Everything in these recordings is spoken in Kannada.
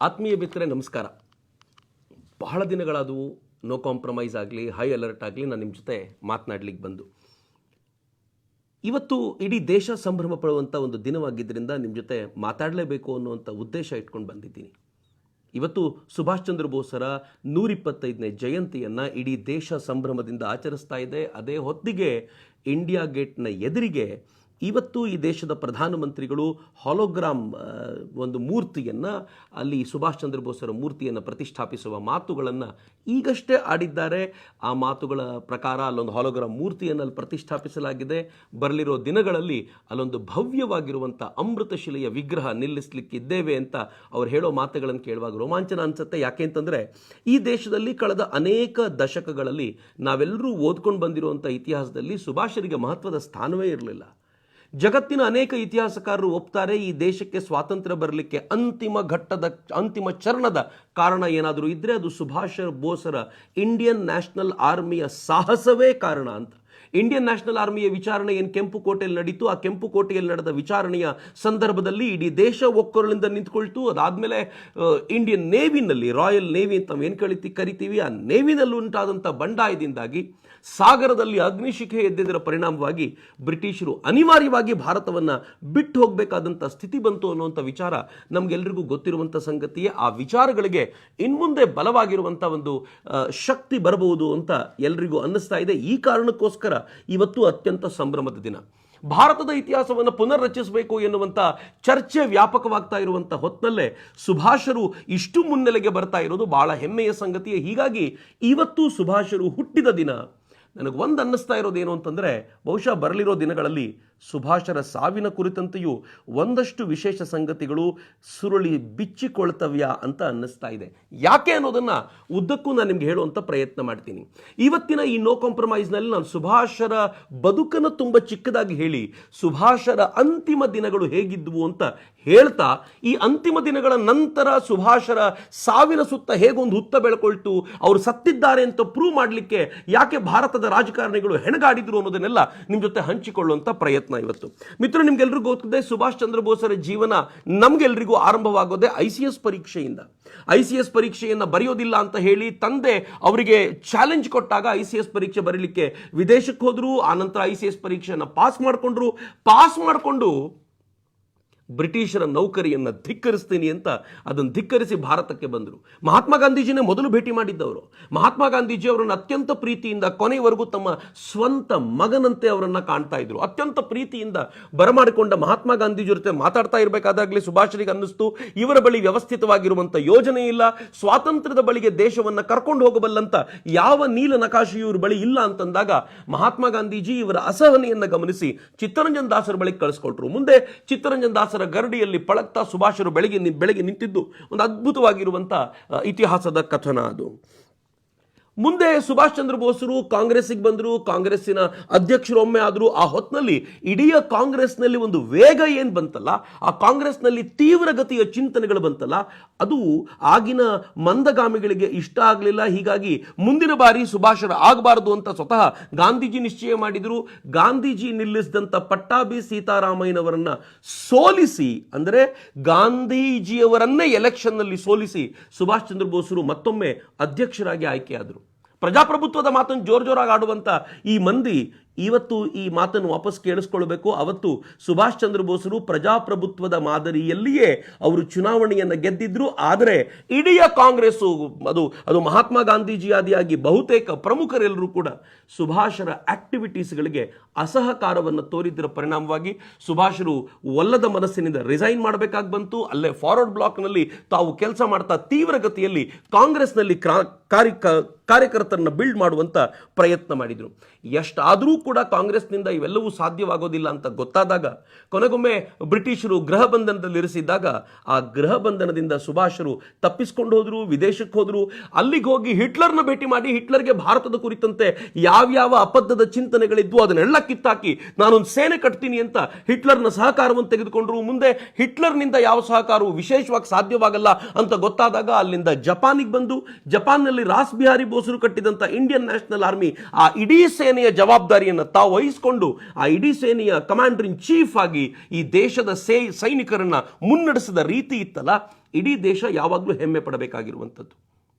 ಆತ್ಮೀಯ ಮಿತ್ರರೇ ನಮಸ್ಕಾರ. ಬಹಳ ದಿನಗಳಾದವು ನೋ ಕಾಂಪ್ರಮೈಸ್ ಆಗಲಿ ಹೈ ಅಲರ್ಟ್ ಆಗಲಿ ನಾನು ನಿಮ್ಮ ಜೊತೆ ಮಾತನಾಡಲಿಕ್ಕೆ ಬಂದು. ಇವತ್ತು ಇಡೀ ದೇಶ ಸಂಭ್ರಮ ಪಡುವಂಥ ಒಂದು ದಿನವಾಗಿದ್ದರಿಂದ ನಿಮ್ಮ ಜೊತೆ ಮಾತಾಡಲೇಬೇಕು ಅನ್ನುವಂಥ ಉದ್ದೇಶ ಇಟ್ಕೊಂಡು ಬಂದಿದ್ದೀನಿ. ಇವತ್ತು ಸುಭಾಷ್ ಚಂದ್ರ ಬೋಸರ 125ನೇ ಜಯಂತಿಯನ್ನು ಇಡೀ ದೇಶ ಸಂಭ್ರಮದಿಂದ ಆಚರಿಸ್ತಾ ಇದೆ. ಅದೇ ಹೊತ್ತಿಗೆ ಇಂಡಿಯಾ ಗೇಟ್ನ ಎದುರಿಗೆ ಇವತ್ತು ಈ ದೇಶದ ಪ್ರಧಾನಮಂತ್ರಿಗಳು ಹಾಲೋಗ್ರಾಮ್ ಒಂದು ಮೂರ್ತಿಯನ್ನು, ಅಲ್ಲಿ ಸುಭಾಷ್ ಚಂದ್ರ ಬೋಸರ ಮೂರ್ತಿಯನ್ನು ಪ್ರತಿಷ್ಠಾಪಿಸುವ ಮಾತುಗಳನ್ನು ಈಗಷ್ಟೇ ಆಡಿದ್ದಾರೆ. ಆ ಮಾತುಗಳ ಪ್ರಕಾರ ಅಲ್ಲೊಂದು ಹಾಲೋಗ್ರಾಮ್ ಮೂರ್ತಿಯನ್ನು ಅಲ್ಲಿ ಪ್ರತಿಷ್ಠಾಪಿಸಲಾಗಿದೆ. ಬರಲಿರೋ ದಿನಗಳಲ್ಲಿ ಅಲ್ಲೊಂದು ಭವ್ಯವಾಗಿರುವಂಥ ಅಮೃತಶಿಲೆಯ ವಿಗ್ರಹ ನಿಲ್ಲಿಸಲಿಕ್ಕಿದ್ದೇವೆ ಅಂತ ಅವ್ರು ಹೇಳೋ ಮಾತುಗಳನ್ನು ಕೇಳುವಾಗ ರೋಮಾಂಚನ ಅನಿಸುತ್ತೆ. ಯಾಕೆ ಅಂತಂದರೆ ಈ ದೇಶದಲ್ಲಿ ಕಳೆದ ಅನೇಕ ದಶಕಗಳಲ್ಲಿ ನಾವೆಲ್ಲರೂ ಓದ್ಕೊಂಡು ಬಂದಿರುವಂಥ ಇತಿಹಾಸದಲ್ಲಿ ಸುಭಾಷರಿಗೆ ಮಹತ್ವದ ಸ್ಥಾನವೇ ಇರಲಿಲ್ಲ. ಜಗತ್ತಿನ ಅನೇಕ ಇತಿಹಾಸಕಾರರು ಒಪ್ತಾರೆ, ಈ ದೇಶಕ್ಕೆ ಸ್ವಾತಂತ್ರ್ಯ ಬರಲಿಕ್ಕೆ ಅಂತಿಮ ಚರಣದ ಕಾರಣ ಏನಾದರೂ ಇದ್ದರೆ ಅದು ಸುಭಾಷ್ ಬೋಸರ ಇಂಡಿಯನ್ ನ್ಯಾಷನಲ್ ಆರ್ಮಿಯ ಸಾಹಸವೇ ಕಾರಣ ಅಂತ. ಇಂಡಿಯನ್ ನ್ಯಾಷನಲ್ ಆರ್ಮಿಯ ವಿಚಾರಣೆ ಏನು ಕೆಂಪುಕೋಟೆಯಲ್ಲಿ ನಡೀತು, ಆ ಕೆಂಪುಕೋಟೆಯಲ್ಲಿ ನಡೆದ ವಿಚಾರಣೆಯ ಸಂದರ್ಭದಲ್ಲಿ ಇಡೀ ದೇಶ ಒಕ್ಕೊರಳಿಂದ ನಿಂತ್ಕೊಳ್ತು. ಅದಾದಮೇಲೆ ಇಂಡಿಯನ್ ನೇವಿನಲ್ಲಿ, ರಾಯಲ್ ನೇವಿ ಅಂತ ನಾವು ಏನು ಕರಿತೀವಿ, ಆ ನೇವಿನಲ್ಲಿ ಉಂಟಾದಂಥ ಬಂಡಾಯದಿಂದಾಗಿ ಸಾಗರದಲ್ಲಿ ಅಗ್ನಿಶಿಖೆ ಎದ್ದಿದ್ದರ ಪರಿಣಾಮವಾಗಿ ಬ್ರಿಟಿಷರು ಅನಿವಾರ್ಯವಾಗಿ ಭಾರತವನ್ನು ಬಿಟ್ಟು ಹೋಗಬೇಕಾದಂಥ ಸ್ಥಿತಿ ಬಂತು ಅನ್ನುವಂಥ ವಿಚಾರ ನಮಗೆಲ್ಲರಿಗೂ ಗೊತ್ತಿರುವಂಥ ಸಂಗತಿಯೇ. ಆ ವಿಚಾರಗಳಿಗೆ ಇನ್ಮುಂದೆ ಬಲವಾಗಿರುವಂಥ ಒಂದು ಶಕ್ತಿ ಬರಬಹುದು ಅಂತ ಎಲ್ರಿಗೂ ಅನ್ನಿಸ್ತಾ ಇದೆ. ಈ ಕಾರಣಕ್ಕೋಸ್ಕರ ಇವತ್ತು ಅತ್ಯಂತ ಸಂಭ್ರಮದ ದಿನ. ಭಾರತದ ಇತಿಹಾಸವನ್ನು ಪುನರ್ರಚಿಸಬೇಕು ಎನ್ನುವಂಥ ಚರ್ಚೆ ವ್ಯಾಪಕವಾಗ್ತಾ ಇರುವಂಥ ಹೊತ್ತಿನಲ್ಲೇ ಸುಭಾಷರು ಇಷ್ಟು ಮುನ್ನೆಲೆಗೆ ಬರ್ತಾ ಇರೋದು ಬಹಳ ಹೆಮ್ಮೆಯ ಸಂಗತಿಯೇ. ಹೀಗಾಗಿ ಇವತ್ತು ಸುಭಾಷರು ಹುಟ್ಟಿದ ದಿನ. ನನಗೆ ಒಂದು ಅನ್ನಿಸ್ತಾ ಇರೋದೇನು ಅಂತಂದರೆ, ಬಹುಶಃ ಬರಲಿರೋ ದಿನಗಳಲ್ಲಿ ಸುಭಾಷರ ಸಾವಿನ ಕುರಿತಂತೆಯೂ ಒಂದಷ್ಟು ವಿಶೇಷ ಸಂಗತಿಗಳು ಸುರುಳಿ ಬಿಚ್ಚಿಕೊಳ್ತವ್ಯ ಅಂತ ಅನ್ನಿಸ್ತಾ ಇದೆ. ಯಾಕೆ ಅನ್ನೋದನ್ನು ಉದ್ದಕ್ಕೂ ನಾನು ನಿಮ್ಗೆ ಹೇಳುವಂಥ ಪ್ರಯತ್ನ ಮಾಡ್ತೀನಿ. ಇವತ್ತಿನ ಈ ನೋ ಕಾಂಪ್ರಮೈಸ್ನಲ್ಲಿ ನಾನು ಸುಭಾಷರ ಬದುಕನ್ನು ತುಂಬ ಚಿಕ್ಕದಾಗಿ ಹೇಳಿ ಸುಭಾಷರ ಅಂತಿಮ ದಿನಗಳು ಹೇಗಿದ್ವು ಅಂತ ಹೇಳ್ತಾ, ಈ ಅಂತಿಮ ದಿನಗಳ ನಂತರ ಸುಭಾಷರ ಸಾವಿನ ಸುತ್ತ ಹೇಗೊಂದು ಹುತ್ತ ಬೆಳ್ಕೊಳ್ತು, ಅವರು ಸತ್ತಿದ್ದಾರೆ ಅಂತ ಪ್ರೂವ್ ಮಾಡಲಿಕ್ಕೆ ಯಾಕೆ ಭಾರತದ ರಾಜಕಾರಣಿಗಳು ಹೆಣಗಾಡಿದ್ರು ಅನ್ನೋದನ್ನೆಲ್ಲ ನಿಮ್ಮ ಜೊತೆ ಹಂಚಿಕೊಳ್ಳುವಂಥ ಪ್ರಯತ್ನ ಇವತ್ತು. ಮಿತ್ರರು, ನಿಮ್ಗೆಲ್ರಿಗೂ ಗೊತ್ತಿದೆ ಸುಭಾಷ್ ಚಂದ್ರ ಬೋಸರ ಜೀವನ ನಮ್ಗೆಲ್ರಿಗೂ ಆರಂಭವಾಗೋದೆ ICS ಪರೀಕ್ಷೆಯಿಂದ. ICS ಪರೀಕ್ಷೆಯನ್ನು ಬರೆಯೋದಿಲ್ಲ ಅಂತ ಹೇಳಿ ತಂದೆ ಅವರಿಗೆ ಚಾಲೆಂಜ್ ಕೊಟ್ಟಾಗ ICS ಪರೀಕ್ಷೆ ಬರೀಲಿಕ್ಕೆ ವಿದೇಶಕ್ಕೆ ಹೋದ್ರು. ಆನಂತರ ICS ಪರೀಕ್ಷೆಯನ್ನು ಪಾಸ್ ಮಾಡಿಕೊಂಡು ಬ್ರಿಟಿಷರ ನೌಕರಿಯನ್ನು ಧಿಕ್ಕರಿಸ್ತೀನಿ ಅಂತ ಅದನ್ನು ಧಿಕ್ಕರಿಸಿ ಭಾರತಕ್ಕೆ ಬಂದರು. ಮಹಾತ್ಮ ಗಾಂಧೀಜಿನೇ ಮೊದಲು ಭೇಟಿ ಮಾಡಿದ್ದವರು. ಮಹಾತ್ಮ ಗಾಂಧೀಜಿ ಅವರನ್ನು ಅತ್ಯಂತ ಪ್ರೀತಿಯಿಂದ ಕೊನೆಯವರೆಗೂ ತಮ್ಮ ಸ್ವಂತ ಮಗನಂತೆ ಅವರನ್ನು ಕಾಣ್ತಾ ಇದ್ರು. ಅತ್ಯಂತ ಪ್ರೀತಿಯಿಂದ ಬರಮಾಡಿಕೊಂಡ ಮಹಾತ್ಮ ಗಾಂಧೀಜಿ ಜೊತೆ ಮಾತಾಡ್ತಾ ಇರಬೇಕಾದಾಗಲೇ ಸುಭಾಷರಿಗೆ ಅನ್ನಿಸ್ತು, ಇವರ ಬಳಿ ವ್ಯವಸ್ಥಿತವಾಗಿರುವಂಥ ಯೋಜನೆ ಇಲ್ಲ, ಸ್ವಾತಂತ್ರ್ಯದ ಬಳಿಗೆ ದೇಶವನ್ನು ಕರ್ಕೊಂಡು ಹೋಗಬಲ್ಲಂತ ಯಾವ ನೀಲ ನಕಾಶೆಯೂ ಇವ್ರ ಬಳಿ ಇಲ್ಲ ಅಂತಂದಾಗ ಮಹಾತ್ಮ ಗಾಂಧೀಜಿ ಇವರ ಅಸಹನೆಯನ್ನು ಗಮನಿಸಿ ಚಿತ್ತರಂಜನ್ ದಾಸರ ಬಳಿಗೆ ಕಳಿಸ್ಕೊಟ್ರು. ಮುಂದೆ ಚಿತ್ತರಂಜನ್ ದಾಸರ ಗರಡಿಯಲ್ಲಿ ಪಳಗ್ತಾ ಸುಭಾಷರು ಬೆಳಗ್ಗೆ ನಿಂತಿದ್ದು ಒಂದು ಅದ್ಭುತವಾಗಿರುವಂಥ ಇತಿಹಾಸದ ಕಥನ ಅದು. ಮುಂದೆ ಸುಭಾಷ್ ಚಂದ್ರ ಬೋಸರು ಕಾಂಗ್ರೆಸ್ಸಿಗೆ ಬಂದರು, ಕಾಂಗ್ರೆಸ್ಸಿನ ಅಧ್ಯಕ್ಷರೊಮ್ಮೆ ಆದರು. ಆ ಹೊತ್ತಿನಲ್ಲಿ ಇಡೀ ಕಾಂಗ್ರೆಸ್ನಲ್ಲಿ ಒಂದು ವೇಗ ಏನು ಬಂತಲ್ಲ, ಆ ಕಾಂಗ್ರೆಸ್ನಲ್ಲಿ ತೀವ್ರಗತಿಯ ಚಿಂತನೆಗಳು ಬಂತಲ್ಲ, ಅದು ಆಗಿನ ಮಂದಗಾಮಿಗಳಿಗೆ ಇಷ್ಟ ಆಗಲಿಲ್ಲ. ಹೀಗಾಗಿ ಮುಂದಿನ ಬಾರಿ ಸುಭಾಷರು ಆಗಬಾರದು ಅಂತ ಸ್ವತಃ ಗಾಂಧೀಜಿ ನಿಶ್ಚಯ ಮಾಡಿದರು. ಗಾಂಧೀಜಿ ನಿಲ್ಲಿಸಿದಂಥ ಪಟ್ಟಾಭಿ ಸೀತಾರಾಮಯ್ಯನವರನ್ನ ಸೋಲಿಸಿ, ಅಂದರೆ ಗಾಂಧೀಜಿಯವರನ್ನೇ ಎಲೆಕ್ಷನ್ನಲ್ಲಿ ಸೋಲಿಸಿ ಸುಭಾಷ್ ಚಂದ್ರ ಬೋಸರು ಮತ್ತೊಮ್ಮೆ ಅಧ್ಯಕ್ಷರಾಗಿ ಆಯ್ಕೆಯಾದರು. ಪ್ರಜಾಪ್ರಭುತ್ವದ ಮಾತನ್ನು ಜೋರಾಗಿ ಆಡುವಂಥ ಈ ಮಂದಿ ಇವತ್ತು ಈ ಮಾತನ್ನು ವಾಪಸ್ ಕೇಳಿಸ್ಕೊಳ್ಬೇಕು. ಅವತ್ತು ಸುಭಾಷ್ ಚಂದ್ರ ಬೋಸರು ಪ್ರಜಾಪ್ರಭುತ್ವದ ಮಾದರಿಯಲ್ಲಿಯೇ ಅವರು ಚುನಾವಣೆಯನ್ನು ಗೆದ್ದಿದ್ರು. ಆದರೆ ಇಡೀ ಕಾಂಗ್ರೆಸ್ಸು, ಅದು ಮಹಾತ್ಮ ಗಾಂಧೀಜಿ ಆದಿಯಾಗಿ ಬಹುತೇಕ ಪ್ರಮುಖರೆಲ್ಲರೂ ಕೂಡ ಸುಭಾಷರ ಆಕ್ಟಿವಿಟೀಸ್ಗಳಿಗೆ ಅಸಹಕಾರವನ್ನು ತೋರಿದ್ದರ ಪರಿಣಾಮವಾಗಿ ಸುಭಾಷರು ಒಲ್ಲದ ಮನಸ್ಸಿನಿಂದ ರಿಸೈನ್ ಮಾಡಬೇಕಾಗಿ ಬಂತು. ಅಲ್ಲೇ ಫಾರ್ವರ್ಡ್ ಬ್ಲಾಕ್ನಲ್ಲಿ ತಾವು ಕೆಲಸ ಮಾಡ್ತಾ ತೀವ್ರಗತಿಯಲ್ಲಿ ಕಾಂಗ್ರೆಸ್ನಲ್ಲಿ ಕಾರ್ಯಕರ್ತರನ್ನ ಬಿಲ್ಡ್ ಮಾಡುವಂಥ ಪ್ರಯತ್ನ ಮಾಡಿದರು. ಎಷ್ಟಾದರೂ ಕೂಡ ಕಾಂಗ್ರೆಸ್ನಿಂದ ಇವೆಲ್ಲವೂ ಸಾಧ್ಯವಾಗೋದಿಲ್ಲ ಅಂತ ಗೊತ್ತಾದಾಗ ಕೊನೆಗೊಮ್ಮೆ ಬ್ರಿಟಿಷರು ಗೃಹ ಬಂಧನದಲ್ಲಿರಿಸಿದ್ದಾಗ ಆ ಗೃಹ ಬಂಧನದಿಂದ ಸುಭಾಷರು ತಪ್ಪಿಸ್ಕೊಂಡು ಹೋದರು, ವಿದೇಶಕ್ಕೆ ಹೋದರು. ಅಲ್ಲಿಗೆ ಹೋಗಿ ಹಿಟ್ಲರ್ನ ಭೇಟಿ ಮಾಡಿ ಹಿಟ್ಲರ್ಗೆ ಭಾರತದ ಕುರಿತಂತೆ ಯಾವ್ಯಾವ ಅಬದ್ಧದ ಚಿಂತನೆಗಳಿದ್ವು ಅದನ್ನೆಲ್ಲ ಕಿತ್ತಾಕಿ ನಾನೊಂದು ಸೇನೆ ಕಟ್ತೀನಿ ಅಂತ ಹಿಟ್ಲರ್ನ ಸಹಕಾರವನ್ನು ತೆಗೆದುಕೊಂಡ್ರು. ಮುಂದೆ ಹಿಟ್ಲರ್ನಿಂದ ಯಾವ ಸಹಕಾರವು ವಿಶೇಷವಾಗಿ ಸಾಧ್ಯವಾಗಲ್ಲ ಅಂತ ಗೊತ್ತಾದಾಗ ಅಲ್ಲಿಂದ ಜಪಾನಿಗೆ ಬಂದು ಜಪಾನ್ನಲ್ಲಿ ರಾಸ್ ಬಿಹಾರಿ ಬೋಸರು ಕಟ್ಟಿದಂಥ ಇಂಡಿಯನ್ ನ್ಯಾಷನಲ್ ಆರ್ಮಿ ಆ ಇಡೀ ಸೇನೆಯ ಜವಾಬ್ದಾರಿಯನ್ನು ಜವಾಬ್ದಾರಿಯನ್ನು ತಾವು ವಹಿಸಿಕೊಂಡು ಆ ಇಡೀ ಸೇನೆಯ ಕಮಾಂಡರ್ ಇನ್ ಚೀಫ್ ಆಗಿ ಈ ದೇಶದ ಸೈನಿಕರನ್ನ ಮುನ್ನಡೆಸಿದ ರೀತಿ ಇತ್ತಲ್ಲ, ಇಡೀ ದೇಶ ಯಾವಾಗಲೂ ಹೆಮ್ಮೆ ಪಡಬೇಕಾಗಿರುವಂಥದ್ದು.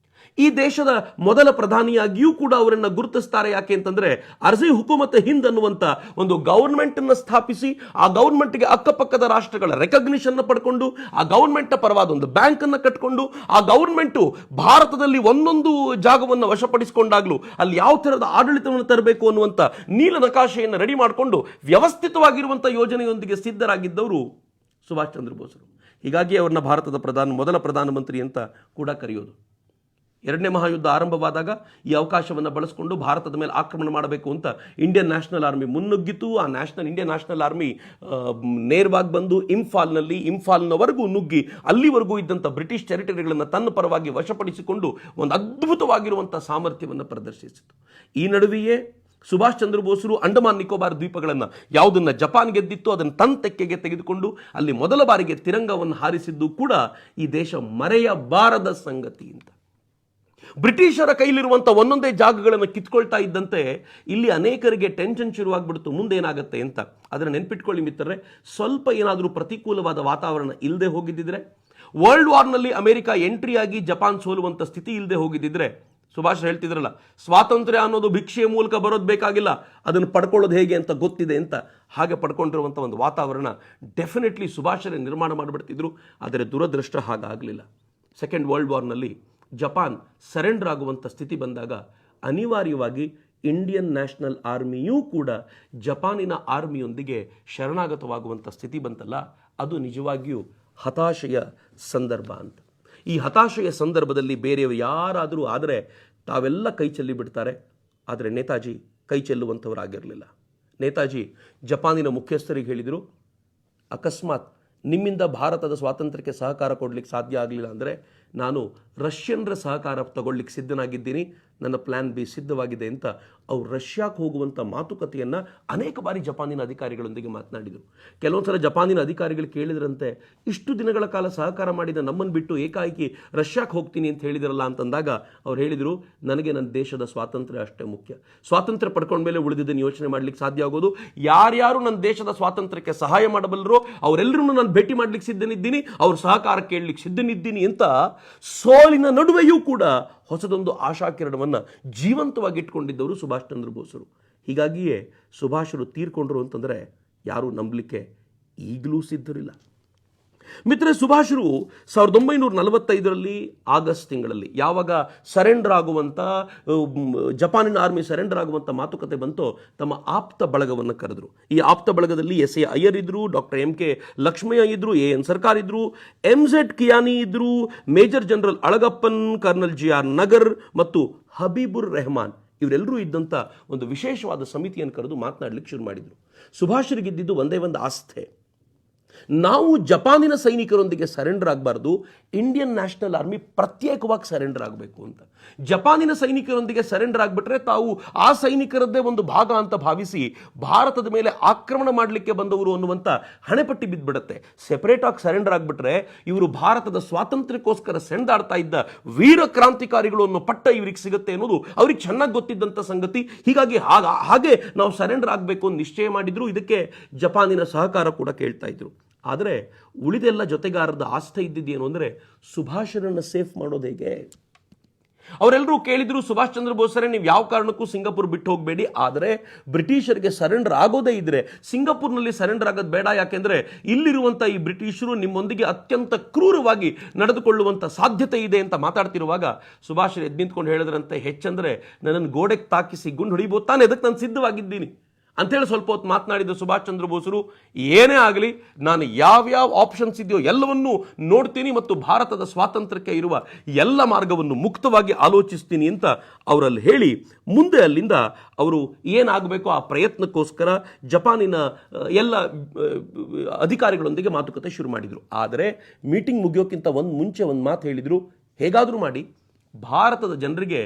ಈ ದೇಶದ ಮೊದಲ ಪ್ರಧಾನಿಯಾಗಿಯೂ ಕೂಡ ಅವರನ್ನು ಗುರುತಿಸ್ತಾರೆ. ಯಾಕೆ ಅಂತಂದ್ರೆ ಅರ್ಜಿ ಹುಕುಮತ್ ಹಿಂದ್ ಅನ್ನುವಂಥ ಒಂದು ಗವರ್ಮೆಂಟ್ ಅನ್ನು ಸ್ಥಾಪಿಸಿ ಆ ಗವರ್ಮೆಂಟ್ಗೆ ಅಕ್ಕಪಕ್ಕದ ರಾಷ್ಟ್ರಗಳ ರೆಕಗ್ನಿಷನ್ ಪಡ್ಕೊಂಡು ಆ ಗವರ್ಮೆಂಟ್ ಪರವಾದ ಒಂದು ಬ್ಯಾಂಕ್ ಅನ್ನು ಕಟ್ಕೊಂಡು ಆ ಗವರ್ಮೆಂಟ್ ಭಾರತದಲ್ಲಿ ಒಂದೊಂದು ಜಾಗವನ್ನು ವಶಪಡಿಸಿಕೊಂಡಾಗ್ಲೂ ಅಲ್ಲಿ ಯಾವ ತರಹದ ಆಡಳಿತವನ್ನು ತರಬೇಕು ಅನ್ನುವಂಥ ನೀಲ ನಕಾಶೆಯನ್ನು ರೆಡಿ ಮಾಡಿಕೊಂಡು ವ್ಯವಸ್ಥಿತವಾಗಿರುವಂಥ ಯೋಜನೆಯೊಂದಿಗೆ ಸಿದ್ಧರಾಗಿದ್ದವರು ಸುಭಾಷ್ ಚಂದ್ರ ಬೋಸರು. ಹೀಗಾಗಿ ಅವರನ್ನ ಭಾರತದ ಮೊದಲ ಪ್ರಧಾನಮಂತ್ರಿ ಅಂತ ಕೂಡ ಕರೆಯೋದು. ಎರಡನೇ ಮಹಾಯುದ್ಧ ಆರಂಭವಾದಾಗ ಈ ಅವಕಾಶವನ್ನು ಬಳಸಿಕೊಂಡು ಭಾರತದ ಮೇಲೆ ಆಕ್ರಮಣ ಮಾಡಬೇಕು ಅಂತ ಇಂಡಿಯನ್ ನ್ಯಾಷನಲ್ ಆರ್ಮಿ ಮುನ್ನುಗ್ಗಿತು. ಆ ಇಂಡಿಯನ್ ನ್ಯಾಷನಲ್ ಆರ್ಮಿ ನೇರವಾಗಿ ಬಂದು ಇಂಫಾಲ್ನವರೆಗೂ ನುಗ್ಗಿ ಅಲ್ಲಿವರೆಗೂ ಇದ್ದಂಥ ಬ್ರಿಟಿಷ್ ಟೆರಿಟರಿಗಳನ್ನು ತನ್ನ ಪರವಾಗಿ ವಶಪಡಿಸಿಕೊಂಡು ಒಂದು ಅದ್ಭುತವಾಗಿರುವಂಥ ಸಾಮರ್ಥ್ಯವನ್ನು ಪ್ರದರ್ಶಿಸಿತು. ಈ ನಡುವೆಯೇ ಸುಭಾಷ್ ಚಂದ್ರ ಬೋಸರು ಅಂಡಮಾನ್ ನಿಕೋಬಾರ್ ದ್ವೀಪಗಳನ್ನು ಯಾವುದನ್ನು ಜಪಾನ್ ಗೆದ್ದಿತ್ತು ಅದನ್ನು ತನ್ನ ತೆಕ್ಕೆಗೆ ತೆಗೆದುಕೊಂಡು ಅಲ್ಲಿ ಮೊದಲ ಬಾರಿಗೆ ತಿರಂಗವನ್ನು ಹಾರಿಸಿದ್ದು ಕೂಡ ಈ ದೇಶ ಮರೆಯಬಾರದ ಸಂಗತಿ ಅಂತ. ಬ್ರಿಟಿಷರ ಕೈಲಿರುವಂಥ ಒಂದೊಂದೇ ಜಾಗಗಳನ್ನು ಕಿತ್ಕೊಳ್ತಾ ಇದ್ದಂತೆ ಇಲ್ಲಿ ಅನೇಕರಿಗೆ ಟೆನ್ಷನ್ ಶುರುವಾಗ್ಬಿಡ್ತು, ಮುಂದೇನಾಗುತ್ತೆ ಅಂತ. ಅದನ್ನು ನೆನ್ಪಿಟ್ಕೊಳ್ಳಿ ಮಿತ್ರರೇ, ಸ್ವಲ್ಪ ಏನಾದರೂ ಪ್ರತಿಕೂಲವಾದ ವಾತಾವರಣ ಇಲ್ಲದೆ ಹೋಗಿದ್ದಿದ್ರೆ, ವರ್ಲ್ಡ್ ವಾರ್ನಲ್ಲಿ ಅಮೆರಿಕ ಎಂಟ್ರಿಯಾಗಿ ಜಪಾನ್ ಸೋಲುವಂಥ ಸ್ಥಿತಿ ಇಲ್ಲದೆ ಹೋಗಿದ್ದಿದ್ರೆ, ಸುಭಾಷ್ ಹೇಳ್ತಿದ್ರಲ್ಲ, ಸ್ವಾತಂತ್ರ್ಯ ಅನ್ನೋದು ಭಿಕ್ಷೆಯ ಮೂಲಕ ಬರೋದು ಬೇಕಾಗಿಲ್ಲ, ಅದನ್ನು ಪಡ್ಕೊಳ್ಳೋದು ಹೇಗೆ ಅಂತ ಗೊತ್ತಿದೆ ಅಂತ. ಹಾಗೆ ಪಡ್ಕೊಂಡಿರುವಂಥ ಒಂದು ವಾತಾವರಣ ಡೆಫಿನೆಟ್ಲಿ ಸುಭಾಷರೇ ನಿರ್ಮಾಣ ಮಾಡಿಬಿಡ್ತಿದ್ರು. ಆದರೆ ದುರದೃಷ್ಟ ಹಾಗಾಗಲಿಲ್ಲ. ಸೆಕೆಂಡ್ ವರ್ಲ್ಡ್ ವಾರ್ನಲ್ಲಿ ಜಪಾನ್ ಸರೆಂಡರ್ ಆಗುವಂಥ ಸ್ಥಿತಿ ಬಂದಾಗ ಅನಿವಾರ್ಯವಾಗಿ ಇಂಡಿಯನ್ ನ್ಯಾಷನಲ್ ಆರ್ಮಿಯೂ ಕೂಡ ಜಪಾನಿನ ಆರ್ಮಿಯೊಂದಿಗೆ ಶರಣಾಗತವಾಗುವಂಥ ಸ್ಥಿತಿ ಬಂತಲ್ಲ, ಅದು ನಿಜವಾಗಿಯೂ ಹತಾಶೆಯ ಸಂದರ್ಭ ಅಂತ. ಈ ಹತಾಶೆಯ ಸಂದರ್ಭದಲ್ಲಿ ಬೇರೆಯವರು ಯಾರಾದರೂ ಆದರೆ ತಾವೆಲ್ಲ ಕೈ ಚೆಲ್ಲಿ ಬಿಡ್ತಾರೆ. ಆದರೆ ನೇತಾಜಿ ಕೈ ಚೆಲ್ಲುವಂಥವರಾಗಿರಲಿಲ್ಲ. ನೇತಾಜಿ ಜಪಾನಿನ ಮುಖ್ಯಸ್ಥರಿಗೆ ಹೇಳಿದರು, ಅಕಸ್ಮಾತ್ ನಿಮ್ಮಿಂದ ಭಾರತದ ಸ್ವಾತಂತ್ರ್ಯಕ್ಕೆ ಸಹಕಾರ ಕೊಡಲಿಕ್ಕೆ ಸಾಧ್ಯ ಆಗಲಿಲ್ಲ ಅಂದರೆ ನಾನು ರಷ್ಯನ್ರ ಸಹಕಾರ ತಗೊಳ್ಳಿಕ್ಕೆ ಸಿದ್ಧನಾಗಿದ್ದೀನಿ, ನನ್ನ ಪ್ಲ್ಯಾನ್ ಬಿ ಸಿದ್ಧವಾಗಿದೆ ಅಂತ ಅವ್ರು ರಷ್ಯಾಕ್ಕೆ ಹೋಗುವಂಥ ಮಾತುಕತೆಯನ್ನು ಅನೇಕ ಬಾರಿ ಜಪಾನಿನ ಅಧಿಕಾರಿಗಳೊಂದಿಗೆ ಮಾತನಾಡಿದರು. ಕೆಲವೊಂದು ಸಲ ಜಪಾನಿನ ಅಧಿಕಾರಿಗಳು ಕೇಳಿದ್ರಂತೆ, ಇಷ್ಟು ದಿನಗಳ ಕಾಲ ಸಹಕಾರ ಮಾಡಿದ ನಮ್ಮನ್ನು ಬಿಟ್ಟು ಏಕಾಏಕಿ ರಷ್ಯಾಕ್ಕೆ ಹೋಗ್ತೀನಿ ಅಂತ ಹೇಳಿದಿರಲ್ಲ ಅಂತಂದಾಗ ಅವ್ರು ಹೇಳಿದರು, ನನಗೆ ನನ್ನ ದೇಶದ ಸ್ವಾತಂತ್ರ್ಯ ಅಷ್ಟೇ ಮುಖ್ಯ. ಸ್ವಾತಂತ್ರ್ಯ ಪಡ್ಕೊಂಡ ಮೇಲೆ ಉಳಿದಿದ್ದನ್ನು ಯೋಚನೆ ಮಾಡಲಿಕ್ಕೆ ಸಾಧ್ಯ ಆಗೋದು. ಯಾರ್ಯಾರು ನನ್ನ ದೇಶದ ಸ್ವಾತಂತ್ರ್ಯಕ್ಕೆ ಸಹಾಯ ಮಾಡಬಲ್ಲರೋ ಅವರೆಲ್ಲರೂ ನಾನು ಭೇಟಿ ಮಾಡಲಿಕ್ಕೆ ಸಿದ್ಧನಿದ್ದೀನಿ, ಅವ್ರ ಸಹಕಾರ ಕೇಳಲಿಕ್ಕೆ ಸಿದ್ಧನಿದ್ದೀನಿ ಅಂತ ಸೋಲಿನ ನಡುವೆಯೂ ಕೂಡ ಹೊಸದೊಂದು ಆಶಾಕಿರಣವನ್ನು ಜೀವಂತವಾಗಿ ಇಟ್ಕೊಂಡಿದ್ದವರು ಸುಭಾಷ್ ಚಂದ್ರ ಬೋಸರು. ಹೀಗಾಗಿಯೇ ಸುಭಾಷರು ತೀರ್ಕೊಂಡ್ರು ಅಂತಂದರೆ ಯಾರೂ ನಂಬಲಿಕ್ಕೆ ಈಗಲೂ ಸಿದ್ಧರಿಲ್ಲ. ಮಿತ್ರ, ಸುಭಾಷರು 1945ರಲ್ಲಿ ಆಗಸ್ಟ್ ತಿಂಗಳಲ್ಲಿ ಯಾವಾಗ ಸರೆಂಡರ್ ಆಗುವಂಥ ಜಪಾನಿನ ಆರ್ಮಿ ಸರೆಂಡರ್ ಆಗುವಂಥ ಮಾತುಕತೆ ಬಂತೋ ತಮ್ಮ ಆಪ್ತ ಬಳಗವನ್ನು ಕರೆದರು. ಈ ಆಪ್ತ ಬಳಗದಲ್ಲಿ ಎಸ್.ಎ. ಅಯ್ಯರ್ ಇದ್ರು, ಡಾಕ್ಟರ್ ಎಂ.ಕೆ. ಲಕ್ಷ್ಮಯ್ಯ ಇದ್ರು, ಎನ್ ಸರ್ಕಾರ್ ಇದ್ರು, ಎಂ.ಝೆಡ್. ಕಿಯಾನಿ ಇದ್ರು, major general ಅಳಗಪ್ಪನ್, kernel G R. Nagar ಮತ್ತು ಹಬೀಬುರ್ ರೆಹಮಾನ್ ಇವರೆಲ್ಲರೂ ಇದ್ದಂಥ ಒಂದು ವಿಶೇಷವಾದ ಸಮಿತಿಯನ್ನು ಕರೆದು ಮಾತನಾಡಲಿಕ್ಕೆ ಶುರು ಮಾಡಿದರು. ಸುಭಾಷರಿಗಿದ್ದಿದ್ದು ಒಂದೇ ಒಂದು ಆಸ್ಥೆ, ನಾವು ಜಪಾನಿನ ಸೈನಿಕರೊಂದಿಗೆ ಸರೆಂಡರ್ ಆಗಬಾರ್ದು, ಇಂಡಿಯನ್ ನ್ಯಾಷನಲ್ ಆರ್ಮಿ ಪ್ರತ್ಯೇಕವಾಗಿ ಸರೆಂಡರ್ ಆಗಬೇಕು ಅಂತ. ಜಪಾನಿನ ಸೈನಿಕರೊಂದಿಗೆ ಸರೆಂಡರ್ ಆಗಿಬಿಟ್ರೆ ತಾವು ಆ ಸೈನಿಕರದ್ದೇ ಒಂದು ಭಾಗ ಅಂತ ಭಾವಿಸಿ ಭಾರತದ ಮೇಲೆ ಆಕ್ರಮಣ ಮಾಡಲಿಕ್ಕೆ ಬಂದವರು ಅನ್ನುವಂಥ ಹಣೆಪಟ್ಟಿ ಬಿದ್ದುಬಿಡುತ್ತೆ. ಸೆಪರೇಟ್ ಆಗಿ ಸರೆಂಡರ್ ಆಗಿಬಿಟ್ರೆ ಇವರು ಭಾರತದ ಸ್ವಾತಂತ್ರ್ಯಕ್ಕೋಸ್ಕರ ಸೆಣೆದಾಡ್ತಾ ಇದ್ದ ವೀರ ಕ್ರಾಂತಿಕಾರಿಗಳು ಅನ್ನೋ ಪಟ್ಟ ಇವರಿಗೆ ಸಿಗುತ್ತೆ ಅನ್ನೋದು ಅವ್ರಿಗೆ ಚೆನ್ನಾಗಿ ಗೊತ್ತಿದ್ದಂಥ ಸಂಗತಿ. ಹೀಗಾಗಿ ಹಾಗೆ ನಾವು ಸರೆಂಡರ್ ಆಗಬೇಕು ಅಂತ ನಿಶ್ಚಯ ಮಾಡಿದ್ರು. ಇದಕ್ಕೆ ಜಪಾನಿನ ಸಹಕಾರ ಕೂಡ ಕೇಳ್ತಾ ಇದ್ರು. ಆದರೆ ಉಳಿದೆಲ್ಲ ಜೊತೆಗಾರರದ ಆಸ್ಥೆ ಇದ್ದಿದ್ದೇನು ಅಂದರೆ ಸುಭಾಷರನ್ನು ಸೇಫ್ ಮಾಡೋದು ಹೇಗೆ. ಅವರೆಲ್ಲರೂ ಕೇಳಿದ್ರು, ಸುಭಾಷ್ ಚಂದ್ರ ಬೋಸರೇ ನೀವು ಯಾವ ಕಾರಣಕ್ಕೂ ಸಿಂಗಾಪುರ್ ಬಿಟ್ಟು ಹೋಗಬೇಡಿ, ಆದರೆ ಬ್ರಿಟಿಷರಿಗೆ ಸರೆಂಡರ್ ಆಗೋದೇ ಇದ್ರೆ ಸಿಂಗಾಪುರ್ನಲ್ಲಿ ಸರೆಂಡರ್ ಆಗೋದು ಬೇಡ, ಯಾಕೆಂದ್ರೆ ಇಲ್ಲಿರುವಂಥ ಈ ಬ್ರಿಟಿಷರು ನಿಮ್ಮೊಂದಿಗೆ ಅತ್ಯಂತ ಕ್ರೂರವಾಗಿ ನಡೆದುಕೊಳ್ಳುವಂಥ ಸಾಧ್ಯತೆ ಇದೆ ಅಂತ ಮಾತಾಡ್ತಿರುವಾಗ ಸುಭಾಷ್ ಎದ್ದು ನಿಂತ್ಕೊಂಡು ಹೇಳಿದ್ರಂತೆ, ಹೆಚ್ಚಂದ್ರೆ ನನ್ನನ್ನು ಗೋಡೆಗೆ ತಾಕಿಸಿ ಗುಂಡು ಹೊಡಿಬೋದು ತಾನೆ, ಅದಕ್ಕೆ ನಾನು ಸಿದ್ಧವಾಗಿದ್ದೀನಿ ಅಂಥೇಳಿ ಸ್ವಲ್ಪ ಹೊತ್ತು ಮಾತನಾಡಿದ ಸುಭಾಷ್ ಚಂದ್ರ ಬೋಸರು, ಏನೇ ಆಗಲಿ ನಾನು ಯಾವ್ಯಾವ ಆಪ್ಷನ್ಸ್ ಇದೆಯೋ ಎಲ್ಲವನ್ನೂ ನೋಡ್ತೀನಿ ಮತ್ತು ಭಾರತದ ಸ್ವಾತಂತ್ರ್ಯಕ್ಕೆ ಇರುವ ಎಲ್ಲ ಮಾರ್ಗವನ್ನು ಮುಕ್ತವಾಗಿ ಆಲೋಚಿಸ್ತೀನಿ ಅಂತ ಅವರಲ್ಲಿ ಹೇಳಿ ಮುಂದೆ ಅಲ್ಲಿಂದ ಅವರು ಏನಾಗಬೇಕೋ ಆ ಪ್ರಯತ್ನಕ್ಕೋಸ್ಕರ ಜಪಾನಿನ ಎಲ್ಲ ಅಧಿಕಾರಿಗಳೊಂದಿಗೆ ಮಾತುಕತೆ ಶುರು ಮಾಡಿದರು. ಆದರೆ ಮೀಟಿಂಗ್ ಮುಗಿಯೋಕ್ಕಿಂತ ಮುಂಚೆ ಒಂದು ಮಾತು ಹೇಳಿದರು, ಹೇಗಾದರೂ ಮಾಡಿ ಭಾರತದ ಜನರಿಗೆ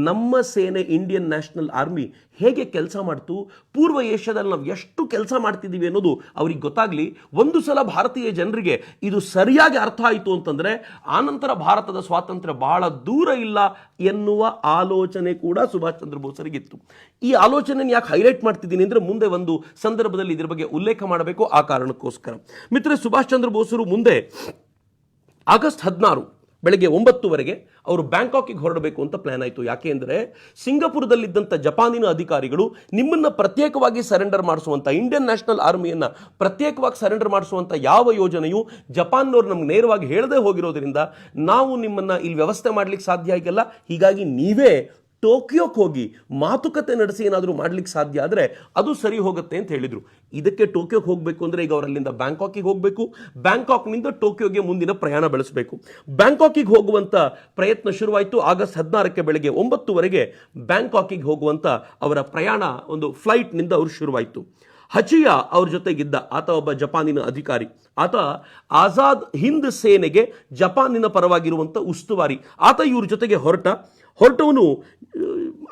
ನಮ್ಮ ಸೇನೆ ಇಂಡಿಯನ್ ನ್ಯಾಷನಲ್ ಆರ್ಮಿ ಹೇಗೆ ಕೆಲಸ ಮಾಡ್ತು, ಪೂರ್ವ ಏಷ್ಯಾದಲ್ಲಿ ನಾವು ಎಷ್ಟು ಕೆಲಸ ಮಾಡ್ತಿದ್ದೀವಿ ಅನ್ನೋದು ಅವ್ರಿಗೆ ಗೊತ್ತಾಗಲಿ. ಒಂದು ಸಲ ಭಾರತೀಯ ಜನರಿಗೆ ಇದು ಸರಿಯಾಗಿ ಅರ್ಥ ಆಯಿತು ಅಂತಂದರೆ ಆನಂತರ ಭಾರತದ ಸ್ವಾತಂತ್ರ್ಯ ಬಹಳ ದೂರ ಇಲ್ಲ ಎನ್ನುವ ಆಲೋಚನೆ ಕೂಡ ಸುಭಾಷ್ ಚಂದ್ರ ಬೋಸರಿಗಿತ್ತು. ಈ ಆಲೋಚನೆ ಯಾಕೆ ಹೈಲೈಟ್ ಮಾಡ್ತಿದ್ದೀನಿ ಅಂದರೆ ಮುಂದೆ ಒಂದು ಸಂದರ್ಭದಲ್ಲಿ ಇದರ ಬಗ್ಗೆ ಉಲ್ಲೇಖ ಮಾಡಬೇಕು. ಆ ಕಾರಣಕ್ಕೋಸ್ಕರ ಮಿತ್ರರೇ, ಸುಭಾಷ್ ಚಂದ್ರ ಬೋಸರು ಮುಂದೆ ಆಗಸ್ಟ್ 16 ಬೆಳಗ್ಗೆ 9 ಅವರು ಬ್ಯಾಂಕಾಕಿಗೆ ಹೊರಡಬೇಕು ಅಂತ ಪ್ಲಾನ್ ಆಯಿತು. ಯಾಕೆ ಅಂದರೆ ಸಿಂಗಪುರದಲ್ಲಿದ್ದಂಥ ಜಪಾನಿನ ಅಧಿಕಾರಿಗಳು ನಿಮ್ಮನ್ನು ಪ್ರತ್ಯೇಕವಾಗಿ ಸರೆಂಡರ್ ಮಾಡಿಸುವಂಥ, ಇಂಡಿಯನ್ ನ್ಯಾಷನಲ್ ಆರ್ಮಿಯನ್ನು ಪ್ರತ್ಯೇಕವಾಗಿ ಸರೆಂಡರ್ ಮಾಡಿಸುವಂಥ ಯಾವ ಯೋಜನೆಯು ಜಪಾನ್ನವ್ರು ನಮ್ಗೆ ನೇರವಾಗಿ ಹೇಳದೇ ಹೋಗಿರೋದ್ರಿಂದ ನಾವು ನಿಮ್ಮನ್ನು ಇಲ್ಲಿ ವ್ಯವಸ್ಥೆ ಮಾಡಲಿಕ್ಕೆ ಸಾಧ್ಯ ಆಗಿಲ್ಲ. ಹೀಗಾಗಿ ನೀವೇ ಟೋಕಿಯೋಕ್ಕೆ ಹೋಗಿ ಮಾತುಕತೆ ನಡೆಸಿ ಏನಾದರೂ ಮಾಡ್ಲಿಕ್ಕೆ ಸಾಧ್ಯ ಆದರೆ ಅದು ಸರಿ ಹೋಗುತ್ತೆ ಅಂತ ಹೇಳಿದರು. ಇದಕ್ಕೆ ಟೋಕಿಯೋಕ್ಕೆ ಹೋಗಬೇಕು ಅಂದರೆ ಈಗ ಅವರಲ್ಲಿಂದ ಬ್ಯಾಂಕಾಕಿಗೆ ಹೋಗಬೇಕು, ಬ್ಯಾಂಕಾಕ್ನಿಂದ ಟೋಕಿಯೋಗೆ ಮುಂದಿನ ಪ್ರಯಾಣ ಬೆಳೆಸಬೇಕು. ಬ್ಯಾಂಕಾಕಿಗೆ ಹೋಗುವಂಥ ಪ್ರಯತ್ನ ಶುರುವಾಯಿತು. ಆಗಸ್ಟ್ 16 ಬೆಳಗ್ಗೆ 9 ಬ್ಯಾಂಕಾಕಿಗೆ ಹೋಗುವಂಥ ಅವರ ಪ್ರಯಾಣ ಒಂದು ಫ್ಲೈಟ್ನಿಂದ ಅವರು ಶುರುವಾಯಿತು. ಹಚಿಯಾ ಅವ್ರ ಜೊತೆಗಿದ್ದ ಆತ ಒಬ್ಬ ಜಪಾನಿನ ಅಧಿಕಾರಿ. ಆತ ಆಜಾದ್ ಹಿಂದ್ ಸೇನೆಗೆ ಜಪಾನಿನ ಪರವಾಗಿರುವಂಥ ಉಸ್ತುವಾರಿ. ಆತ ಇವ್ರ ಜೊತೆಗೆ ಹೊರಟವನು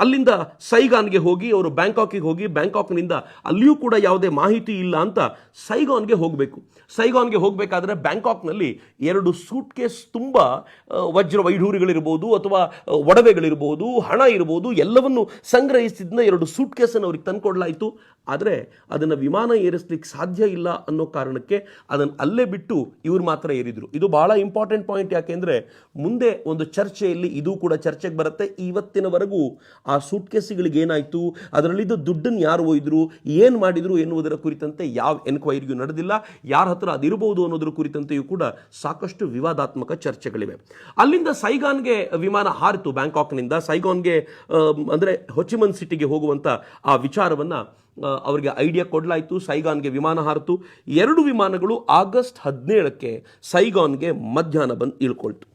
ಅಲ್ಲಿಂದ ಸೈಗಾನ್ಗೆ ಹೋಗಿ ಅವರು ಬ್ಯಾಂಕಾಕಿಗೆ ಹೋಗಿ ಬ್ಯಾಂಕಾಕ್ನಿಂದ ಅಲ್ಲಿಯೂ ಕೂಡ ಯಾವುದೇ ಮಾಹಿತಿ ಇಲ್ಲ ಅಂತ ಸೈಗಾನ್ಗೆ ಹೋಗಬೇಕು. ಸೈಗಾನ್ಗೆ ಹೋಗಬೇಕಾದ್ರೆ ಬ್ಯಾಂಕಾಕ್ನಲ್ಲಿ 2 ಸೂಟ್ ಕೇಸ್ ತುಂಬ ವಜ್ರ ವೈಢೂರ್ಯಗಳಿರ್ಬೋದು ಅಥವಾ ಒಡವೆಗಳಿರ್ಬೋದು, ಹಣ ಇರ್ಬೋದು, ಎಲ್ಲವನ್ನು ಸಂಗ್ರಹಿಸಿದ್ನ 2 ಸೂಟ್ ಕೇಸನ್ನು ಅವ್ರಿಗೆ ತಂದುಕೊಡ್ಲಾಯಿತು. ಆದರೆ ಅದನ್ನು ವಿಮಾನ ಏರಿಸ್ಲಿಕ್ಕೆ ಸಾಧ್ಯ ಇಲ್ಲ ಅನ್ನೋ ಕಾರಣಕ್ಕೆ ಅದನ್ನು ಅಲ್ಲೇ ಬಿಟ್ಟು ಇವ್ರು ಮಾತ್ರ ಏರಿದ್ರು. ಇದು ಬಹಳ ಇಂಪಾರ್ಟೆಂಟ್ ಪಾಯಿಂಟ್. ಯಾಕೆಂದರೆ ಮುಂದೆ ಒಂದು ಚರ್ಚೆಯಲ್ಲಿ ಇದು ಕೂಡ ಚರ್ಚೆಗೆ ಬರುತ್ತೆ. ಇವತ್ತಿನವರೆಗೂ ಆ ಸೂಟ್ ಕೇಸ್ಗಳಿಗೆ ಏನಾಯಿತು, ಅದರಲ್ಲಿದ್ದ ದುಡ್ಡನ್ನು ಯಾರು ಒಯ್ದರು, ಏನು ಮಾಡಿದರು ಎನ್ನುವುದರ ಕುರಿತಂತೆ ಯಾವ ಎನ್ಕ್ವೈರಿಯೂ ನಡೆದಿಲ್ಲ. ಯಾರ ಹತ್ರ ಅದಿರಬಹುದು ಅನ್ನೋದ್ರ ಕುರಿತಂತೆಯೂ ಕೂಡ ಸಾಕಷ್ಟು ವಿವಾದಾತ್ಮಕ ಚರ್ಚೆಗಳಿವೆ. ಅಲ್ಲಿಂದ ಸೈಗಾನ್ಗೆ ವಿಮಾನ ಹಾರಿತು. ಬ್ಯಾಂಕಾಕ್ನಿಂದ ಸೈಗಾನ್ಗೆ ಅಂದರೆ ಹೊಚಿಮನ್ ಸಿಟಿಗೆ ಹೋಗುವಂಥ ಆ ವಿಚಾರವನ್ನು ಅವರಿಗೆ ಐಡಿಯಾ ಕೊಡಲಾಯಿತು. ಸೈಗಾನ್ಗೆ ವಿಮಾನ ಹಾರಿತು. 2 ವಿಮಾನಗಳು ಆಗಸ್ಟ್ 17 ಸೈಗಾನ್ಗೆ ಮಧ್ಯಾಹ್ನ ಬಂದು ಇಳ್ಕೊಳ್ತು.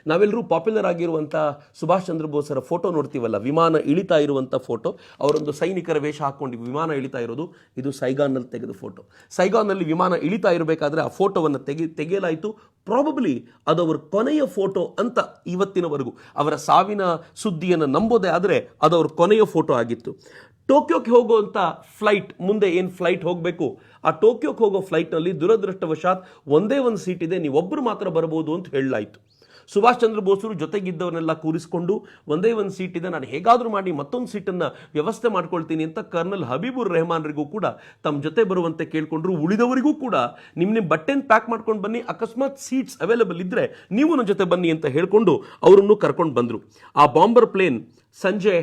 ನಾವೆಲ್ಲರೂ ಪಾಪ್ಯುಲರ್ ಆಗಿರುವಂಥ ಸುಭಾಷ್ ಚಂದ್ರ ಬೋಸರ ಫೋಟೋ ನೋಡ್ತೀವಲ್ಲ, ವಿಮಾನ ಇಳಿತಾ ಇರುವಂಥ ಫೋಟೋ, ಅವರೊಂದು ಸೈನಿಕರ ವೇಷ ಹಾಕ್ಕೊಂಡು ವಿಮಾನ ಇಳಿತಾ ಇರೋದು, ಇದು ಸೈಗಾನ್ನಲ್ಲಿ ತೆಗೆದ ಫೋಟೋ. ಸೈಗಾನ್ನಲ್ಲಿ ವಿಮಾನ ಇಳಿತಾ ಇರಬೇಕಾದ್ರೆ ಆ ಫೋಟೋವನ್ನು ತೆಗೆಯಲಾಯಿತು. ಪ್ರಾಬಬ್ಲಿ ಅದು ಅವರ ಕೊನೆಯ ಫೋಟೋ ಅಂತ ಇವತ್ತಿನವರೆಗೂ, ಅವರ ಸಾವಿನ ಸುದ್ದಿಯನ್ನು ನಂಬೋದೇ ಆದರೆ ಅದು ಅವ್ರ ಕೊನೆಯ ಫೋಟೋ ಆಗಿತ್ತು. ಟೋಕಿಯೋಕ್ಕೆ ಹೋಗುವಂಥ ಫ್ಲೈಟ್, ಮುಂದೆ ಏನು ಫ್ಲೈಟ್ ಹೋಗಬೇಕು, ಆ ಟೋಕಿಯೋಕ್ಕೆ ಹೋಗೋ ಫ್ಲೈಟ್ನಲ್ಲಿ ದುರದೃಷ್ಟವಶಾತ್ ಒಂದೇ ಒಂದು ಸೀಟ್ ಇದೆ, ನೀವೊಬ್ಬರು ಮಾತ್ರ ಬರಬಹುದು ಅಂತ ಹೇಳಲಾಯಿತು. ಸುಭಾಷ್ ಚಂದ್ರ ಬೋಸರು ಜೊತೆಗಿದ್ದವನ್ನೆಲ್ಲ ಕೂರಿಸಿಕೊಂಡು ಒಂದೇ ಒಂದು ಸೀಟ್ ಇದೆ, ನಾನು ಹೇಗಾದರೂ ಮಾಡಿ ಮತ್ತೊಂದು ಸೀಟನ್ನು ವ್ಯವಸ್ಥೆ ಮಾಡ್ಕೊಳ್ತೀನಿ ಅಂತ ಕರ್ನಲ್ ಹಬೀಬುರ್ ರೆಹಮಾನ್ರಿಗೂ ಕೂಡ ತಮ್ಮ ಜೊತೆ ಬರುವಂತೆ ಕೇಳಿಕೊಂಡ್ರು. ಉಳಿದವರಿಗೂ ಕೂಡ ನಿಮ್ಮ ಬಟ್ಟೆನ ಪ್ಯಾಕ್ ಮಾಡ್ಕೊಂಡು ಬನ್ನಿ, ಅಕಸ್ಮಾತ್ ಸೀಟ್ಸ್ ಅವೈಲೇಬಲ್ ಇದ್ದರೆ ನೀವು ನನ್ನ ಜೊತೆ ಬನ್ನಿ ಅಂತ ಹೇಳಿಕೊಂಡು ಅವರನ್ನು ಕರ್ಕೊಂಡು ಬಂದರು. ಆ ಬಾಂಬರ್ ಪ್ಲೇನ್ ಸಂಜೆ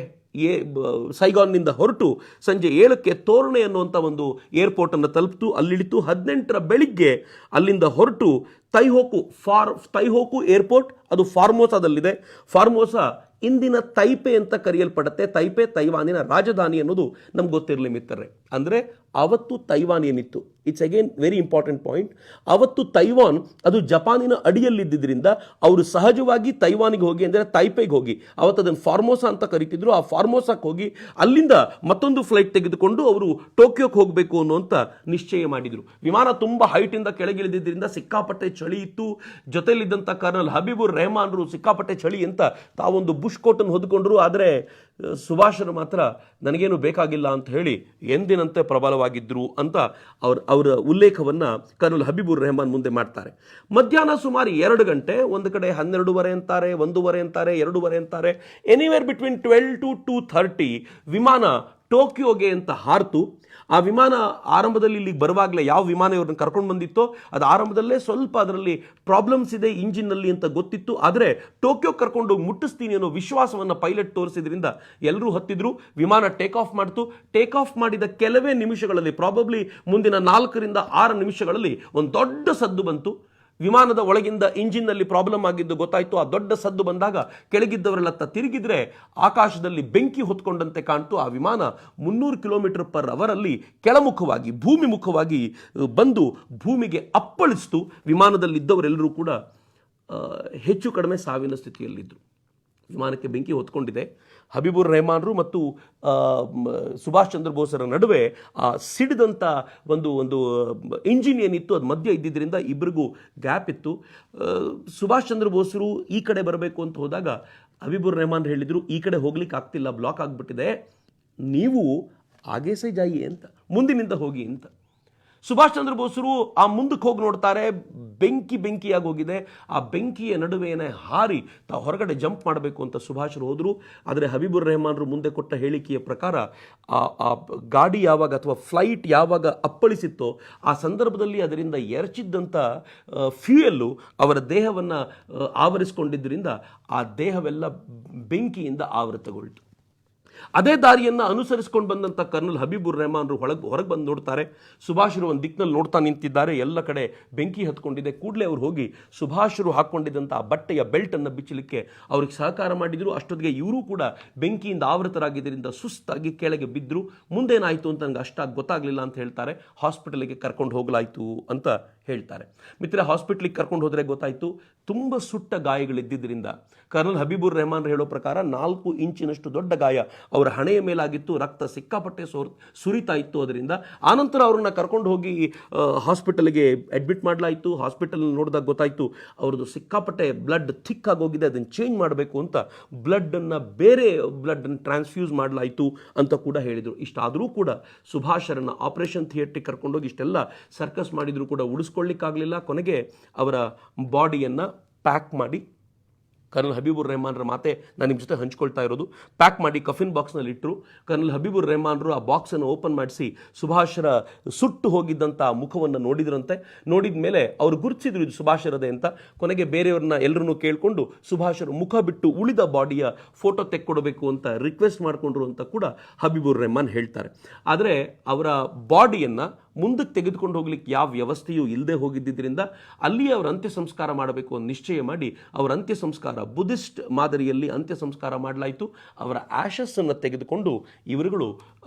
ಸೈಗಾನ್ನಿಂದ ಹೊರಟು ಸಂಜೆ 7 ತೋರಣೆ ಅನ್ನುವಂಥ ಒಂದು ಏರ್ಪೋರ್ಟನ್ನು ತಲುಪಿತು. ಅಲ್ಲಿಳಿತು. 18 ಬೆಳಿಗ್ಗೆ ಅಲ್ಲಿಂದ ಹೊರಟು ತೈಹೋಕು ಏರ್ಪೋರ್ಟ್, ಅದು ಫಾರ್ಮೋಸಾದಲ್ಲಿದೆ. ಫಾರ್ಮೋಸಾ ಇಂದಿನ ತೈಪೆ ಅಂತ ಕರೆಯಲ್ಪಡುತ್ತೆ. ತೈಪೆ ತೈವಾನಿನ ರಾಜಧಾನಿ ಅನ್ನೋದು ನಮ್ಗೆ ಗೊತ್ತಿರಲಿ ಮಿತ್ರರೇ. ಅಂದರೆ ಆವತ್ತು ತೈವಾನ್ ಏನಿತ್ತು, it's again very important point. ಆವತ್ತು ತೈವಾನ್ ಅದು ಜಪಾನಿನ ಅಡಿಯಲ್ಲಿದ್ದರಿಂದ ಅವರು ಸಹಜವಾಗಿ ತೈವಾನಿಗೆ ಹೋಗಿ ಅಂದರೆ ತೈಪೆಗೆ ಹೋಗಿ, ಅವತ್ತು ಅದನ್ನು ಫಾರ್ಮೋಸಾ ಅಂತ ಕರಿತಿದ್ರು, ಆ ಫಾರ್ಮೋಸಾಕ್ಕೆ ಹೋಗಿ ಅಲ್ಲಿಂದ ಮತ್ತೊಂದು ಫ್ಲೈಟ್ ತೆಗೆದುಕೊಂಡು ಅವರು ಟೋಕಿಯೋಕ್ಕೆ ಹೋಗಬೇಕು ಅನ್ನುವಂಥ ನಿಶ್ಚಯ ಮಾಡಿದರು. ವಿಮಾನ ತುಂಬ ಹೈಟಿಂದ ಕೆಳಗಿಳಿದಿದ್ದರಿಂದ ಸಿಕ್ಕಾಪಟ್ಟೆ ಚಳಿ ಇತ್ತು. ಜೊತೆಯಲ್ಲಿದ್ದಂಥ ಕರ್ನಲ್ ಹಬೀಬುರ್ ರೆಹಮಾನ್ರು ಸಿಕ್ಕಾಪಟ್ಟೆ ಚಳಿ ಅಂತ ತಾವೊಂದು ಬುಷ್ ಕೋಟನ್ನು ಹೊದ್ಕೊಂಡ್ರು. ಆದರೆ ಸುಭಾಷರು ಮಾತ್ರ ನನಗೇನು ಬೇಕಾಗಿಲ್ಲ ಅಂತ ಹೇಳಿ ಎಂದಿನಂತೆ ಪ್ರಬಲವಾಗಿದ್ದರು ಅಂತ ಅವರ ಉಲ್ಲೇಖವನ್ನು ಕರ್ನಲ್ ಹಬೀಬುರ್ ರೆಹಮಾನ್ ಮುಂದೆ ಮಾಡ್ತಾರೆ. ಮಧ್ಯಾಹ್ನ ಸುಮಾರು 2 ಗಂಟೆ, ಒಂದು ಕಡೆ 12:15 ಅಂತಾರೆ, 1:15 ಅಂತಾರೆ, 2:15 ಅಂತಾರೆ, ಎನಿವೇರ್ ಬಿಟ್ವೀನ್ 12 to 2:30 ವಿಮಾನ ಟೋಕಿಯೋಗೆ ಅಂತ ಹಾರ್ತು. ಆ ವಿಮಾನ ಆರಂಭದಲ್ಲಿ ಇಲ್ಲಿಗೆ ಬರುವಾಗಲೇ ಯಾವ ವಿಮಾನ ಇವ್ರನ್ನ ಕರ್ಕೊಂಡು ಬಂದಿತ್ತೋ ಅದು ಆರಂಭದಲ್ಲೇ ಸ್ವಲ್ಪ ಅದರಲ್ಲಿ ಪ್ರಾಬ್ಲಮ್ಸ್ ಇದೆ ಇಂಜಿನ್ನಲ್ಲಿ ಅಂತ ಗೊತ್ತಿತ್ತು. ಆದರೆ ಟೋಕಿಯೋ ಕರ್ಕೊಂಡು ಹೋಗಿ ಮುಟ್ಟಿಸ್ತೀನಿ ಅನ್ನೋ ವಿಶ್ವಾಸವನ್ನು ಪೈಲಟ್ ತೋರಿಸಿದ್ರಿಂದ ಎಲ್ಲರೂ ಹತ್ತಿದ್ರು. ವಿಮಾನ ಟೇಕ್ ಆಫ್ ಮಾಡ್ತು. ಟೇಕ್ ಆಫ್ ಮಾಡಿದ ಕೆಲವೇ ನಿಮಿಷಗಳಲ್ಲಿ, ಪ್ರಾಬಬ್ಲಿ ಮುಂದಿನ 4 ರಿಂದ 6 ನಿಮಿಷಗಳಲ್ಲಿ ಒಂದು ದೊಡ್ಡ ಸದ್ದು ಬಂತು. ವಿಮಾನದ ಒಳಗಿಂದ ಇಂಜಿನ್ನಲ್ಲಿ ಪ್ರಾಬ್ಲಮ್ ಆಗಿದ್ದು ಗೊತ್ತಾಯಿತು. ಆ ದೊಡ್ಡ ಸದ್ದು ಬಂದಾಗ ಕೆಳಗಿದ್ದವರೆಲ್ಲ ತಿರುಗಿದ್ರೆ ಆಕಾಶದಲ್ಲಿ ಬೆಂಕಿ ಹೊತ್ಕೊಂಡಂತೆ ಕಾಣ್ತು. ಆ ವಿಮಾನ 300 km/h ಕೆಳಮುಖವಾಗಿ ಭೂಮಿ ಮುಖವಾಗಿ ಬಂದು ಭೂಮಿಗೆ ಅಪ್ಪಳಿಸ್ತು. ವಿಮಾನದಲ್ಲಿದ್ದವರೆಲ್ಲರೂ ಕೂಡ ಹೆಚ್ಚು ಕಡಿಮೆ ಸಾವಿನ ಸ್ಥಿತಿಯಲ್ಲಿದ್ದರು. ವಿಮಾನಕ್ಕೆ ಬೆಂಕಿ ಹೊತ್ಕೊಂಡಿದೆ. ಹಬೀಬುರ್ ರೆಹಮಾನ್ರು ಮತ್ತು ಸುಭಾಷ್ ಚಂದ್ರ ಬೋಸರ ನಡುವೆ ಸಿಡಿದಂಥ ಒಂದು ಇಂಜಿನ್ ಏನಿತ್ತು ಅದು ಮಧ್ಯ ಇದ್ದಿದ್ದರಿಂದ ಇಬ್ಬರಿಗೂ ಗ್ಯಾಪ್ ಇತ್ತು. ಸುಭಾಷ್ ಚಂದ್ರ ಬೋಸರು ಈ ಕಡೆ ಬರಬೇಕು ಅಂತ ಹೋದಾಗ ಹಬೀಬುರ್ ರೆಹಮಾನ್ ಹೇಳಿದರು, ಈ ಕಡೆ ಹೋಗ್ಲಿಕ್ಕೆ ಆಗ್ತಿಲ್ಲ, ಬ್ಲಾಕ್ ಆಗಿಬಿಟ್ಟಿದೆ, ನೀವು ಆಗೇ ಸೈ ಜಾಯಿ ಅಂತ, ಮುಂದಿನಿಂದ ಹೋಗಿ ಅಂತ. ಸುಭಾಷ್ ಚಂದ್ರ ಬೋಸರು ಆ ಮುಂದಕ್ಕೆ ಹೋಗಿ ನೋಡ್ತಾರೆ, ಬೆಂಕಿಯಾಗಿ ಹೋಗಿದೆ. ಆ ಬೆಂಕಿಯ ನಡುವೆನೇ ಹಾರಿ ಹೊರಗಡೆ ಜಂಪ್ ಮಾಡಬೇಕು ಅಂತ ಸುಭಾಷರು ಹೋದರು. ಆದರೆ ಹಬೀಬುರ್ ರೆಹಮಾನ್ರು ಮುಂದೆ ಕೊಟ್ಟ ಹೇಳಿಕೆಯ ಪ್ರಕಾರ ಆ ಗಾಡಿ ಯಾವಾಗ ಅಥವಾ ಫ್ಲೈಟ್ ಯಾವಾಗ ಅಪ್ಪಳಿಸಿತ್ತೋ ಆ ಸಂದರ್ಭದಲ್ಲಿ ಅದರಿಂದ ಎರಚಿದ್ದಂಥ ಫ್ಯೂಯಲ್ಲು ಅವರ ದೇಹವನ್ನು ಆವರಿಸಿಕೊಂಡಿದ್ದರಿಂದ ಆ ದೇಹವೆಲ್ಲ ಬೆಂಕಿಯಿಂದ ಆವೃತಗೊಳ್ತು. ಅದೇ ದಾರಿಯನ್ನು ಅನುಸರಿಸಿಕೊಂಡು ಬಂದಂಥ ಕರ್ನಲ್ ಹಬೀಬುರ್ ರೆಹಮಾನ್ರು ಹೊರಗೆ ಬಂದು ನೋಡ್ತಾರೆ. ಸುಭಾಷರು ಒಂದು ದಿಕ್ಕಿನಲ್ಲಿ ನೋಡ್ತಾ ನಿಂತಿದ್ದಾರೆ, ಎಲ್ಲ ಕಡೆ ಬೆಂಕಿ ಹತ್ಕೊಂಡಿದೆ. ಕೂಡಲೇ ಅವ್ರು ಹೋಗಿ ಸುಭಾಷರು ಹಾಕ್ಕೊಂಡಿದ್ದಂಥ ಆ ಬಟ್ಟೆಯ ಬೆಲ್ಟನ್ನು ಬಿಚ್ಚಲಿಕ್ಕೆ ಅವ್ರಿಗೆ ಸಹಕಾರ ಮಾಡಿದರು. ಅಷ್ಟೊತ್ತಿಗೆ ಇವರು ಕೂಡ ಬೆಂಕಿಯಿಂದ ಆವೃತರಾಗಿದ್ದರಿಂದ ಸುಸ್ತಾಗಿ ಕೆಳಗೆ ಬಿದ್ದರು. ಮುಂದೇನಾಯಿತು ಅಂತ ನನಗೆ ಅಷ್ಟಾಗಿ ಗೊತ್ತಾಗಲಿಲ್ಲ ಅಂತ ಹೇಳ್ತಾರೆ. ಹಾಸ್ಪಿಟಲಿಗೆ ಕರ್ಕೊಂಡು ಹೋಗಲಾಯಿತು ಅಂತ ಹೇಳ್ತಾರೆ. ಮಿತ್ರ, ಹಾಸ್ಪಿಟ್ಲಿಗೆ ಕರ್ಕೊಂಡು ಹೋದರೆ ಗೊತ್ತಾಯಿತು ತುಂಬ ಸುಟ್ಟ ಗಾಯಗಳಿದ್ದಿದ್ದರಿಂದ ಕರ್ನಲ್ ಹಬೀಬುರ್ ರೆಹಮಾನ್ ಹೇಳೋ ಪ್ರಕಾರ 4 ಇಂಚಿನಷ್ಟು ದೊಡ್ಡ ಗಾಯ ಅವರ ಹಣೆಯ ಮೇಲಾಗಿತ್ತು. ರಕ್ತ ಸಿಕ್ಕಾಪಟ್ಟೆ ಸುರಿತಾ ಇತ್ತು. ಅದರಿಂದ ಆನಂತರ ಅವ್ರನ್ನ ಕರ್ಕೊಂಡು ಹೋಗಿ ಹಾಸ್ಪಿಟಲ್ಗೆ ಅಡ್ಮಿಟ್ ಮಾಡಲಾಯಿತು. ಹಾಸ್ಪಿಟಲ್ ನೋಡಿದಾಗ ಗೊತ್ತಾಯಿತು ಅವ್ರದ್ದು ಸಿಕ್ಕಾಪಟ್ಟೆ ಬ್ಲಡ್ ಥಿಕ್ ಆಗೋಗಿದೆ, ಅದನ್ನು ಚೇಂಜ್ ಮಾಡಬೇಕು ಅಂತ ಬೇರೆ ಬ್ಲಡ್ಡನ್ನು ಟ್ರಾನ್ಸ್ಫ್ಯೂಸ್ ಮಾಡಲಾಯಿತು ಅಂತ ಕೂಡ ಹೇಳಿದರು. ಇಷ್ಟಾದರೂ ಕೂಡ ಸುಭಾಷರನ್ನು ಆಪರೇಷನ್ ಥಿಯೇಟ್ರಿಗೆ ಕರ್ಕೊಂಡೋಗಿ ಇಷ್ಟೆಲ್ಲ ಸರ್ಕಸ್ ಮಾಡಿದರೂ ಕೂಡ ಉಳಿಸ್ಕೊಳ್ಳಿಕ್ಕಾಗಲಿಲ್ಲ. ಕೊನೆಗೆ ಅವರ ಬಾಡಿಯನ್ನು ಪ್ಯಾಕ್ ಮಾಡಿ, ಕರ್ನಲ್ ಹಬೀಬುರ್ ರೆಹಮಾನ್ರ ಮಾತೆ ನಾನು ನಿಮ್ಮ ಜೊತೆ ಹಂಚ್ಕೊಳ್ತಾ ಇರೋದು, ಪ್ಯಾಕ್ ಮಾಡಿ ಕಫಿನ್ ಬಾಕ್ಸ್ನಲ್ಲಿ ಇಟ್ಟರು. ಕರ್ನಲ್ ಹಬೀಬುರ್ ರೆಹಮಾನ್ರು ಆ ಬಾಕ್ಸನ್ನು ಓಪನ್ ಮಾಡಿಸಿ ಸುಭಾಷರ ಸುಟ್ಟು ಹೋಗಿದ್ದಂಥ ಮುಖವನ್ನು ನೋಡಿದ್ರಂತೆ. ನೋಡಿದ ಮೇಲೆ ಅವರು ಗುರುತಿಸಿದ್ರು ಇದು ಸುಭಾಷರದೇ ಅಂತ. ಕೊನೆಗೆ ಬೇರೆಯವ್ರನ್ನ ಎಲ್ಲರನ್ನೂ ಕೇಳಿಕೊಂಡು ಸುಭಾಷರ ಮುಖ ಬಿಟ್ಟು ಉಳಿದ ಬಾಡಿಯ ಫೋಟೋ ತೆಕ್ಕೊಡಬೇಕು ಅಂತ ರಿಕ್ವೆಸ್ಟ್ ಮಾಡಿಕೊಂಡ್ರು ಅಂತ ಕೂಡ ಹಬೀಬುರ್ ರೆಹಮಾನ್ ಹೇಳ್ತಾರೆ. ಆದರೆ ಅವರ ಬಾಡಿಯನ್ನು ಮುಂದಕ್ಕೆ ತೆಗೆದುಕೊಂಡು ಹೋಗ್ಲಿಕ್ಕೆ ಯಾವ ವ್ಯವಸ್ಥೆಯೂ ಇಲ್ಲದೆ ಹೋಗಿದ್ದರಿಂದ ಅಲ್ಲಿಯೇ ಅವರ ಅಂತ್ಯ ಸಂಸ್ಕಾರ ಮಾಡಬೇಕು ಅಂತ ನಿಶ್ಚಯ ಮಾಡಿ ಅವರ ಅಂತ್ಯ ಸಂಸ್ಕಾರ ಬುದ್ಧಿಸ್ಟ್ ಮಾದರಿಯಲ್ಲಿ ಅಂತ್ಯ ಸಂಸ್ಕಾರ ಮಾಡಲಾಯಿತು. ಅವರ ಆ್ಯಶಸ್ಸನ್ನು ತೆಗೆದುಕೊಂಡು ಇವರುಗಳು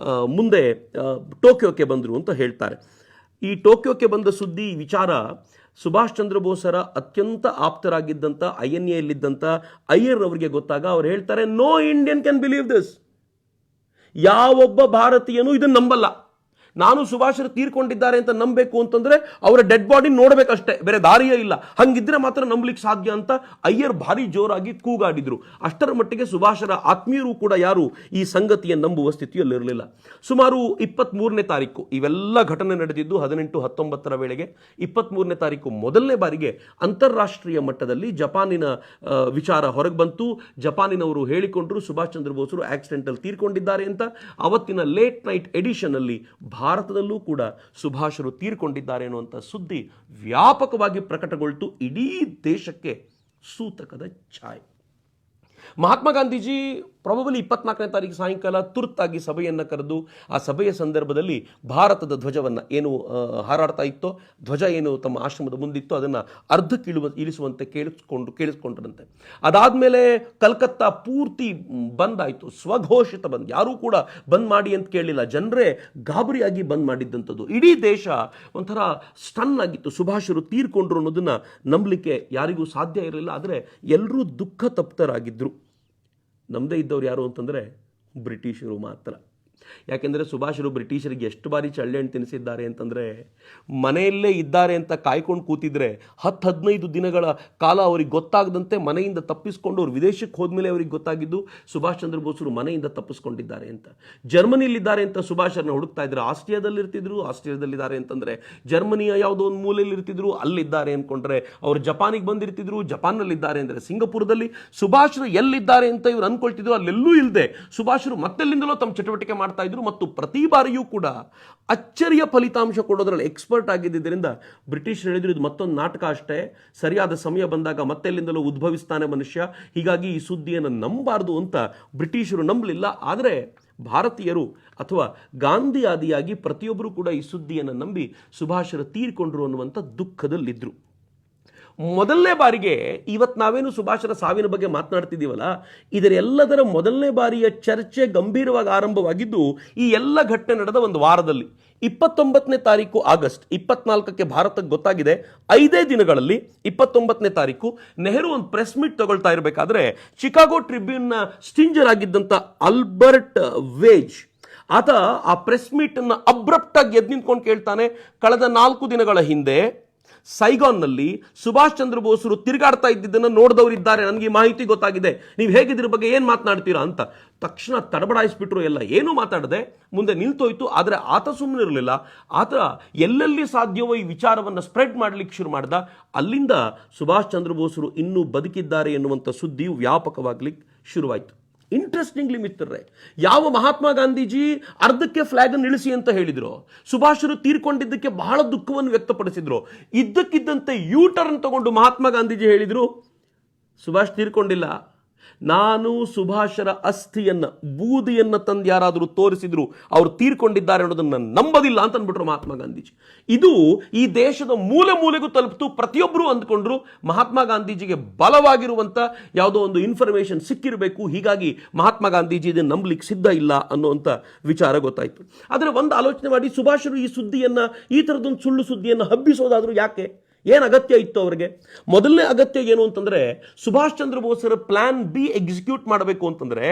ಮುಂದೆ ಟೋಕಿಯೋಕ್ಕೆ ಬಂದರು ಅಂತ ಹೇಳ್ತಾರೆ. ಈ ಟೋಕಿಯೋಕ್ಕೆ ಬಂದ ಸುದ್ದಿ ವಿಚಾರ ಸುಭಾಷ್ ಚಂದ್ರ ಬೋಸರ ಅತ್ಯಂತ ಆಪ್ತರಾಗಿದ್ದಂಥ INAಯಲ್ಲಿದ್ದಂಥ ಅಯ್ಯರ್ ಅವರಿಗೆ ಗೊತ್ತಾಗ ಅವ್ರು ಹೇಳ್ತಾರೆ, no Indian can believe this. ಯಾವೊಬ್ಬ ಭಾರತೀಯನೂ ಇದನ್ನು ನಂಬಲ್ಲ. ನಾನು ಸುಭಾಷರು ತೀರ್ಕೊಂಡಿದ್ದಾರೆ ಅಂತ ನಂಬಬೇಕು ಅಂತಂದ್ರೆ ಅವರ ಡೆಡ್ ಬಾಡಿ ನೋಡಬೇಕಷ್ಟೇ, ಬೇರೆ ದಾರಿಯೇ ಇಲ್ಲ. ಹಂಗಿದ್ರೆ ಮಾತ್ರ ನಂಬಲಿಕ್ಕೆ ಸಾಧ್ಯ ಅಂತ ಅಯ್ಯರ್ ಭಾರಿ ಜೋರಾಗಿ ಕೂಗಾಡಿದ್ರು. ಅಷ್ಟರ ಮಟ್ಟಿಗೆ ಸುಭಾಷರ ಆತ್ಮೀಯರು ಕೂಡ ಯಾರು ಈ ಸಂಗತಿಯನ್ನು ನಂಬುವ ಸ್ಥಿತಿಯಲ್ಲಿರಲಿಲ್ಲ. ಸುಮಾರು 23ನೇ ತಾರೀಕು ಇವೆಲ್ಲ ಘಟನೆ ನಡೆದಿದ್ದು 18-19 ವೇಳೆಗೆ. 23ನೇ ತಾರೀಕು ಮೊದಲನೇ ಬಾರಿಗೆ ಅಂತಾರಾಷ್ಟ್ರೀಯ ಮಟ್ಟದಲ್ಲಿ ಜಪಾನಿನ ವಿಚಾರ ಹೊರಗೆ ಬಂತು. ಜಪಾನಿನವರು ಹೇಳಿಕೊಂಡ್ರು ಸುಭಾಷ್ ಚಂದ್ರ ಬೋಸರು ಆಕ್ಸಿಡೆಂಟಲ್ಲಿ ತೀರ್ಕೊಂಡಿದ್ದಾರೆ ಅಂತ. ಅವತ್ತಿನ ಲೇಟ್ ನೈಟ್ ಎಡಿಷನ್ ಅಲ್ಲಿ ಭಾರತದಲ್ಲೂ ಕೂಡ ಸುಭಾಷರು ತೀರ್ಕೊಂಡಿದ್ದಾರೆ ಅನ್ನುವಂಥ ಸುದ್ದಿ ವ್ಯಾಪಕವಾಗಿ ಪ್ರಕಟಗೊಳ್ತು. ಇಡೀ ದೇಶಕ್ಕೆ ಸೂತಕದ ಛಾಯೆ. ಮಹಾತ್ಮ ಗಾಂಧೀಜಿ ಪ್ರಾಬಬಲಿ 24ನೇ ತಾರೀಕು ಸಾಯಂಕಾಲ ತುರ್ತಾಗಿ ಸಭೆಯನ್ನು ಕರೆದು ಆ ಸಭೆಯ ಸಂದರ್ಭದಲ್ಲಿ ಭಾರತದ ಧ್ವಜವನ್ನು ಏನು ಹಾರಾಡ್ತಾ ಇತ್ತೋ, ಧ್ವಜ ಏನು ತಮ್ಮ ಆಶ್ರಮದ ಮುಂದಿತ್ತೋ ಅದನ್ನು ಅರ್ಧಕ್ಕೆ ಇಳಿಸುವಂತೆ ಕೇಳಿಸ್ಕೊಂಡ್ರಂತೆ. ಅದಾದಮೇಲೆ ಕಲ್ಕತ್ತಾ ಪೂರ್ತಿ ಬಂದ್ ಆಯಿತು, ಸ್ವಘೋಷಿತ ಬಂದ್. ಯಾರೂ ಕೂಡ ಬಂದ್ ಮಾಡಿ ಅಂತ ಕೇಳಿಲ್ಲ, ಜನರೇ ಗಾಬರಿಯಾಗಿ ಬಂದ್ ಮಾಡಿದ್ದಂಥದ್ದು. ಇಡೀ ದೇಶ ಒಂಥರ ಸ್ಟನ್ ಆಗಿತ್ತು. ಸುಭಾಷರು ತೀರ್ಕೊಂಡ್ರು ಅನ್ನೋದನ್ನು ನಂಬಲಿಕ್ಕೆ ಯಾರಿಗೂ ಸಾಧ್ಯ ಇರಲಿಲ್ಲ. ಆದರೆ ಎಲ್ಲರೂ ದುಃಖ ತಪ್ತರಾಗಿದ್ದರು. ನಮ್ಮದೇ ಇದ್ದವ್ರು ಯಾರು ಅಂತಂದರೆ ಬ್ರಿಟಿಷರು ಮಾತ್ರ. ಯಾಕೆಂದರೆ ಸುಭಾಷರು ಬ್ರಿಟಿಷರಿಗೆ ಎಷ್ಟು ಬಾರಿ ಚಳ್ಳೆಹಣ್ಣು ತಿನ್ನಿಸಿದ್ದಾರೆ ಅಂತಂದರೆ, ಮನೆಯಲ್ಲೇ ಇದ್ದಾರೆ ಅಂತ ಕಾಯ್ಕೊಂಡು ಕೂತಿದ್ರೆ 10-15 ದಿನಗಳ ಕಾಲ ಅವ್ರಿಗೆ ಗೊತ್ತಾಗದಂತೆ ಮನೆಯಿಂದ ತಪ್ಪಿಸ್ಕೊಂಡು ಅವ್ರು ವಿದೇಶಕ್ಕೆ ಹೋದ್ಮೇಲೆ ಅವ್ರಿಗೆ ಗೊತ್ತಾಗಿದ್ದು ಸುಭಾಷ್ ಚಂದ್ರ ಬೋಸರು ಮನೆಯಿಂದ ತಪ್ಪಿಸ್ಕೊಂಡಿದ್ದಾರೆ ಅಂತ. ಜರ್ಮನಿಲಿದ್ದಾರೆ ಅಂತ ಸುಭಾಷರನ್ನ ಹುಡುಕ್ತಾ ಇದ್ರು. ಆಸ್ಟ್ರಿಯಾದಲ್ಲಿರ್ತಿದ್ರು, ಆಸ್ಟ್ರಿಯಾದಲ್ಲಿದ್ದಾರೆ ಅಂತಂದರೆ ಜರ್ಮನಿಯ ಯಾವುದೋ ಒಂದು ಮೂಲೆಯಲ್ಲಿ ಇರ್ತಿದ್ರು, ಅಲ್ಲಿದ್ದಾರೆ ಅಂದ್ಕೊಂಡ್ರೆ. ಅವರು ಜಪಾನಿಗೆ ಬಂದಿರ್ತಿದ್ರು, ಜಪಾನ್ನಲ್ಲಿದ್ದಾರೆ ಅಂದರೆ ಸಿಂಗಪುರದಲ್ಲಿ. ಸುಭಾಷರು ಎಲ್ಲಿದ್ದಾರೆ ಅಂತ ಇವ್ರು ಅಂದ್ಕೊಳ್ತಿದ್ರು, ಅಲ್ಲೆಲ್ಲೂ ಇಲ್ಲದೆ ಸುಭಾಷರು ಮತ್ತೆಲ್ಲಿಂದಲೋ ತಮ್ಮ ಚಟುವಟಿಕೆ ಮಾಡ್ತಾ ಇದ್ರು. ಮತ್ತು ಪ್ರತಿ ಬಾರಿಯೂ ಕೂಡ ಅಚ್ಚರಿಯ ಫಲಿತಾಂಶ ಕೊಡೋದ್ರಲ್ಲಿ ಎಕ್ಸ್ಪರ್ಟ್ ಆಗಿದ್ದರಿಂದ ಬ್ರಿಟಿಷ್ ಹೇಳಿದ್ರು ಇದು ಮತ್ತೊಂದು ನಾಟಕ ಅಷ್ಟೇ, ಸರಿಯಾದ ಸಮಯ ಬಂದಾಗ ಮತ್ತೆಲ್ಲಿಂದಲೂ ಉದ್ಭವಿಸ್ತಾನೆ ಮನುಷ್ಯ, ಹೀಗಾಗಿ ಈ ಸುದ್ದಿಯನ್ನು ನಂಬಬಾರ್ದು ಅಂತ ಬ್ರಿಟಿಷರು ನಂಬಲಿಲ್ಲ. ಆದರೆ ಭಾರತೀಯರು ಅಥವಾ ಗಾಂಧಿ ಆದಿಯಾಗಿ ಪ್ರತಿಯೊಬ್ಬರು ಕೂಡ ಈ ಸುದ್ದಿಯನ್ನು ನಂಬಿ ಸುಭಾಷರು ತೀರ್ಕೊಂಡ್ರು ಅನ್ನುವಂಥ ದುಃಖದಲ್ಲಿದ್ದರು. ಮೊದಲನೇ ಬಾರಿಗೆ ಇವತ್ತು ನಾವೇನು ಸುಭಾಷರ ಸಾವಿನ ಬಗ್ಗೆ ಮಾತನಾಡ್ತಿದ್ದೀವಲ್ಲ, ಇದರೆಲ್ಲದರ ಮೊದಲನೇ ಬಾರಿಯ ಚರ್ಚೆ ಗಂಭೀರವಾಗಿ ಆರಂಭವಾಗಿದ್ದು ಈ ಎಲ್ಲ ಘಟನೆ ನಡೆದ ಒಂದು ವಾರದಲ್ಲಿ. 29ನೇ ತಾರೀಕು ಆಗಸ್ಟ್ 24ಕ್ಕೆ ಭಾರತಕ್ಕೆ ಗೊತ್ತಾಗಿದೆ. 5 ದಿನಗಳಲ್ಲಿ 29ನೇ ತಾರೀಕು ನೆಹರು ಒಂದು ಪ್ರೆಸ್ ಮೀಟ್ ತಗೊಳ್ತಾ ಇರಬೇಕಾದ್ರೆ ಚಿಕಾಗೋ ಟ್ರಿಬ್ಯೂನ್ನ ಸ್ಟಿಂಜರ್ ಆಗಿದ್ದಂಥ ಆಲ್ಬರ್ಟ್ ವೇಜ್ ಆತ ಆ ಪ್ರೆಸ್ ಮೀಟ್ ಅನ್ನು ಅಬ್ರಪ್ಟ್ ಆಗಿ ಎದ್ದು ನಿಂತ್ಕೊಂಡು ಕೇಳ್ತಾನೆ, ಕಳೆದ 4 ದಿನಗಳ ಹಿಂದೆ ಸೈಗಾನ್ನಲ್ಲಿ ಸುಭಾಷ್ ಚಂದ್ರ ಬೋಸರು ತಿರುಗಾಡ್ತಾ ಇದ್ದಿದ್ದನ್ನು ನೋಡಿದವರಿದ್ದಾರೆ, ನನಗೆ ಈ ಮಾಹಿತಿ ಗೊತ್ತಾಗಿದೆ, ನೀವು ಹೇಗಿದ್ರ ಬಗ್ಗೆ ಏನು ಮಾತನಾಡ್ತೀರಾ ಅಂತ. ತಕ್ಷಣ ತಡಬಡಾಯಿಸ್ಬಿಟ್ರು. ಎಲ್ಲ ಏನೂ ಮಾತಾಡದೆ ಮುಂದೆ ನಿಲ್ತೋಯ್ತು. ಆದರೆ ಆತ ಸುಮ್ಮನೆ ಇರಲಿಲ್ಲ. ಆತ ಎಲ್ಲೆಲ್ಲಿ ಸಾಧ್ಯವೋ ಈ ವಿಚಾರವನ್ನು ಸ್ಪ್ರೆಡ್ ಮಾಡಲಿಕ್ಕೆ ಶುರು ಮಾಡ್ದ. ಅಲ್ಲಿಂದ ಸುಭಾಷ್ ಚಂದ್ರ ಬೋಸರು ಇನ್ನೂ ಬದುಕಿದ್ದಾರೆ ಎನ್ನುವಂಥ ಸುದ್ದಿಯು ವ್ಯಾಪಕವಾಗ್ಲಿಕ್ಕೆ ಶುರುವಾಯಿತು. ಇಂಟ್ರೆಸ್ಟಿಂಗ್ಲಿ ಮಿತ್ರರೇ, ಯಾವ ಮಹಾತ್ಮ ಗಾಂಧೀಜಿ ಅರ್ಧಕ್ಕೆ ಫ್ಲಾಗ್ ಅನ್ನು ಇಳಿಸಿ ಅಂತ ಹೇಳಿದ್ರು, ಸುಭಾಷರು ತೀರ್ಕೊಂಡಿದ್ದಕ್ಕೆ ಬಹಳ ದುಃಖವನ್ನು ವ್ಯಕ್ತಪಡಿಸಿದ್ರು, ಇದ್ದಕ್ಕಿದ್ದಂತೆ ಯೂ ಟರ್ನ್ ತಗೊಂಡು ಮಹಾತ್ಮ ಗಾಂಧೀಜಿ ಹೇಳಿದ್ರು, ಸುಭಾಷ್ ತೀರ್ಕೊಂಡಿಲ್ಲ, ನಾನು ಸುಭಾಷರ ಅಸ್ಥಿಯನ್ನ ಬೂದಿಯನ್ನ ತಂದು ಯಾರಾದರೂ ತೋರಿಸಿದ್ರು ಅವರು ತೀರ್ಕೊಂಡಿದ್ದಾರೆ ಅನ್ನೋದನ್ನ ನಂಬದಿಲ್ಲ ಅಂತ ಅಂದ್ಬಿಟ್ರು ಮಹಾತ್ಮ ಗಾಂಧೀಜಿ. ಇದು ಈ ದೇಶದ ಮೂಲೆ ಮೂಲೆಗೂ ತಲುಪಿತು. ಪ್ರತಿಯೊಬ್ಬರು ಅಂದ್ಕೊಂಡ್ರು ಮಹಾತ್ಮ ಗಾಂಧೀಜಿಗೆ ಬಲವಾಗಿರುವಂತ ಯಾವುದೋ ಒಂದು ಇನ್ಫಾರ್ಮೇಶನ್ ಸಿಕ್ಕಿರಬೇಕು, ಹೀಗಾಗಿ ಮಹಾತ್ಮ ಗಾಂಧೀಜಿ ಇದನ್ನು ನಂಬಲಿಕ್ಕೆ ಸಿದ್ಧ ಇಲ್ಲ ಅನ್ನುವಂಥ ವಿಚಾರ ಗೊತ್ತಾಯ್ತು. ಆದರೆ ಒಂದು ಆಲೋಚನೆ ಮಾಡಿ, ಸುಭಾಷರು ಈ ಸುದ್ದಿಯನ್ನ, ಈ ಥರದೊಂದು ಸುಳ್ಳು ಸುದ್ದಿಯನ್ನು ಹಬ್ಬಿಸೋದಾದ್ರೂ ಯಾಕೆ? ಏನು ಅಗತ್ಯ ಇತ್ತು ಅವರಿಗೆ? ಮೊದಲನೇ ಅಗತ್ಯ ಏನು ಅಂತಂದ್ರೆ, Subhash Chandra ಬೋಸರ plan B execute ಮಾಡಬೇಕು ಅಂತಂದ್ರೆ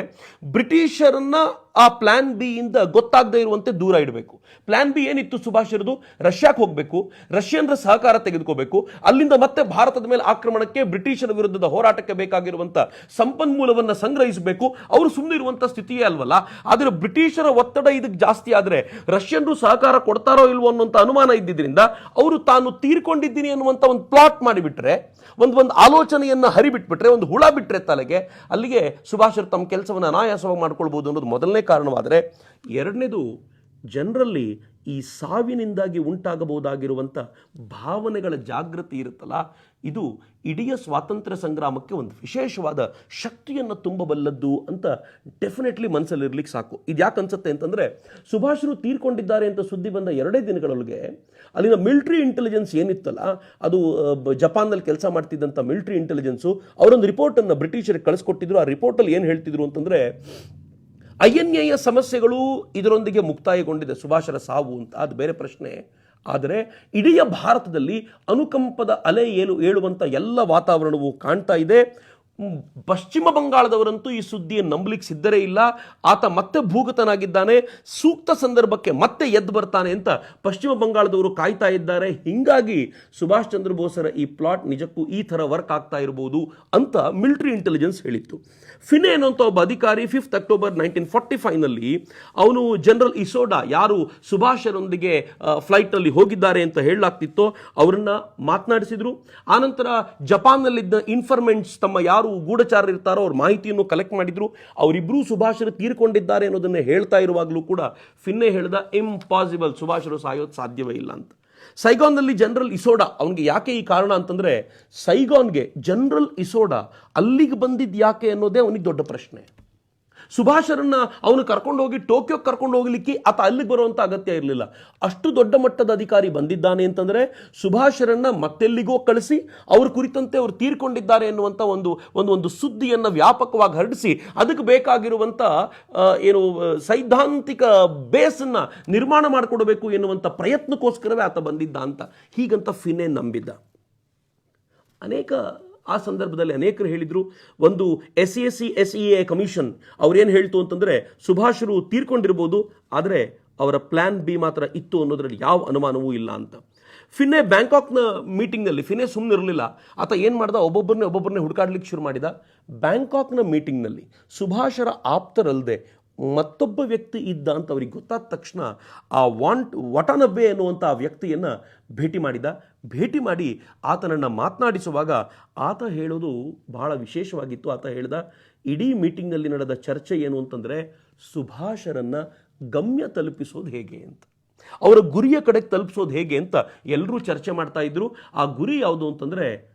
ಬ್ರಿಟಿಷರನ್ನ ಆ ಪ್ಲಾನ್ ಬಿ ಇಂದ ಗೊತ್ತಾಗದೇ ಇರುವಂತೆ ದೂರ ಇಡಬೇಕು. ಪ್ಲಾನ್ ಬಿ ಏನಿತ್ತು ಸುಭಾಷರದು? ರಷ್ಯಾಕ್ಕೆ ಹೋಗಬೇಕು, ರಷ್ಯನ್ರ ಸಹಕಾರ ತೆಗೆದುಕೋಬೇಕು, ಅಲ್ಲಿಂದ ಮತ್ತೆ ಭಾರತದ ಮೇಲೆ ಆಕ್ರಮಣಕ್ಕೆ, ಬ್ರಿಟಿಷರ ವಿರುದ್ಧದ ಹೋರಾಟಕ್ಕೆ ಬೇಕಾಗಿರುವಂತ ಸಂಪನ್ಮೂಲವನ್ನು ಸಂಗ್ರಹಿಸಬೇಕು. ಅವರು ಸುಮ್ಮನೆ ಇರುವಂತ ಸ್ಥಿತಿಯೇ ಅಲ್ವಲ್ಲ. ಆದರೆ ಬ್ರಿಟಿಷರ ಒತ್ತಡ ಇದಕ್ಕೆ ಜಾಸ್ತಿ ಆದರೆ ರಷ್ಯನ್ರು ಸಹಕಾರ ಕೊಡ್ತಾರೋ ಇಲ್ವೋ ಅನ್ನುವಂಥ ಅನುಮಾನ ಇದ್ದಿದ್ದರಿಂದ ಅವರು ತಾನು ತೀರ್ಕೊಂಡಿದ್ದೀನಿ ಅನ್ನುವಂಥ ಒಂದು ಪ್ಲಾಟ್ ಮಾಡಿಬಿಟ್ರೆ, ಒಂದು ಆಲೋಚನೆಯನ್ನ ಹರಿಬಿಟ್ಬಿಟ್ರೆ, ಒಂದು ಹುಳ ಬಿಟ್ರೆ ತಲೆಗೆ, ಅಲ್ಲಿಗೆ ಸುಭಾಷರು ತಮ್ಮ ಕೆಲಸವನ್ನು ಅನಾಯಾಸವಾಗಿ ಮಾಡ್ಕೊಳ್ಬಹುದು ಅನ್ನೋದು ಮೊದಲನೇ ಕಾರಣವಾದರೆ, ಎರಡನೇದು ಜನರಲ್ಲಿ ಈ ಸಾವಿನಿಂದಾಗಿ ಉಂಟಾಗಬಹುದಾಗಿರುವಂಥ ಭಾವನೆಗಳ ಜಾಗೃತಿ ಇರುತ್ತಲ್ಲ, ಇದು ಇಡೀ ಸ್ವಾತಂತ್ರ್ಯ ಸಂಗ್ರಾಮಕ್ಕೆ ಒಂದು ವಿಶೇಷವಾದ ಶಕ್ತಿಯನ್ನು ತುಂಬಬಲ್ಲದ್ದು ಅಂತ ಡೆಫಿನೆಟ್ಲಿ ಮನಸ್ಸಲ್ಲಿರ್ಲಿಕ್ಕೆ ಸಾಕು. ಇದು ಯಾಕೆ ಅನ್ಸುತ್ತೆ ಅಂತಂದರೆ, ಸುಭಾಷರು ತೀರ್ಕೊಂಡಿದ್ದಾರೆ ಅಂತ ಸುದ್ದಿ ಬಂದ 2 ದಿನಗಳೊಳಗೆ ಅಲ್ಲಿನ ಮಿಲಿಟರಿ ಇಂಟೆಲಿಜೆನ್ಸ್ ಏನಿತ್ತಲ್ಲ, ಅದು ಜಪಾನ್ನಲ್ಲಿ ಕೆಲಸ ಮಾಡ್ತಿದ್ದಂಥ ಮಿಲಿಟರಿ ಇಂಟೆಲಿಜೆನ್ಸು ಅವರೊಂದು ರಿಪೋರ್ಟನ್ನು ಬ್ರಿಟಿಷರಿಗೆ ಕಳಿಸ್ಕೊಟ್ಟಿದ್ರು. ಆ ರಿಪೋರ್ಟಲ್ಲಿ ಏನು ಹೇಳ್ತಿದ್ರು ಅಂತಂದರೆ, INAಯ ಸಮಸ್ಯೆಗಳು ಇದರೊಂದಿಗೆ ಮುಕ್ತಾಯಗೊಂಡಿದೆ, ಸುಭಾಷರ ಸಾವು ಅಂತ, ಅದು ಬೇರೆ ಪ್ರಶ್ನೆ. ಆದರೆ ಇಡೀ ಭಾರತದಲ್ಲಿ ಅನುಕಂಪದ ಅಲೆ ಏಳುವಂಥ ಎಲ್ಲ ವಾತಾವರಣವು ಕಾಣ್ತಾ ಇದೆ. ಪಶ್ಚಿಮ ಬಂಗಾಳದವರಂತೂ ಈ ಸುದ್ದಿಯನ್ನು ನಂಬಲಿಕ್ಕೆ ಸಿದ್ಧರೇ ಇಲ್ಲ. ಆತ ಮತ್ತೆ ಭೂಗತನಾಗಿದ್ದಾನೆ, ಸೂಕ್ತ ಸಂದರ್ಭಕ್ಕೆ ಮತ್ತೆ ಎದ್ದು ಬರ್ತಾನೆ ಅಂತ ಪಶ್ಚಿಮ ಬಂಗಾಳದವರು ಕಾಯ್ತಾ ಇದ್ದಾರೆ. ಹೀಗಾಗಿ ಸುಭಾಷ್ ಚಂದ್ರ ಬೋಸರ ಈ ಪ್ಲಾಟ್ ನಿಜಕ್ಕೂ ಈ ಥರ ವರ್ಕ್ ಆಗ್ತಾ ಇರಬಹುದು ಅಂತ ಮಿಲಿಟರಿ ಇಂಟೆಲಿಜೆನ್ಸ್ ಹೇಳಿತ್ತು. ಫಿನೆ ಅನ್ನುವಂಥ ಒಬ್ಬ ಅಧಿಕಾರಿ 5 ಅಕ್ಟೋಬರ್ 1945ನಲ್ಲಿ ಅವನು ಜನರಲ್ ಇಸೋಡಾ, ಯಾರು ಸುಭಾಷರೊಂದಿಗೆ ಫ್ಲೈಟ್ನಲ್ಲಿ ಹೋಗಿದ್ದಾರೆ ಅಂತ ಹೇಳಲಾಗ್ತಿತ್ತೋ, ಅವರನ್ನ ಮಾತನಾಡಿಸಿದ್ರು. ಆನಂತರ ಜಪಾನ್ನಲ್ಲಿದ್ದ ಇನ್ಫಾರ್ಮೆಂಟ್ಸ್, ತಮ್ಮ ಯಾರು ಗೂಢಚಾರರು ಇರ್ತಾರೋ ಅವ್ರ ಮಾಹಿತಿಯನ್ನು ಕಲೆಕ್ಟ್ ಮಾಡಿದ್ರು. ಅವರಿಬ್ಬರೂ ಸುಭಾಷರು ತೀರ್ಕೊಂಡಿದ್ದಾರೆ ಅನ್ನೋದನ್ನೇ ಹೇಳ್ತಾ ಇರುವಾಗಲೂ ಕೂಡ ಫಿನ್ನೆ ಹೇಳ್ದ, ಇಂಪಾಸಿಬಲ್, ಸುಭಾಷರು ಸಾಯೋದು ಸಾಧ್ಯವೇ ಇಲ್ಲ ಅಂತ. ಸೈಗಾನ್ನಲ್ಲಿ ಜನರಲ್ ಇಸೋಡಾ, ಅವನಿಗೆ ಯಾಕೆ ಈ ಕಾರಣ ಅಂತಂದರೆ, ಸೈಗಾನ್ಗೆ ಜನರಲ್ ಇಸೋಡಾ ಅಲ್ಲಿಗೆ ಬಂದಿದ್ದು ಯಾಕೆ ಅನ್ನೋದೇ ಅವನಿಗೆ ದೊಡ್ಡ ಪ್ರಶ್ನೆ. ಸುಭಾಷರನ್ನ ಅವನು ಕರ್ಕೊಂಡು ಹೋಗಿ ಟೋಕಿಯೋಕ್ಕೆ ಕರ್ಕೊಂಡು ಹೋಗ್ಲಿಕ್ಕೆ ಆತ ಅಲ್ಲಿಗೆ ಬರುವಂಥ ಅಗತ್ಯ ಇರಲಿಲ್ಲ. ಅಷ್ಟು ದೊಡ್ಡ ಮಟ್ಟದ ಅಧಿಕಾರಿ ಬಂದಿದ್ದಾನೆ ಅಂತಂದರೆ ಸುಭಾಷರನ್ನ ಮತ್ತೆಲ್ಲಿಗೋ ಕಳಿಸಿ ಅವ್ರ ಕುರಿತಂತೆ ಅವರು ತೀರ್ಕೊಂಡಿದ್ದಾರೆ ಎನ್ನುವಂಥ ಒಂದು ಸುದ್ದಿಯನ್ನು ವ್ಯಾಪಕವಾಗಿ ಹರಡಿಸಿ ಅದಕ್ಕೆ ಬೇಕಾಗಿರುವಂಥ ಸೈದ್ಧಾಂತಿಕ ಬೇಸನ್ನು ನಿರ್ಮಾಣ ಮಾಡಿಕೊಡಬೇಕು ಎನ್ನುವಂಥ ಪ್ರಯತ್ನಕ್ಕೋಸ್ಕರವೇ ಆತ ಬಂದಿದ್ದ ಅಂತ ಹೀಗಂತ ಫಿನೆ ನಂಬಿದ್ದ. ಆ ಸಂದರ್ಭದಲ್ಲಿ ಅನೇಕರು ಹೇಳಿದರು, ಒಂದು SEA ಕಮಿಷನ್ ಅವ್ರೇನು ಹೇಳ್ತು ಅಂತಂದರೆ, ಸುಭಾಷರು ತೀರ್ಕೊಂಡಿರ್ಬೋದು, ಆದರೆ ಅವರ ಪ್ಲಾನ್ ಬಿ ಮಾತ್ರ ಇತ್ತು ಅನ್ನೋದ್ರಲ್ಲಿ ಯಾವ ಅನುಮಾನವೂ ಇಲ್ಲ ಅಂತ. ಫಿನ್ನೆ ಬ್ಯಾಂಕಾಕ್ನ ಮೀಟಿಂಗ್ನಲ್ಲಿ ಫಿನ್ನೆ ಸುಮ್ಮನೆ ಇರಲಿಲ್ಲ. ಆತ ಏನು ಮಾಡ್ದ, ಒಬ್ಬೊಬ್ಬರನ್ನೇ ಹುಡುಕಾಡ್ಲಿಕ್ಕೆ ಶುರು ಮಾಡಿದ. ಬ್ಯಾಂಕಾಕ್ನ ಮೀಟಿಂಗ್ನಲ್ಲಿ ಸುಭಾಷರ ಆಪ್ತರಲ್ಲದೆ ಮತ್ತೊಬ್ಬ ವ್ಯಕ್ತಿ ಇದ್ದ ಅಂತ ಅವ್ರಿಗೆ ಗೊತ್ತಾದ ತಕ್ಷಣ ಆ ವಟನಬೆ ಅನ್ನುವಂಥ ಆ ವ್ಯಕ್ತಿಯನ್ನು ಭೇಟಿ ಮಾಡಿ ಆತನನ್ನು ಮಾತನಾಡಿಸುವಾಗ ಆತ ಹೇಳೋದು ಬಹಳ ವಿಶೇಷವಾಗಿತ್ತು. ಆತ ಹೇಳ್ದ, ಇಡೀ ಮೀಟಿಂಗ್ನಲ್ಲಿ ನಡೆದ ಚರ್ಚೆ ಏನು ಅಂತಂದರೆ, ಸುಭಾಷರನ್ನು ಗಮ್ಯ ತಲುಪಿಸೋದು ಹೇಗೆ ಅಂತ, ಅವರ ಗುರಿಯ ಕಡೆಗೆ ತಲುಪಿಸೋದು ಹೇಗೆ ಅಂತ ಎಲ್ಲರೂ ಚರ್ಚೆ ಮಾಡ್ತಾ ಇದ್ರು. ಆ ಗುರಿ ಯಾವುದು ಅಂತಂದರೆ,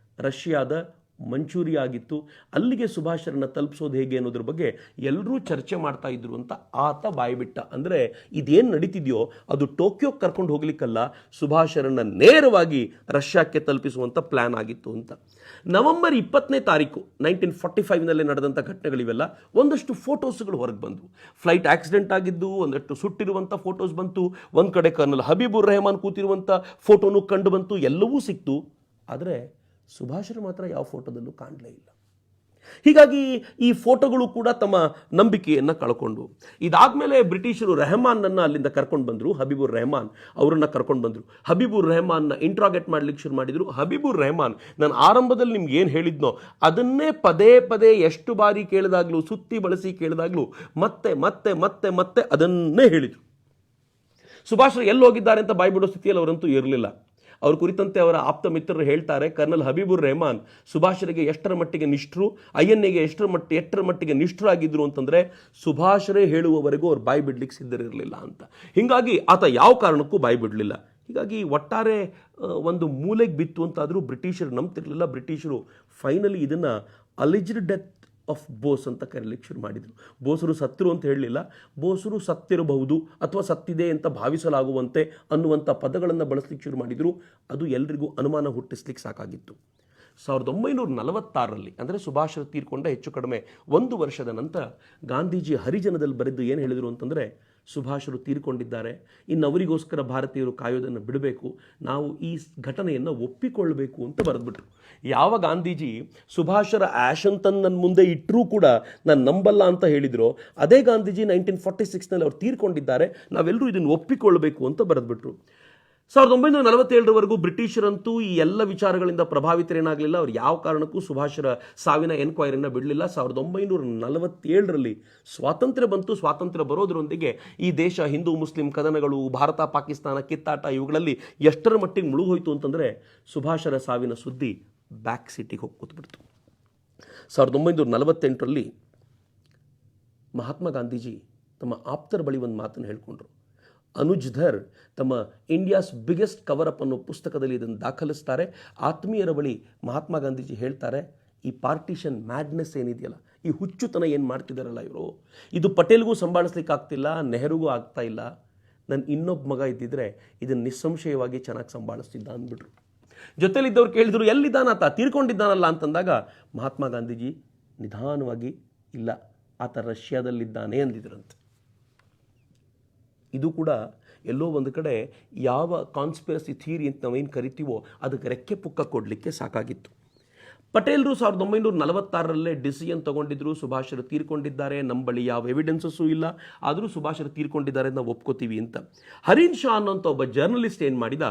ರಷ್ಯಾದ ಮಂಚೂರಿಯಾ ಆಗಿತ್ತು. ಅಲ್ಲಿಗೆ ಸುಭಾಷರನ್ನ ತಲುಪಿಸೋದು ಹೇಗೆ ಅನ್ನೋದ್ರ ಬಗ್ಗೆ ಎಲ್ಲರೂ ಚರ್ಚೆ ಮಾಡ್ತಾ ಇದ್ರು ಅಂತ ಆತ ಬಾಯ್ಬಿಟ್ಟ. ಅಂದರೆ ಇದೇನು ನಡೀತಿದೆಯೋ ಅದು ಟೋಕಿಯೋಕ್ಕೆ ಕರ್ಕೊಂಡು ಹೋಗ್ಲಿಕ್ಕಲ್ಲ, ಸುಭಾಷರನ್ನ ನೇರವಾಗಿ ರಷ್ಯಾಕ್ಕೆ ತಲುಪಿಸುವಂಥ ಪ್ಲ್ಯಾನ್ ಆಗಿತ್ತು ಅಂತ. ನವೆಂಬರ್ 20ನೇ ತಾರೀಕು 1945ನಲ್ಲಿ ನಡೆದಂಥ ಘಟನೆಗಳಿವೆಲ್ಲ. ಒಂದಷ್ಟು ಫೋಟೋಸ್ಗಳು ಹೊರಗೆ ಬಂದವು. ಫ್ಲೈಟ್ ಆಕ್ಸಿಡೆಂಟ್ ಆಗಿದ್ದು, ಒಂದಷ್ಟು ಸುಟ್ಟಿರುವಂಥ ಫೋಟೋಸ್ ಬಂತು. ಒಂದು ಕಡೆ ಕರ್ನಲ್ ಹಬೀಬುರ್ ರೆಹಮಾನ್ ಕೂತಿರುವಂಥ ಫೋಟೋನು ಕಂಡು ಬಂತು. ಎಲ್ಲವೂ ಸಿಕ್ತು. ಆದರೆ ಸುಭಾಷರು ಮಾತ್ರ ಯಾವ ಫೋಟೋದಲ್ಲೂ ಕಾಣಲೇ ಇಲ್ಲ. ಹೀಗಾಗಿ ಈ ಫೋಟೋಗಳು ಕೂಡ ತಮ್ಮ ನಂಬಿಕೆಯನ್ನು ಕಳ್ಕೊಂಡು, ಇದಾದ್ಮೇಲೆ ಬ್ರಿಟಿಷರು ರೆಹಮಾನ್ನನ್ನು ಅಲ್ಲಿಂದ ಕರ್ಕೊಂಡು ಬಂದರು. ಹಬೀಬುರ್ ರೆಹಮಾನ್ ಅವರನ್ನು ಕರ್ಕೊಂಡು ಬಂದರು. ಹಬೀಬುರ್ ರೆಹಮಾನ್ನ ಇಂಟ್ರಾಗೇಟ್ ಮಾಡ್ಲಿಕ್ಕೆ ಶುರು ಮಾಡಿದರು. ಹಬೀಬುರ್ ರೆಹಮಾನ್ ನಾನು ಆರಂಭದಲ್ಲಿ ನಿಮ್ಗೆ ಏನು ಹೇಳಿದ್ನೋ ಅದನ್ನೇ ಪದೇ ಪದೇ ಎಷ್ಟು ಬಾರಿ ಕೇಳಿದಾಗಲೂ, ಸುತ್ತಿ ಬಳಸಿ ಕೇಳಿದಾಗಲೂ ಮತ್ತೆ ಮತ್ತೆ ಮತ್ತೆ ಮತ್ತೆ ಅದನ್ನೇ ಹೇಳಿದರು. ಸುಭಾಷರು ಎಲ್ಲಿ ಹೋಗಿದ್ದಾರೆ ಅಂತ ಬಾಯ್ಬಿಡೋ ಸ್ಥಿತಿಯಲ್ಲಿ ಅವರಂತೂ ಇರಲಿಲ್ಲ. ಅವ್ರ ಕುರಿತಂತೆ ಅವರ ಆಪ್ತ ಮಿತ್ರರು ಹೇಳ್ತಾರೆ, ಕರ್ನಲ್ ಹಬೀಬುರ್ ರೆಹಮಾನ್ ಸುಭಾಷರಿಗೆ ಎಷ್ಟರ ಮಟ್ಟಿಗೆ ನಿಷ್ಠರು, ಐಎನ್ಎಗೆ ಎಷ್ಟರ ಮಟ್ಟಿಗೆ ನಿಷ್ಠರಾಗಿದ್ರು ಅಂತಂದರೆ ಸುಭಾಷರೇ ಹೇಳುವವರೆಗೂ ಅವ್ರು ಬಾಯಿ ಬಿಡ್ಲಿಕ್ಕೆ ಸಿದ್ಧರಿರಲಿಲ್ಲ ಅಂತ. ಹೀಗಾಗಿ ಆತ ಯಾವ ಕಾರಣಕ್ಕೂ ಬಾಯಿ ಬಿಡಲಿಲ್ಲ. ಹೀಗಾಗಿ ಒಟ್ಟಾರೆ ಒಂದು ಮೂಲೆಗೆ ಬಿತ್ತು ಅಂತಾದರೂ ಬ್ರಿಟಿಷರು ನಂಬ್ತಿರ್ಲಿಲ್ಲ. ಬ್ರಿಟಿಷರು ಫೈನಲಿ ಇದನ್ನು ಅಲಿಜ್ಡ್ ಡೆತ್ ಆಫ್ ಬೋಸ್ ಅಂತ ಕರೀಲಿಕ್ಕೆ ಶುರು ಮಾಡಿದರು. ಬೋಸರು ಸತ್ತರು ಅಂತ ಹೇಳಲಿಲ್ಲ, ಬೋಸರು ಸತ್ತಿರಬಹುದು ಅಥವಾ ಸತ್ತಿದೆ ಅಂತ ಭಾವಿಸಲಾಗುವಂತೆ ಅನ್ನುವಂಥ ಪದಗಳನ್ನು ಬಳಸಲಿಕ್ಕೆ ಶುರು ಮಾಡಿದರು. ಅದು ಎಲ್ರಿಗೂ ಅನುಮಾನ ಹುಟ್ಟಿಸ್ಲಿಕ್ಕೆ ಸಾಕಾಗಿತ್ತು. 1946ರಲ್ಲಿ ಅಂದರೆ ಸುಭಾಷರು ತೀರ್ಕೊಂಡ ಹೆಚ್ಚು ಕಡಿಮೆ 1 ವರ್ಷದ ನಂತರ ಗಾಂಧೀಜಿ ಹರಿಜನದಲ್ಲಿ ಬರೆದು ಏನು ಹೇಳಿದರು ಅಂತಂದರೆ, ಸುಭಾಷರು ತೀರ್ಕೊಂಡಿದ್ದಾರೆ, ಇನ್ನು ಅವರಿಗೋಸ್ಕರ ಭಾರತೀಯರು ಕಾಯೋದನ್ನು ಬಿಡಬೇಕು, ನಾವು ಈ ಘಟನೆಯನ್ನು ಒಪ್ಪಿಕೊಳ್ಳಬೇಕು ಅಂತ ಬರೆದ್ಬಿಟ್ರು. ಯಾವ ಗಾಂಧೀಜಿ ಸುಭಾಷರ ಆ್ಯಶನ್ ತಂದು ನನ್ನ ಮುಂದೆ ಇಟ್ಟರೂ ಕೂಡ ನಾನು ನಂಬಲ್ಲ ಅಂತ ಹೇಳಿದ್ರು, ಅದೇ ಗಾಂಧೀಜಿ 1946ನಲ್ಲಿ ಅವ್ರು ತೀರ್ಕೊಂಡಿದ್ದಾರೆ, ನಾವೆಲ್ಲರೂ ಇದನ್ನು ಒಪ್ಪಿಕೊಳ್ಳಬೇಕು ಅಂತ ಬರೆದ್ಬಿಟ್ರು. 1947ರವರೆಗೂ ಬ್ರಿಟಿಷರಂತೂ ಈ ಎಲ್ಲ ವಿಚಾರಗಳಿಂದ ಪ್ರಭಾವಿತರೇನಾಗಲಿಲ್ಲ. ಅವ್ರು ಯಾವ ಕಾರಣಕ್ಕೂ ಸುಭಾಷರ ಸಾವಿನ ಎನ್ಕ್ವೈರಿಯನ್ನು ಬಿಡಲಿಲ್ಲ. 1947ರಲ್ಲಿ ಸ್ವಾತಂತ್ರ್ಯ ಬಂತು. ಸ್ವಾತಂತ್ರ್ಯ ಬರೋದರೊಂದಿಗೆ ಈ ದೇಶ ಹಿಂದೂ ಮುಸ್ಲಿಂ ಕದನಗಳು, ಭಾರತ ಪಾಕಿಸ್ತಾನ ಕಿತ್ತಾಟ ಇವುಗಳಲ್ಲಿ ಎಷ್ಟರ ಮಟ್ಟಿಗೆ ಮುಳುಗೋಯ್ತು ಅಂತಂದರೆ ಸುಭಾಷರ ಸಾವಿನ ಸುದ್ದಿ ಬ್ಯಾಕ್ ಸಿಟಿಗೆ ಹೋಗಿ ಕೂತ್ಬಿಡ್ತು. 1948ರಲ್ಲಿ ಮಹಾತ್ಮ ಗಾಂಧೀಜಿ ತಮ್ಮ ಆಪ್ತರ ಬಳಿ ಒಂದು ಮಾತನ್ನು ಹೇಳ್ಕೊಂಡ್ರು. ಅನುಜ್ ಧರ್ ತಮ್ಮ ಇಂಡಿಯಾಸ್ ಬಿಗ್ಗೆಸ್ಟ್ ಕವರ್ ಅಪ್ ಅನ್ನೋ ಪುಸ್ತಕದಲ್ಲಿ ಇದನ್ನು ದಾಖಲಿಸ್ತಾರೆ. ಆತ್ಮೀಯರ ಬಳಿ ಮಹಾತ್ಮ ಗಾಂಧೀಜಿ ಹೇಳ್ತಾರೆ, ಈ ಪಾರ್ಟಿಷನ್ ಮ್ಯಾಡ್ನೆಸ್ ಏನಿದೆಯಲ್ಲ, ಈ ಹುಚ್ಚುತನ ಏನು ಮಾಡ್ತಿದ್ದಾರಲ್ಲ ಇವರು, ಇದು ಪಟೇಲ್ಗೂ ಸಂಭಾಳಿಸ್ಲಿಕ್ಕೆ ಆಗ್ತಿಲ್ಲ, ನೆಹರುಗೂ ಆಗ್ತಾ ಇಲ್ಲ. ನನ್ನ ಇನ್ನೊಬ್ಬ ಮಗ ಇದ್ದಿದ್ರೆ ಇದನ್ನು ನಿಸ್ಸಂಶಯವಾಗಿ ಚೆನ್ನಾಗಿ ಸಂಭಾಳಿಸ್ತಿದ್ದ ಅಂದ್ಬಿಟ್ರು. ಜೊತೆಲಿದ್ದವ್ರು ಕೇಳಿದ್ರು, ಎಲ್ಲಿದ್ದಾನಾತ, ತೀರ್ಕೊಂಡಿದ್ದಾನಲ್ಲ ಅಂತಂದಾಗ ಮಹಾತ್ಮ ಗಾಂಧೀಜಿ ನಿಧಾನವಾಗಿ, ಇಲ್ಲ ಆತ ರಷ್ಯಾದಲ್ಲಿದ್ದಾನೆ ಅಂದಿದ್ರಂತೆ. ಇದು ಕೂಡ ಎಲ್ಲೋ ಒಂದು ಕಡೆ ಯಾವ ಕಾನ್ಸ್ಪಿರಸಿ ಥಿಯರಿ ಅಂತ ನಾವೇನು ಕರಿತೀವೋ ಅದಕ್ಕೆ ರೆಕ್ಕೆ ಪುಕ್ಕ ಕೊಡಲಿಕ್ಕೆ ಸಾಕಾಗಿತ್ತು. ಪಟೇಲ್ರು 1946ರಲ್ಲೇ ಡಿಸಿಷನ್ ತಗೊಂಡಿದ್ರು, ಸುಭಾಷರು ತೀರ್ಕೊಂಡಿದ್ದಾರೆ, ನಮ್ಮ ಬಳಿ ಯಾವ ಎವಿಡೆನ್ಸಸ್ಸೂ ಇಲ್ಲ, ಆದರೂ ಸುಭಾಷರು ತೀರ್ಕೊಂಡಿದ್ದಾರೆ ಅಂತ ನಾವು ಒಪ್ಕೋತೀವಿ ಅಂತ. ಹರೀನ್ ಶಾ ಅನ್ನೋಂಥ ಒಬ್ಬ ಜರ್ನಲಿಸ್ಟ್ ಏನು ಮಾಡಿದ,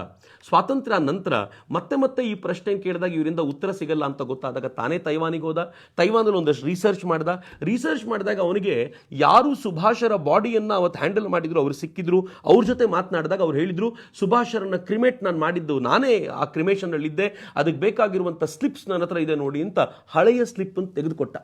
ಸ್ವಾತಂತ್ರ್ಯ ನಂತರ ಮತ್ತೆ ಮತ್ತೆ ಈ ಪ್ರಶ್ನೆ ಕೇಳಿದಾಗ ಇವರಿಂದ ಉತ್ತರ ಸಿಗಲ್ಲ ಅಂತ ಗೊತ್ತಾದಾಗ ತಾನೇ ತೈವಾನಿಗೆ ಹೋದ. ತೈವಾನಲ್ಲಿ ಒಂದಷ್ಟು ರಿಸರ್ಚ್ ಮಾಡಿದಾಗ ಅವನಿಗೆ ಯಾರು ಸುಭಾಷರ ಬಾಡಿಯನ್ನು ಅವತ್ತು ಹ್ಯಾಂಡಲ್ ಮಾಡಿದ್ರು ಅವರು ಸಿಕ್ಕಿದ್ರು. ಅವ್ರ ಜೊತೆ ಮಾತನಾಡಿದಾಗ ಅವ್ರು ಹೇಳಿದ್ರು, ಸುಭಾಷರನ್ನ ಕ್ರಿಮೇಟ್ ನಾನು ಮಾಡಿದ್ದು ನಾನೇ, ಆ ಕ್ರಿಮೇಷನ್ನಲ್ಲಿದ್ದೆ, ಅದಕ್ಕೆ ಬೇಕಾಗಿರುವಂಥ ಸ್ಲಿಪ್ಸ್ ನನ್ನ ಹತ್ರ ಇದೆ ನೋಡಿ ಅಂತ ಹಳೆಯ ಸ್ಲಿಪ್ ಅಂತ ತೆಗೆದುಕೊಟ್ಟ.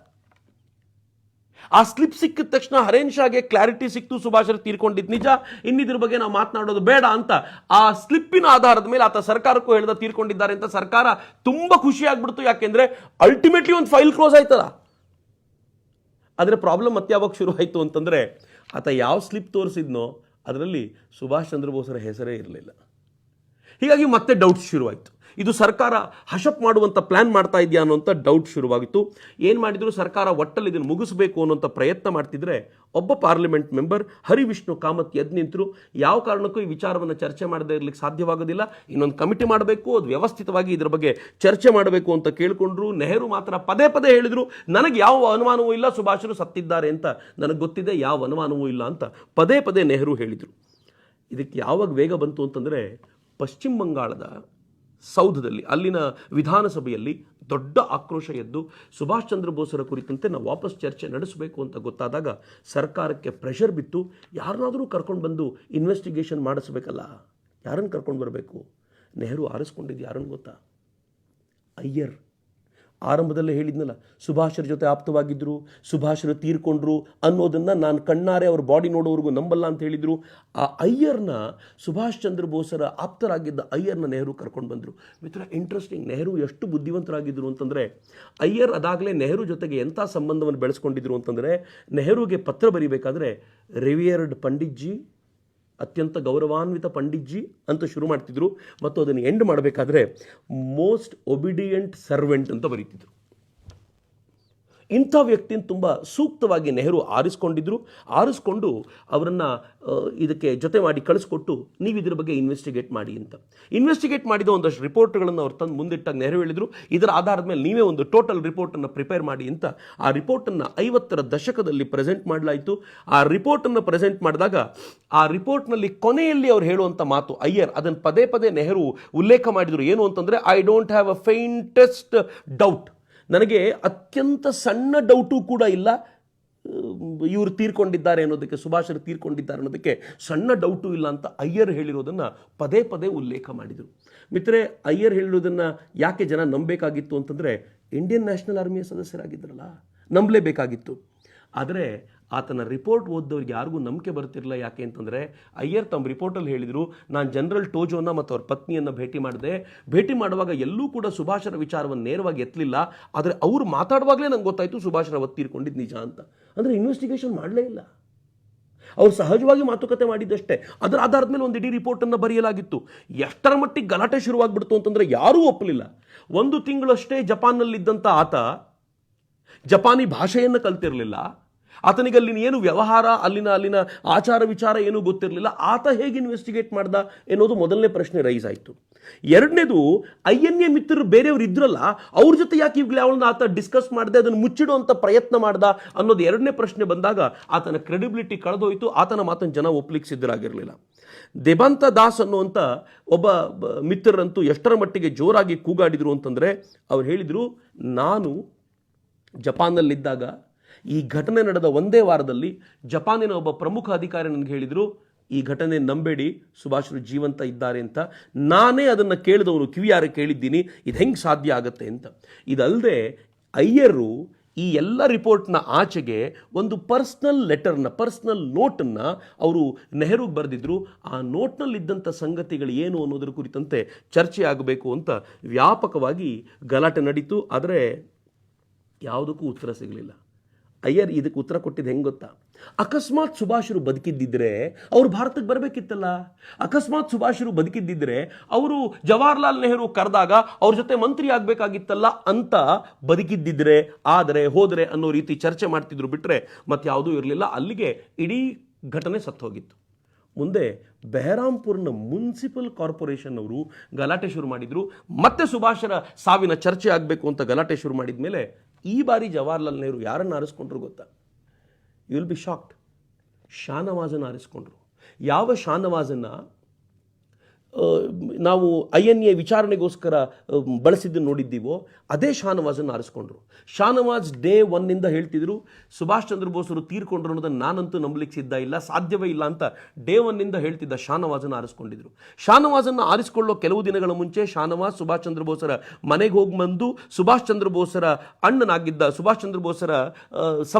ಆ ಸ್ಲಿಪ್ ಸಿಕ್ಕಿದ ತಕ್ಷಣ ಹರೇನ್ ಶಾಗೆ ಕ್ಲಾರಿಟಿ ಸಿಕ್ತು, ಸುಭಾಷರು ತೀರ್ಕೊಂಡಿದ್ದು ನಿಜ, ಇನ್ನಿದ್ರ ಬಗ್ಗೆ ನಾವು ಮಾತನಾಡೋದು ಬೇಡ ಅಂತ. ಆ ಸ್ಲಿಪ್ಪಿನ ಆಧಾರದ ಮೇಲೆ ಆತ ಸರ್ಕಾರಕ್ಕೂ ಹೇಳ್ದ ತೀರ್ಕೊಂಡಿದ್ದಾರೆ ಅಂತ. ಸರ್ಕಾರ ತುಂಬಾ ಖುಷಿ ಆಗ್ಬಿಡ್ತು, ಯಾಕೆಂದ್ರೆ ಅಲ್ಟಿಮೇಟ್ಲಿ ಒಂದು ಫೈಲ್ ಕ್ಲೋಸ್ ಆಯ್ತದ. ಆದರೆ ಪ್ರಾಬ್ಲಮ್ ಮತ್ತೆ ಯಾವಾಗ ಶುರು ಆಯಿತು ಅಂತಂದ್ರೆ, ಆತ ಯಾವ ಸ್ಲಿಪ್ ತೋರಿಸಿದ್ನೋ ಅದರಲ್ಲಿ ಸುಭಾಷ್ ಚಂದ್ರ ಬೋಸರ ಹೆಸರೇ ಇರಲಿಲ್ಲ. ಹೀಗಾಗಿ ಮತ್ತೆ ಡೌಟ್ಸ್ ಶುರುವಾಯಿತು. ಇದು ಸರ್ಕಾರ ಹಶಪ್ ಮಾಡುವಂಥ ಪ್ಲ್ಯಾನ್ ಮಾಡ್ತಾ ಇದೆಯಾ ಅನ್ನೋಂಥ ಡೌಟ್ ಶುರುವಾಗಿತ್ತು. ಏನು ಮಾಡಿದ್ರು, ಸರ್ಕಾರ ಒಟ್ಟಲ್ಲಿ ಇದನ್ನು ಮುಗಿಸಬೇಕು ಅನ್ನೋಂಥ ಪ್ರಯತ್ನ ಮಾಡ್ತಿದ್ರೆ ಒಬ್ಬ ಪಾರ್ಲಿಮೆಂಟ್ ಮೆಂಬರ್ ಹರಿವಿಷ್ಣು ಕಾಮತ್ ಎದ್ದು ನಿಂತರು. ಯಾವ ಕಾರಣಕ್ಕೂ ಈ ವಿಚಾರವನ್ನು ಚರ್ಚೆ ಮಾಡದೇ ಇರಲಿಕ್ಕೆ ಸಾಧ್ಯವಾಗೋದಿಲ್ಲ, ಇನ್ನೊಂದು ಕಮಿಟಿ ಮಾಡಬೇಕು, ಅದು ವ್ಯವಸ್ಥಿತವಾಗಿ ಇದರ ಬಗ್ಗೆ ಚರ್ಚೆ ಮಾಡಬೇಕು ಅಂತ ಕೇಳಿಕೊಂಡ್ರು. ನೆಹರು ಮಾತ್ರ ಪದೇ ಪದೇ ಹೇಳಿದರು, ನನಗೆ ಯಾವ ಅನುಮಾನವೂ ಇಲ್ಲ, ಸುಭಾಷರು ಸತ್ತಿದ್ದಾರೆ ಅಂತ ನನಗೆ ಗೊತ್ತಿದೆ, ಯಾವ ಅನುಮಾನವೂ ಇಲ್ಲ ಅಂತ ಪದೇ ಪದೇ ನೆಹರು ಹೇಳಿದರು. ಇದಕ್ಕೆ ಯಾವಾಗ ವೇಗ ಬಂತು ಅಂತಂದರೆ, ಪಶ್ಚಿಮ ಬಂಗಾಳದ ಸೌಧದಲ್ಲಿ, ಅಲ್ಲಿನ ವಿಧಾನಸಭೆಯಲ್ಲಿ ದೊಡ್ಡ ಆಕ್ರೋಶ ಎದ್ದು ಸುಭಾಷ್ ಚಂದ್ರ ಬೋಸರ ಕುರಿತಂತೆ ನಾವು ವಾಪಸ್ ಚರ್ಚೆ ನಡೆಸಬೇಕು ಅಂತ ಗೊತ್ತಾದಾಗ ಸರ್ಕಾರಕ್ಕೆ ಪ್ರೆಷರ್ ಬಿತ್ತು. ಯಾರನ್ನಾದರೂ ಕರ್ಕೊಂಡು ಬಂದು ಇನ್ವೆಸ್ಟಿಗೇಷನ್ ಮಾಡಿಸ್ಬೇಕಲ್ಲ, ಯಾರನ್ನು ಕರ್ಕೊಂಡು ಬರಬೇಕು? ನೆಹರು ಆರಿಸ್ಕೊಂಡಿದ್ದು ಯಾರನ್ನು ಗೊತ್ತಾ? ಆರಂಭದಲ್ಲೇ ಹೇಳಿದ್ನಲ್ಲ, ಸುಭಾಷರ ಜೊತೆ ಆಪ್ತವಾಗಿದ್ದರು, ಸುಭಾಷರು ತೀರ್ಕೊಂಡ್ರು ಅನ್ನೋದನ್ನು ನಾನು ಕಣ್ಣಾರೆ ಅವ್ರ ಬಾಡಿ ನೋಡೋವರೆಗೂ ನಂಬಲ್ಲ ಅಂತ ಹೇಳಿದರು. ಆ ಅಯ್ಯರ್ನ, ಸುಭಾಷ್ ಚಂದ್ರ ಬೋಸರ ಆಪ್ತರಾಗಿದ್ದ ಅಯ್ಯರ್ನ ನೆಹರು ಕರ್ಕೊಂಡು ಬಂದರು. ಮಿತ್ರ, ಇಂಟ್ರೆಸ್ಟಿಂಗ್. ನೆಹರು ಎಷ್ಟು ಬುದ್ಧಿವಂತರಾಗಿದ್ದರು ಅಂತಂದರೆ, ಅಯ್ಯರ್ ಅದಾಗಲೇ ನೆಹರು ಜೊತೆಗೆ ಎಂಥ ಸಂಬಂಧವನ್ನು ಬೆಳೆಸ್ಕೊಂಡಿದ್ರು ಅಂತಂದರೆ, ನೆಹರುಗೆ ಪತ್ರ ಬರೀಬೇಕಾದ್ರೆ ರಿವಿಯರ್ಡ್ ಪಂಡಿತ್ಜಿ, ಅತ್ಯಂತ ಗೌರವಾನ್ವಿತ ಪಂಡಿತ್ಜಿ ಅಂತ ಶುರು ಮಾಡ್ತಿದ್ರು, ಮತ್ತು ಅದನ್ನು ಎಂಡ್ ಮಾಡಬೇಕಾದ್ರೆ ಮೋಸ್ಟ್ ಒಬಿಡಿಯಂಟ್ ಸರ್ವೆಂಟ್ ಅಂತ ಬರೀತಿದ್ರು. ಇಂಥ ವ್ಯಕ್ತಿನ ತುಂಬ ಸೂಕ್ತವಾಗಿ ನೆಹರು ಆರಿಸ್ಕೊಂಡು ಅವರನ್ನು ಇದಕ್ಕೆ ಜೊತೆ ಮಾಡಿ ಕಳಿಸ್ಕೊಟ್ಟು, ನೀವು ಇದ್ರ ಬಗ್ಗೆ ಇನ್ವೆಸ್ಟಿಗೇಟ್ ಮಾಡಿ ಅಂತ. ಇನ್ವೆಸ್ಟಿಗೇಟ್ ಮಾಡಿದ ಒಂದಷ್ಟು ರಿಪೋರ್ಟ್ಗಳನ್ನು ಅವ್ರು ತಂದು ಮುಂದಿಟ್ಟಾಗ ನೆಹರು ಹೇಳಿದರು, ಇದರ ಆಧಾರದ ಮೇಲೆ ನೀವೇ ಒಂದು ಟೋಟಲ್ ರಿಪೋರ್ಟನ್ನು ಪ್ರಿಪೇರ್ ಮಾಡಿ ಅಂತ. ಆ ರಿಪೋರ್ಟನ್ನು 50ರ ದಶಕದಲ್ಲಿ ಪ್ರೆಸೆಂಟ್ ಮಾಡಲಾಯಿತು. ಆ ರಿಪೋರ್ಟನ್ನು ಪ್ರೆಸೆಂಟ್ ಮಾಡಿದಾಗ ಆ ರಿಪೋರ್ಟ್ನಲ್ಲಿ ಕೊನೆಯಲ್ಲಿ ಅವ್ರು ಹೇಳುವಂಥ ಮಾತು, ಅಯ್ಯರ್ ಅದನ್ನು ಪದೇ ಪದೇ ನೆಹರು ಉಲ್ಲೇಖ ಮಾಡಿದರು. ಏನು ಅಂತಂದರೆ, I don't have a faintest doubt, ನನಗೆ ಅತ್ಯಂತ ಸಣ್ಣ ಡೌಟು ಕೂಡ ಇಲ್ಲ ಇವರು ತೀರ್ಕೊಂಡಿದ್ದಾರೆ ಅನ್ನೋದಕ್ಕೆ, ಸುಭಾಷರು ತೀರ್ಕೊಂಡಿದ್ದಾರೆ ಅನ್ನೋದಕ್ಕೆ ಸಣ್ಣ ಡೌಟು ಇಲ್ಲ ಅಂತ ಅಯ್ಯರ್ ಹೇಳಿರೋದನ್ನು ಪದೇ ಪದೇ ಉಲ್ಲೇಖ ಮಾಡಿದರು. ಮಿತ್ರರೆ, ಅಯ್ಯರ್ ಹೇಳಿರೋದನ್ನು ಯಾಕೆ ಜನ ನಂಬಬೇಕಾಗಿತ್ತು ಅಂತಂದರೆ, ಇಂಡಿಯನ್ ನ್ಯಾಷನಲ್ ಆರ್ಮಿಯ ಸದಸ್ಯರಾಗಿದ್ದರಲ್ಲ, ನಂಬಲೇಬೇಕಾಗಿತ್ತು. ಆದರೆ ಆತನ ರಿಪೋರ್ಟ್ ಓದ್ದವ್ರಿಗೆ ಯಾರಿಗೂ ನಂಬಿಕೆ ಬರ್ತಿರಲಿಲ್ಲ. ಯಾಕೆ ಅಂತಂದರೆ, ಅಯ್ಯರ್ ತಮ್ಮ ರಿಪೋರ್ಟಲ್ಲಿ ಹೇಳಿದರು, ನಾನು ಜನರಲ್ ಟೋಜೋನ ಮತ್ತು ಅವ್ರ ಪತ್ನಿಯನ್ನು ಭೇಟಿ ಮಾಡುವಾಗ ಎಲ್ಲೂ ಕೂಡ ಸುಭಾಷರ ವಿಚಾರವನ್ನು ನೇರವಾಗಿ ಎತ್ತಲಿಲ್ಲ. ಆದರೆ ಅವರು ಮಾತಾಡುವಾಗಲೇ ನಂಗೆ ಗೊತ್ತಾಯಿತು ಸುಭಾಷರ ಅವತ್ತು ತೀರ್ಕೊಂಡಿದ್ದು ನಿಜ ಅಂತ. ಅಂದರೆ ಇನ್ವೆಸ್ಟಿಗೇಷನ್ ಮಾಡಲೇ ಇಲ್ಲ, ಅವ್ರು ಸಹಜವಾಗಿ ಮಾತುಕತೆ ಮಾಡಿದ್ದಷ್ಟೇ. ಅದರ ಆಧಾರದ ಮೇಲೆ ಒಂದು ಇಡೀ ರಿಪೋರ್ಟನ್ನು ಬರೆಯಲಾಗಿತ್ತು. ಎಷ್ಟರ ಮಟ್ಟಿಗೆ ಗಲಾಟೆ ಶುರುವಾಗ್ಬಿಡ್ತು ಅಂತಂದರೆ, ಯಾರೂ ಒಪ್ಪಲಿಲ್ಲ. 1 ತಿಂಗಳಷ್ಟೇ ಜಪಾನ್ನಲ್ಲಿದ್ದಂಥ ಆತ ಜಪಾನಿ ಭಾಷೆಯನ್ನು ಕಲ್ತಿರಲಿಲ್ಲ. ಆತನಿಗೆ ಅಲ್ಲಿನ ಏನು ವ್ಯವಹಾರ, ಅಲ್ಲಿನ ಆಚಾರ ವಿಚಾರ ಏನೂ ಗೊತ್ತಿರಲಿಲ್ಲ. ಆತ ಹೇಗೆ ಇನ್ವೆಸ್ಟಿಗೇಟ್ ಮಾಡ್ದ ಎನ್ನುವುದು ಮೊದಲನೇ ಪ್ರಶ್ನೆ ರೈಸ್ ಆಯಿತು. ಎರಡನೇದು, ಐಎನ್ಎ ಮಿತ್ರರು ಬೇರೆಯವರು ಇದ್ರಲ್ಲ, ಅವ್ರ ಜೊತೆ ಯಾಕೆ ಇವಾಗಲೇ ಅವಳನ್ನ ಆತ ಡಿಸ್ಕಸ್ ಮಾಡದೆ ಅದನ್ನು ಮುಚ್ಚಿಡುವಂಥ ಪ್ರಯತ್ನ ಮಾಡ್ದ ಅನ್ನೋದು ಎರಡನೇ ಪ್ರಶ್ನೆ ಬಂದಾಗ ಆತನ ಕ್ರೆಡಿಬಿಲಿಟಿ ಕಳೆದೋಯ್ತು. ಆತನ ಮಾತನ್ನು ಜನ ಒಪ್ಪಲಿಕ್ಕೆ ಸಿದ್ಧರಾಗಿರಲಿಲ್ಲ. ದೇಬಂತ ದಾಸ್ ಅನ್ನುವಂಥ ಒಬ್ಬ ಮಿತ್ರರಂತೂ ಎಷ್ಟರ ಮಟ್ಟಿಗೆ ಜೋರಾಗಿ ಕೂಗಾಡಿದರು ಅಂತಂದರೆ, ಅವ್ರು ಹೇಳಿದರು, ನಾನು ಜಪಾನ್ನಲ್ಲಿದ್ದಾಗ ಈ ಘಟನೆ ನಡೆದ ಒಂದೇ ವಾರದಲ್ಲಿ ಜಪಾನಿನ ಒಬ್ಬ ಪ್ರಮುಖ ಅಧಿಕಾರಿ ನನಗೆ ಹೇಳಿದರು, ಈ ಘಟನೆ ನಂಬೇಡಿ, ಸುಭಾಷರು ಜೀವಂತ ಇದ್ದಾರೆ ಅಂತ. ನಾನೇ ಅದನ್ನು ಕೇಳಿದವನು, ಕಿವಿಯಾರೆ ಕೇಳಿದ್ದೀನಿ, ಇದು ಹೆಂಗೆ ಸಾಧ್ಯ ಆಗುತ್ತೆ ಅಂತ. ಇದಲ್ಲದೆ ಅಯ್ಯರು ಈ ಎಲ್ಲ ರಿಪೋರ್ಟ್ನ ಆಚೆಗೆ ಒಂದು ಪರ್ಸ್ನಲ್ ನೋಟನ್ನು ಅವರು ನೆಹರುಗೆ ಬರೆದಿದ್ರು. ಆ ನೋಟ್ನಲ್ಲಿದ್ದಂಥ ಸಂಗತಿಗಳು ಏನು ಅನ್ನೋದ್ರ ಕುರಿತಂತೆ ಚರ್ಚೆ ಆಗಬೇಕು ಅಂತ ವ್ಯಾಪಕವಾಗಿ ಗಲಾಟೆ ನಡೀತು. ಆದರೆ ಯಾವುದಕ್ಕೂ ಉತ್ತರ ಸಿಗಲಿಲ್ಲ. ಅಯ್ಯರ್ ಇದಕ್ಕೆ ಉತ್ತರ ಕೊಟ್ಟಿದ್ದು ಹೆಂಗೆ ಗೊತ್ತಾ? ಅಕಸ್ಮಾತ್ ಸುಭಾಷರು ಬದುಕಿದ್ದಿದ್ರೆ ಅವರು ಭಾರತಕ್ಕೆ ಬರಬೇಕಿತ್ತಲ್ಲ. ಅಕಸ್ಮಾತ್ ಸುಭಾಷರು ಬದುಕಿದ್ದಿದ್ರೆ ಅವರು ಜವಾಹರ್ಲಾಲ್ ನೆಹರು ಕರೆದಾಗ ಅವ್ರ ಜೊತೆ ಮಂತ್ರಿ ಆಗಬೇಕಾಗಿತ್ತಲ್ಲ ಅಂತ ಬದುಕಿದ್ದಿದ್ರೆ, ಆದರೆ ಹೋದರೆ ಅನ್ನೋ ರೀತಿ ಚರ್ಚೆ ಮಾಡ್ತಿದ್ರು. ಬಿಟ್ಟರೆ ಮತ್ತೆ ಯಾವುದೂ ಇರಲಿಲ್ಲ. ಅಲ್ಲಿಗೆ ಇಡೀ ಘಟನೆ ಸತ್ತೋಗಿತ್ತು. ಮುಂದೆ ಬೆಹರಾಂಪುರ್ನ ಮುನ್ಸಿಪಲ್ ಕಾರ್ಪೊರೇಷನ್ ಅವರು ಗಲಾಟೆ ಶುರು ಮಾಡಿದರು. ಮತ್ತೆ ಸುಭಾಷರ ಸಾವಿನ ಚರ್ಚೆ ಆಗಬೇಕು ಅಂತ ಗಲಾಟೆ ಶುರು ಮಾಡಿದ ಮೇಲೆ ಈ ಬಾರಿ ಜವಾಹರ್ಲಾಲ್ ನೆಹರು ಯಾರನ್ನು ಆರಿಸ್ಕೊಂಡ್ರು ಗೊತ್ತಾ? You will be shocked. ಶಾನವಾಜನ್ನು ಆರಿಸ್ಕೊಂಡ್ರು. ಯಾವ ಶಾನವಾಜನ್ನು ನಾವು INA ವಿಚಾರಣೆಗೋಸ್ಕರ ಬಳಸಿದ್ದು ನೋಡಿದ್ದೀವೋ ಅದೇ ಶಾನವಾಜನ್ನು ಆರಿಸ್ಕೊಂಡ್ರು. ಶಾನವಾಜ್ ಡೇ 1 ಹೇಳ್ತಿದ್ರು, ಸುಭಾಷ್ ಚಂದ್ರ ಬೋಸರು ತೀರ್ಕೊಂಡ್ರು ಅನ್ನೋದನ್ನು ನಾನಂತೂ ನಂಬಲಿಕ್ಕೆ ಸಿದ್ಧ ಇಲ್ಲ, ಸಾಧ್ಯವೇ ಇಲ್ಲ ಅಂತ ಡೇ 1 ಹೇಳ್ತಿದ್ದ ಶಾನವಾಜನ್ನು ಆರಿಸ್ಕೊಂಡಿದ್ರು. ಶಾನವಾಜನ್ನು ಆರಿಸ್ಕೊಳ್ಳೋ ಕೆಲವು ದಿನಗಳ ಮುಂಚೆ ಶಾನವಾಜ್ ಸುಭಾಷ್ ಚಂದ್ರ ಬೋಸರ ಮನೆಗೆ ಹೋಗಿ ಬಂದು ಸುಭಾಷ್ ಚಂದ್ರ ಬೋಸರ ಅಣ್ಣನಾಗಿದ್ದ, ಸುಭಾಷ್ ಚಂದ್ರ ಬೋಸರ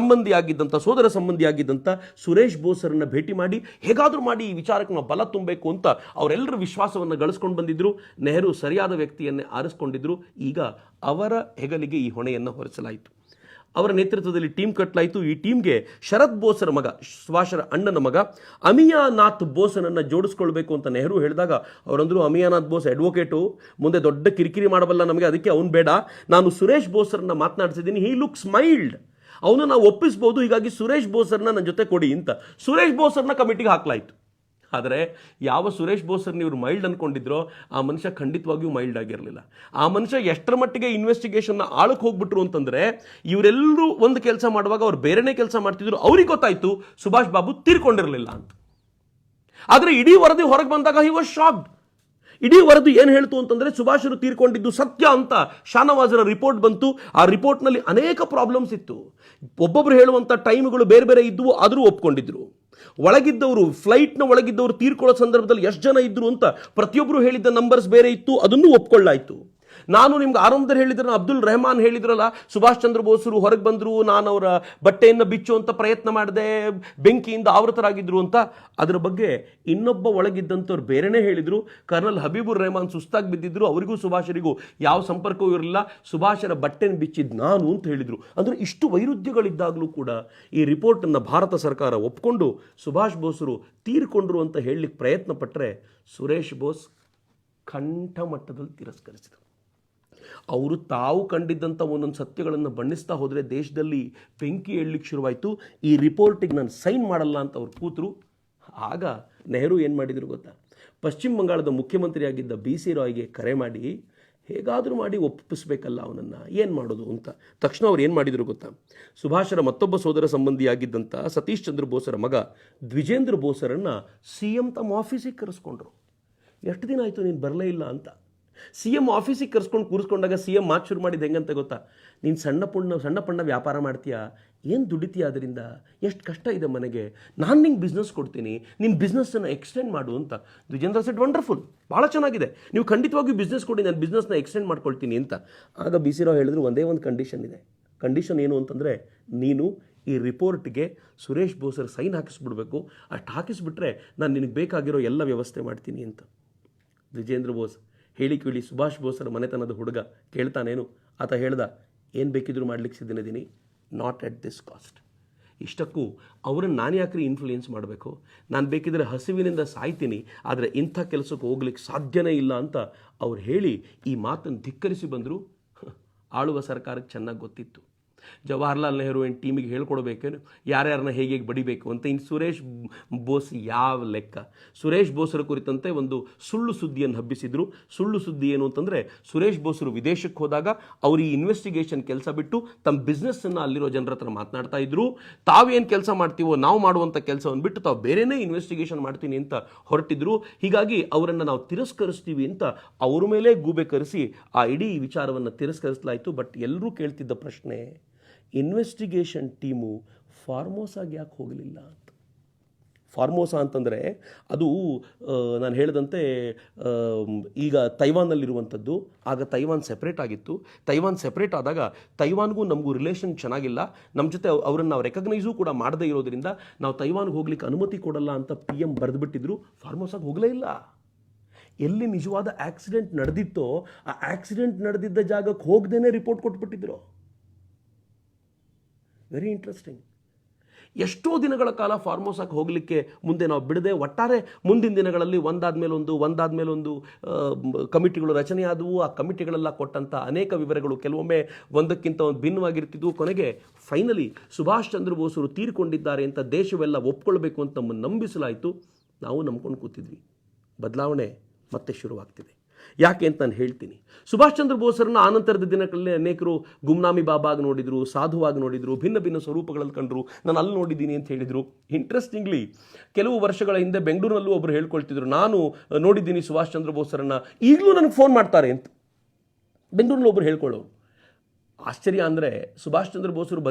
ಸೋದರ ಸಂಬಂಧಿಯಾಗಿದ್ದಂಥ ಸುರೇಶ್ ಬೋಸರನ್ನ ಭೇಟಿ ಮಾಡಿ ಹೇಗಾದರೂ ಮಾಡಿ ಈ ವಿಚಾರಕ್ಕೆ ನಾವು ಬಲ ತುಂಬಬೇಕು ಅಂತ ಅವರೆಲ್ಲರ ವಿಶ್ವಾಸವನ್ನು ಗಳಿಸ್ಕೊಂಡು ಬಂದಿದ್ರು. ನೆಹರು ಸರಿಯಾದ ವ್ಯಕ್ತಿಯನ್ನೇ ಆರಿಸ್ಕೊಂಡಿದ್ರು. ಈಗ ಅವರ ಹೆಗಲಿಗೆ ಈ ಹೊಣೆಯನ್ನು ಹೊರಿಸಲಾಯಿತು. ಅವರ ನೇತೃತ್ವದಲ್ಲಿ ಟೀಮ್ ಕಟ್ಟಲಾಯಿತು. ಈ ಟೀಮ್ಗೆ ಶರತ್ ಬೋಸರ ಮಗ, ಸುಭಾಷರ ಅಣ್ಣನ ಮಗ ಅಮಿಯಾನಾಥ್ ಬೋಸನನ್ನು ಜೋಡಿಸ್ಕೊಳ್ಬೇಕು ಅಂತ ನೆಹರು ಹೇಳಿದಾಗ ಅವರಂದ್ರು, ಅಮಿಯಾನಾಥ್ ಬೋಸ್ ಅಡ್ವೊಕೇಟು, ಮುಂದೆ ದೊಡ್ಡ ಕಿರಿಕಿರಿ ಮಾಡಬಲ್ಲ ನಮಗೆ, ಅದಕ್ಕೆ ಅವನು ಬೇಡ, ನಾನು ಸುರೇಶ್ ಬೋಸರನ್ನ ಮಾತನಾಡಿಸಿದ್ದೀನಿ, ಹೀ ಲುಕ್ಸ್ ಮೈಲ್ಡ್, ಅವನು ನಾವು ಒಪ್ಪಿಸ್ಬೋದು, ಹೀಗಾಗಿ ಸುರೇಶ್ ಬೋಸರನ್ನ ನನ್ನ ಜೊತೆ ಕೊಡಿ ಅಂತ ಸುರೇಶ್ ಬೋಸರನ್ನ ಕಮಿಟಿಗೆ ಹಾಕಲಾಯಿತು. ಆದರೆ ಯಾವ ಸುರೇಶ್ ಬೋಸರ್ನ ಇವರು ಮೈಲ್ಡ್ ಅಂದ್ಕೊಂಡಿದ್ರೋ ಆ ಮನುಷ್ಯ ಖಂಡಿತವಾಗಿಯೂ ಮೈಲ್ಡ್ ಆಗಿರಲಿಲ್ಲ. ಆ ಮನುಷ್ಯ ಎಷ್ಟರ ಮಟ್ಟಿಗೆ ಇನ್ವೆಸ್ಟಿಗೇಷನ್ನ ಆಳಕ್ಕೆ ಹೋಗ್ಬಿಟ್ರು ಅಂತಂದರೆ, ಇವರೆಲ್ಲರೂ ಒಂದು ಕೆಲಸ ಮಾಡುವಾಗ ಅವ್ರು ಬೇರೆನೇ ಕೆಲಸ ಮಾಡ್ತಿದ್ರು. ಅವ್ರಿಗೆ ಗೊತ್ತಾಯಿತು ಸುಭಾಷ್ ಬಾಬು ತೀರ್ಕೊಂಡಿರಲಿಲ್ಲ ಅಂತ. ಆದರೆ ಇಡೀ ವರದಿ ಹೊರಗೆ ಬಂದಾಗ ಹಿ ವಾಸ್ ಶಾಕ್ಡ್. ಇಡೀ ವರದಿ ಏನು ಹೇಳ್ತು ಅಂತಂದರೆ, ಸುಭಾಷರು ತೀರ್ಕೊಂಡಿದ್ದು ಸತ್ಯ ಅಂತ ಶಾನವಾಜರ ರಿಪೋರ್ಟ್ ಬಂತು. ಆ ರಿಪೋರ್ಟ್ನಲ್ಲಿ ಅನೇಕ ಪ್ರಾಬ್ಲಮ್ಸ್ ಇತ್ತು. ಒಬ್ಬೊಬ್ಬರು ಹೇಳುವಂಥ ಟೈಮ್ಗಳು ಬೇರೆ ಬೇರೆ ಇದ್ದವು, ಆದರೂ ಒಪ್ಕೊಂಡಿದ್ರು. ಒಳಗಿದ್ದವರು, ಫ್ಲೈಟ್ನ ಒಳಗಿದ್ದವರು ತೀರ್ಕೊಳ್ಳೋ ಸಂದರ್ಭದಲ್ಲಿ ಎಷ್ಟು ಜನ ಇದ್ರು ಅಂತ ಪ್ರತಿಯೊಬ್ಬರು ಹೇಳಿದ್ದ ನಂಬರ್ಸ್ ಬೇರೆ ಇತ್ತು, ಅದನ್ನು ಒಪ್ಕೊಳ್ಳಾಯಿತು. ನಾನು ನಿಮ್ಗೆ ಆರಂಭದಲ್ಲಿ ಹೇಳಿದ್ರೆ ಅಬ್ದುಲ್ ರೆಹಮಾನ್ ಹೇಳಿದ್ರಲ್ಲ, ಸುಭಾಷ್ ಚಂದ್ರ ಬೋಸರು ಹೊರಗೆ ಬಂದರು, ನಾನು ಅವರ ಬಟ್ಟೆಯನ್ನು ಬಿಚ್ಚುವಂಥ ಪ್ರಯತ್ನ ಮಾಡಿದೆ, ಬೆಂಕಿಯಿಂದ ಆವೃತರಾಗಿದ್ರು ಅಂತ. ಅದರ ಬಗ್ಗೆ ಇನ್ನೊಬ್ಬ ಒಳಗಿದ್ದಂಥವ್ರು ಬೇರೆನೇ ಹೇಳಿದರು. ಕರ್ನಲ್ ಹಬೀಬುರ್ ರೆಹಮಾನ್ ಸುಸ್ತಾಗಿ ಬಿದ್ದಿದ್ರು, ಅವರಿಗೂ ಸುಭಾಷರಿಗೂ ಯಾವ ಸಂಪರ್ಕವೂ ಇರಲಿಲ್ಲ, ಸುಭಾಷರ ಬಟ್ಟೆನ ಬಿಚ್ಚಿದ್ ನಾನು ಅಂತ ಹೇಳಿದರು. ಅಂದರೆ ಇಷ್ಟು ವೈರುಧ್ಯಗಳಿದ್ದಾಗಲೂ ಕೂಡ ಈ ರಿಪೋರ್ಟನ್ನು ಭಾರತ ಸರ್ಕಾರ ಒಪ್ಕೊಂಡು ಸುಭಾಷ್ ಬೋಸರು ತೀರ್ಕೊಂಡ್ರು ಅಂತ ಹೇಳಲಿಕ್ಕೆ ಪ್ರಯತ್ನ ಪಟ್ಟರೆ ಸುರೇಶ್ ಬೋಸ್ ಕಂಠಮಟ್ಟದಲ್ಲಿ ತಿರಸ್ಕರಿಸಿದರು. ಅವರು ತಾವು ಕಂಡಿದ್ದಂಥ ಒಂದೊಂದು ಸತ್ಯಗಳನ್ನು ಬಣ್ಣಿಸ್ತಾ ಹೋದರೆ ದೇಶದಲ್ಲಿ ಬೆಂಕಿ ಏಳಲಿಕ್ಕೆ ಶುರುವಾಯಿತು. ಈ ರಿಪೋರ್ಟಿಗೆ ನಾನು ಸೈನ್ ಮಾಡಲ್ಲ ಅಂತ ಅವ್ರು ಕೂತರು. ಆಗ ನೆಹರು ಏನು ಮಾಡಿದರು ಗೊತ್ತಾ? ಪಶ್ಚಿಮ ಬಂಗಾಳದ ಮುಖ್ಯಮಂತ್ರಿಯಾಗಿದ್ದ BC ರಾಯ್ಗೆ ಕರೆ ಮಾಡಿ ಹೇಗಾದರೂ ಮಾಡಿ ಒಪ್ಪಿಸಬೇಕಲ್ಲ ಅವನನ್ನು, ಏನು ಮಾಡೋದು ಅಂತ. ತಕ್ಷಣ ಅವ್ರು ಏನು ಮಾಡಿದರು ಗೊತ್ತಾ? ಸುಭಾಷರ ಮತ್ತೊಬ್ಬ ಸೋದರ ಸಂಬಂಧಿಯಾಗಿದ್ದಂಥ ಸತೀಶ್ ಚಂದ್ರ ಬೋಸರ ಮಗ ದ್ವಿಜೇಂದ್ರ ಬೋಸರನ್ನು CM ತಮ್ಮ ಆಫೀಸಿಗೆ ಕರೆಸ್ಕೊಂಡ್ರು. ಎಷ್ಟು ದಿನ ಆಯಿತು ನೀನು ಬರಲೇ ಇಲ್ಲ ಅಂತ. CM ಆಫೀಸಿಗೆ ಕೂರಿಸ್ಕೊಂಡಾಗ CM ಮಾತು ಶುರು ಮಾಡಿದ್ದು ಹೆಂಗಂತ ಗೊತ್ತಾ? ನೀನು ಸಣ್ಣ ಪಣ್ಣ ವ್ಯಾಪಾರ ಮಾಡ್ತೀಯಾ, ಏನು ದುಡಿತೀಯ, ಅದರಿಂದ ಎಷ್ಟು ಕಷ್ಟ ಇದೆ ಮನೆಗೆ, ನಾನು ನಿಂಗೆ ಬಿಸ್ನೆಸ್ ಕೊಡ್ತೀನಿ, ನಿನ್ನ ಬಿಸ್ನೆಸ್ಸನ್ನು ಎಕ್ಸ್ಟೆಂಡ್ ಮಾಡು ಅಂತ. ದ್ವಿಜೇಂದ್ರ ಸೆಟ್ ವಂಡರ್ಫುಲ್, ಭಾಳ ಚೆನ್ನಾಗಿದೆ, ನೀವು ಖಂಡಿತವಾಗಿಯೂ ಬಿಸ್ನೆಸ್ ಕೊಡಿ, ನಾನು ಬಿಸ್ನೆಸ್ನ ಎಕ್ಸ್ಟೆಂಡ್ ಮಾಡ್ಕೊಳ್ತೀನಿ ಅಂತ. ಆಗ BC ರಾವ್ ಹೇಳಿದ್ರು, ಒಂದೇ ಒಂದು ಕಂಡೀಷನ್ ಇದೆ. ಕಂಡೀಷನ್ ಏನು ಅಂತಂದರೆ, ನೀನು ಈ ರಿಪೋರ್ಟ್ಗೆ ಸುರೇಶ್ ಬೋಸರ್ ಸೈನ್ ಹಾಕಿಸ್ಬಿಡ್ಬೇಕು, ಅಷ್ಟು ಹಾಕಿಸ್ಬಿಟ್ರೆ ನಾನು ನಿನಗೆ ಬೇಕಾಗಿರೋ ಎಲ್ಲ ವ್ಯವಸ್ಥೆ ಮಾಡ್ತೀನಿ ಅಂತ. ದ್ವಿಜೇಂದ್ರ ಬೋಸ್ ಹೇಳಿ ಕೇಳಿ ಸುಭಾಷ್ ಬೋಸರ ಮನೆತನದ ಹುಡುಗ ಕೇಳ್ತಾನೇನು? ಆತ ಹೇಳ್ದ, ಏನು ಬೇಕಿದ್ರೂ ಮಾಡ್ಲಿಕ್ಕೆ ಸಿದ್ಧನಿದ್ದೀನಿ, ನಾಟ್ ಎಟ್ ದಿಸ್ ಕಾಸ್ಟ್. ಇಷ್ಟಕ್ಕೂ ಅವರನ್ನು ನಾನು ಯಾಕ್ರಿ ಇನ್ಫ್ಲೂಯೆನ್ಸ್ ಮಾಡಬೇಕು, ನಾನು ಬೇಕಿದ್ರೆ ಹಸಿವಿನಿಂದ ಸಾಯ್ತೀನಿ, ಆದರೆ ಇಂಥ ಕೆಲಸಕ್ಕೆ ಹೋಗ್ಲಿಕ್ಕೆ ಸಾಧ್ಯನೇ ಇಲ್ಲ ಅಂತ ಅವ್ರು ಹೇಳಿ ಈ ಮಾತನ್ನು ಧಿಕ್ಕರಿಸಿ ಬಂದರು. ಆಳುವ ಸರ್ಕಾರಕ್ಕೆ ಚೆನ್ನಾಗಿ ಗೊತ್ತಿತ್ತು, ಜವಾಹರ್ಲಾಲ್ ನೆಹರು ಏನು ಟೀಮಿಗೆ ಹೇಳ್ಕೊಡ್ಬೇಕೇನು ಯಾರ್ಯಾರನ್ನ ಹೇಗೆ ಬಡಿಬೇಕು ಅಂತ. ಇನ್ನು ಸುರೇಶ್ ಬೋಸ್ ಯಾವ ಲೆಕ್ಕ? ಸುರೇಶ್ ಬೋಸರ ಕುರಿತಂತೆ ಒಂದು ಸುಳ್ಳು ಸುದ್ದಿಯನ್ನು ಹಬ್ಬಿಸಿದ್ರು. ಸುಳ್ಳು ಸುದ್ದಿ ಏನು ಅಂತಂದರೆ, ಸುರೇಶ್ ಬೋಸರು ವಿದೇಶಕ್ಕೆ ಹೋದಾಗ ಅವರು ಈ ಇನ್ವೆಸ್ಟಿಗೇಷನ್ ಕೆಲಸ ಬಿಟ್ಟು ತಮ್ಮ ಬಿಸ್ನೆಸ್ಸನ್ನು ಅಲ್ಲಿರೋ ಜನರ ಹತ್ರ ಮಾತನಾಡ್ತಾ ಇದ್ರು. ತಾವೇನು ಕೆಲಸ ಮಾಡ್ತೀವೋ ನಾವು ಮಾಡುವಂಥ ಕೆಲಸವನ್ನು ಬಿಟ್ಟು ತಾವು ಬೇರೆಯೇ ಇನ್ವೆಸ್ಟಿಗೇಷನ್ ಮಾಡ್ತೀನಿ ಅಂತ ಹೊರಟಿದ್ರು. ಹೀಗಾಗಿ ಅವರನ್ನು ನಾವು ತಿರಸ್ಕರಿಸ್ತೀವಿ ಅಂತ ಅವ್ರ ಮೇಲೆ ಗೂಬೆ ಕರೆಸಿ ಆ ಇಡೀ ವಿಚಾರವನ್ನು ತಿರಸ್ಕರಿಸಲಾಯಿತು. ಬಟ್ ಎಲ್ಲರೂ ಕೇಳ್ತಿದ್ದ ಪ್ರಶ್ನೆ, ಇನ್ವೆಸ್ಟಿಗೇಷನ್ ಟೀಮು ಫಾರ್ಮೋಸಾಗಿ ಯಾಕೆ ಹೋಗಲಿಲ್ಲ ಅಂತ. ಫಾರ್ಮೋಸಾ ಅಂತಂದರೆ ಅದು ನಾನು ಹೇಳಿದಂತೆ ಈಗ ತೈವಾನ್ನಲ್ಲಿರುವಂಥದ್ದು. ಆಗ ತೈವಾನ್ ಸೆಪ್ರೇಟ್ ಆಗಿತ್ತು. ತೈವಾನ್ ಸೆಪ್ರೇಟ್ ಆದಾಗ ತೈವಾನ್ಗೂ ನಮಗೂ ರಿಲೇಷನ್ ಚೆನ್ನಾಗಿಲ್ಲ, ನಮ್ಮ ಜೊತೆ ಅವರನ್ನು ನಾವು ರೆಕಗ್ನೈಸೂ ಕೂಡ ಮಾಡದೇ ಇರೋದ್ರಿಂದ ನಾವು ತೈವಾನ್ಗೆ ಹೋಗ್ಲಿಕ್ಕೆ ಅನುಮತಿ ಕೊಡಲ್ಲ ಅಂತ PM ಬರೆದುಬಿಟ್ಟಿದ್ರು. ಫಾರ್ಮೋಸಾಗಿ ಹೋಗಲೇ ಇಲ್ಲ. ಎಲ್ಲಿ ನಿಜವಾದ ಆಕ್ಸಿಡೆಂಟ್ ನಡೆದಿತ್ತೋ ಆ ಆಕ್ಸಿಡೆಂಟ್ ನಡೆದಿದ್ದ ಜಾಗಕ್ಕೆ ಹೋಗದೇನೆ ರಿಪೋರ್ಟ್ ಕೊಟ್ಬಿಟ್ಟಿದ್ರು. Very interesting. ಎಷ್ಟೋ ದಿನಗಳ ಕಾಲ ಫಾರ್ಮೋಸಾಕ್ಕೆ ಹೋಗಲಿಕ್ಕೆ ಮುಂದೆ ನಾವು ಬಿಡದೆ, ಒಟ್ಟಾರೆ ಮುಂದಿನ ದಿನಗಳಲ್ಲಿ ಒಂದಾದ್ಮೇಲೊಂದು ಕಮಿಟಿಗಳು ರಚನೆ ಆದವು. ಆ ಕಮಿಟಿಗಳೆಲ್ಲ ಕೊಟ್ಟಂಥ ಅನೇಕ ವಿವರಗಳು ಕೆಲವೊಮ್ಮೆ ಒಂದಕ್ಕಿಂತ ಒಂದು ಭಿನ್ನವಾಗಿರ್ತಿದ್ವು. ಕೊನೆಗೆ ಫೈನಲಿ ಸುಭಾಷ್ ಚಂದ್ರ ಬೋಸರು ತೀರ್ಕೊಂಡಿದ್ದಾರೆ ಅಂತ ದೇಶವೆಲ್ಲ ಒಪ್ಕೊಳ್ಬೇಕು ಅಂತ ನಮ್ಮನ್ನು ನಂಬಿಸಲಾಯಿತು. ನಾವು ನಂಬ್ಕೊಂಡು ಕೂತಿದ್ವಿ. ಬದಲಾವಣೆ ಮತ್ತೆ ಶುರುವಾಗ್ತಿದೆ. ಯಾಕೆ ಅಂತ ನಾನು ಹೇಳ್ತೀನಿ. ಸುಭಾಷ್ ಚಂದ್ರ ಬೋಸರನ್ನ ಆನಂತರದ ದಿನಗಳಲ್ಲಿ ಅನೇಕರು ಗುಮ್ನಾಮಿ ಬಾಬಾಗಿ ನೋಡಿದರು, ಸಾಧುವಾಗಿ ನೋಡಿದರು, ಭಿನ್ನ ಭಿನ್ನ ಸ್ವರೂಪಗಳಲ್ಲಿ ಕಂಡರು. ನಾನು ಅಲ್ಲಿ ನೋಡಿದ್ದೀನಿ ಅಂತ ಹೇಳಿದರು. ಇಂಟ್ರೆಸ್ಟಿಂಗ್ಲಿ ಕೆಲವು ವರ್ಷಗಳ ಹಿಂದೆ ಬೆಂಗಳೂರಿನಲ್ಲೂ ಒಬ್ಬರು ಹೇಳ್ಕೊಳ್ತಿದ್ರು, ನಾನು ನೋಡಿದ್ದೀನಿ ಸುಭಾಷ್ ಚಂದ್ರ ಬೋಸರನ್ನ, ಈಗಲೂ ನನಗೆ ಫೋನ್ ಮಾಡ್ತಾರೆ ಅಂತ. ಬೆಂಗಳೂರಿನಲ್ಲಿ ಒಬ್ಬರು ಹೇಳ್ಕೊಳ್ಳೋರು. ಆಶ್ಚರ್ಯ ಅಂದರೆ ಸುಭಾಷ್ ಚಂದ್ರ ಬೋಸರು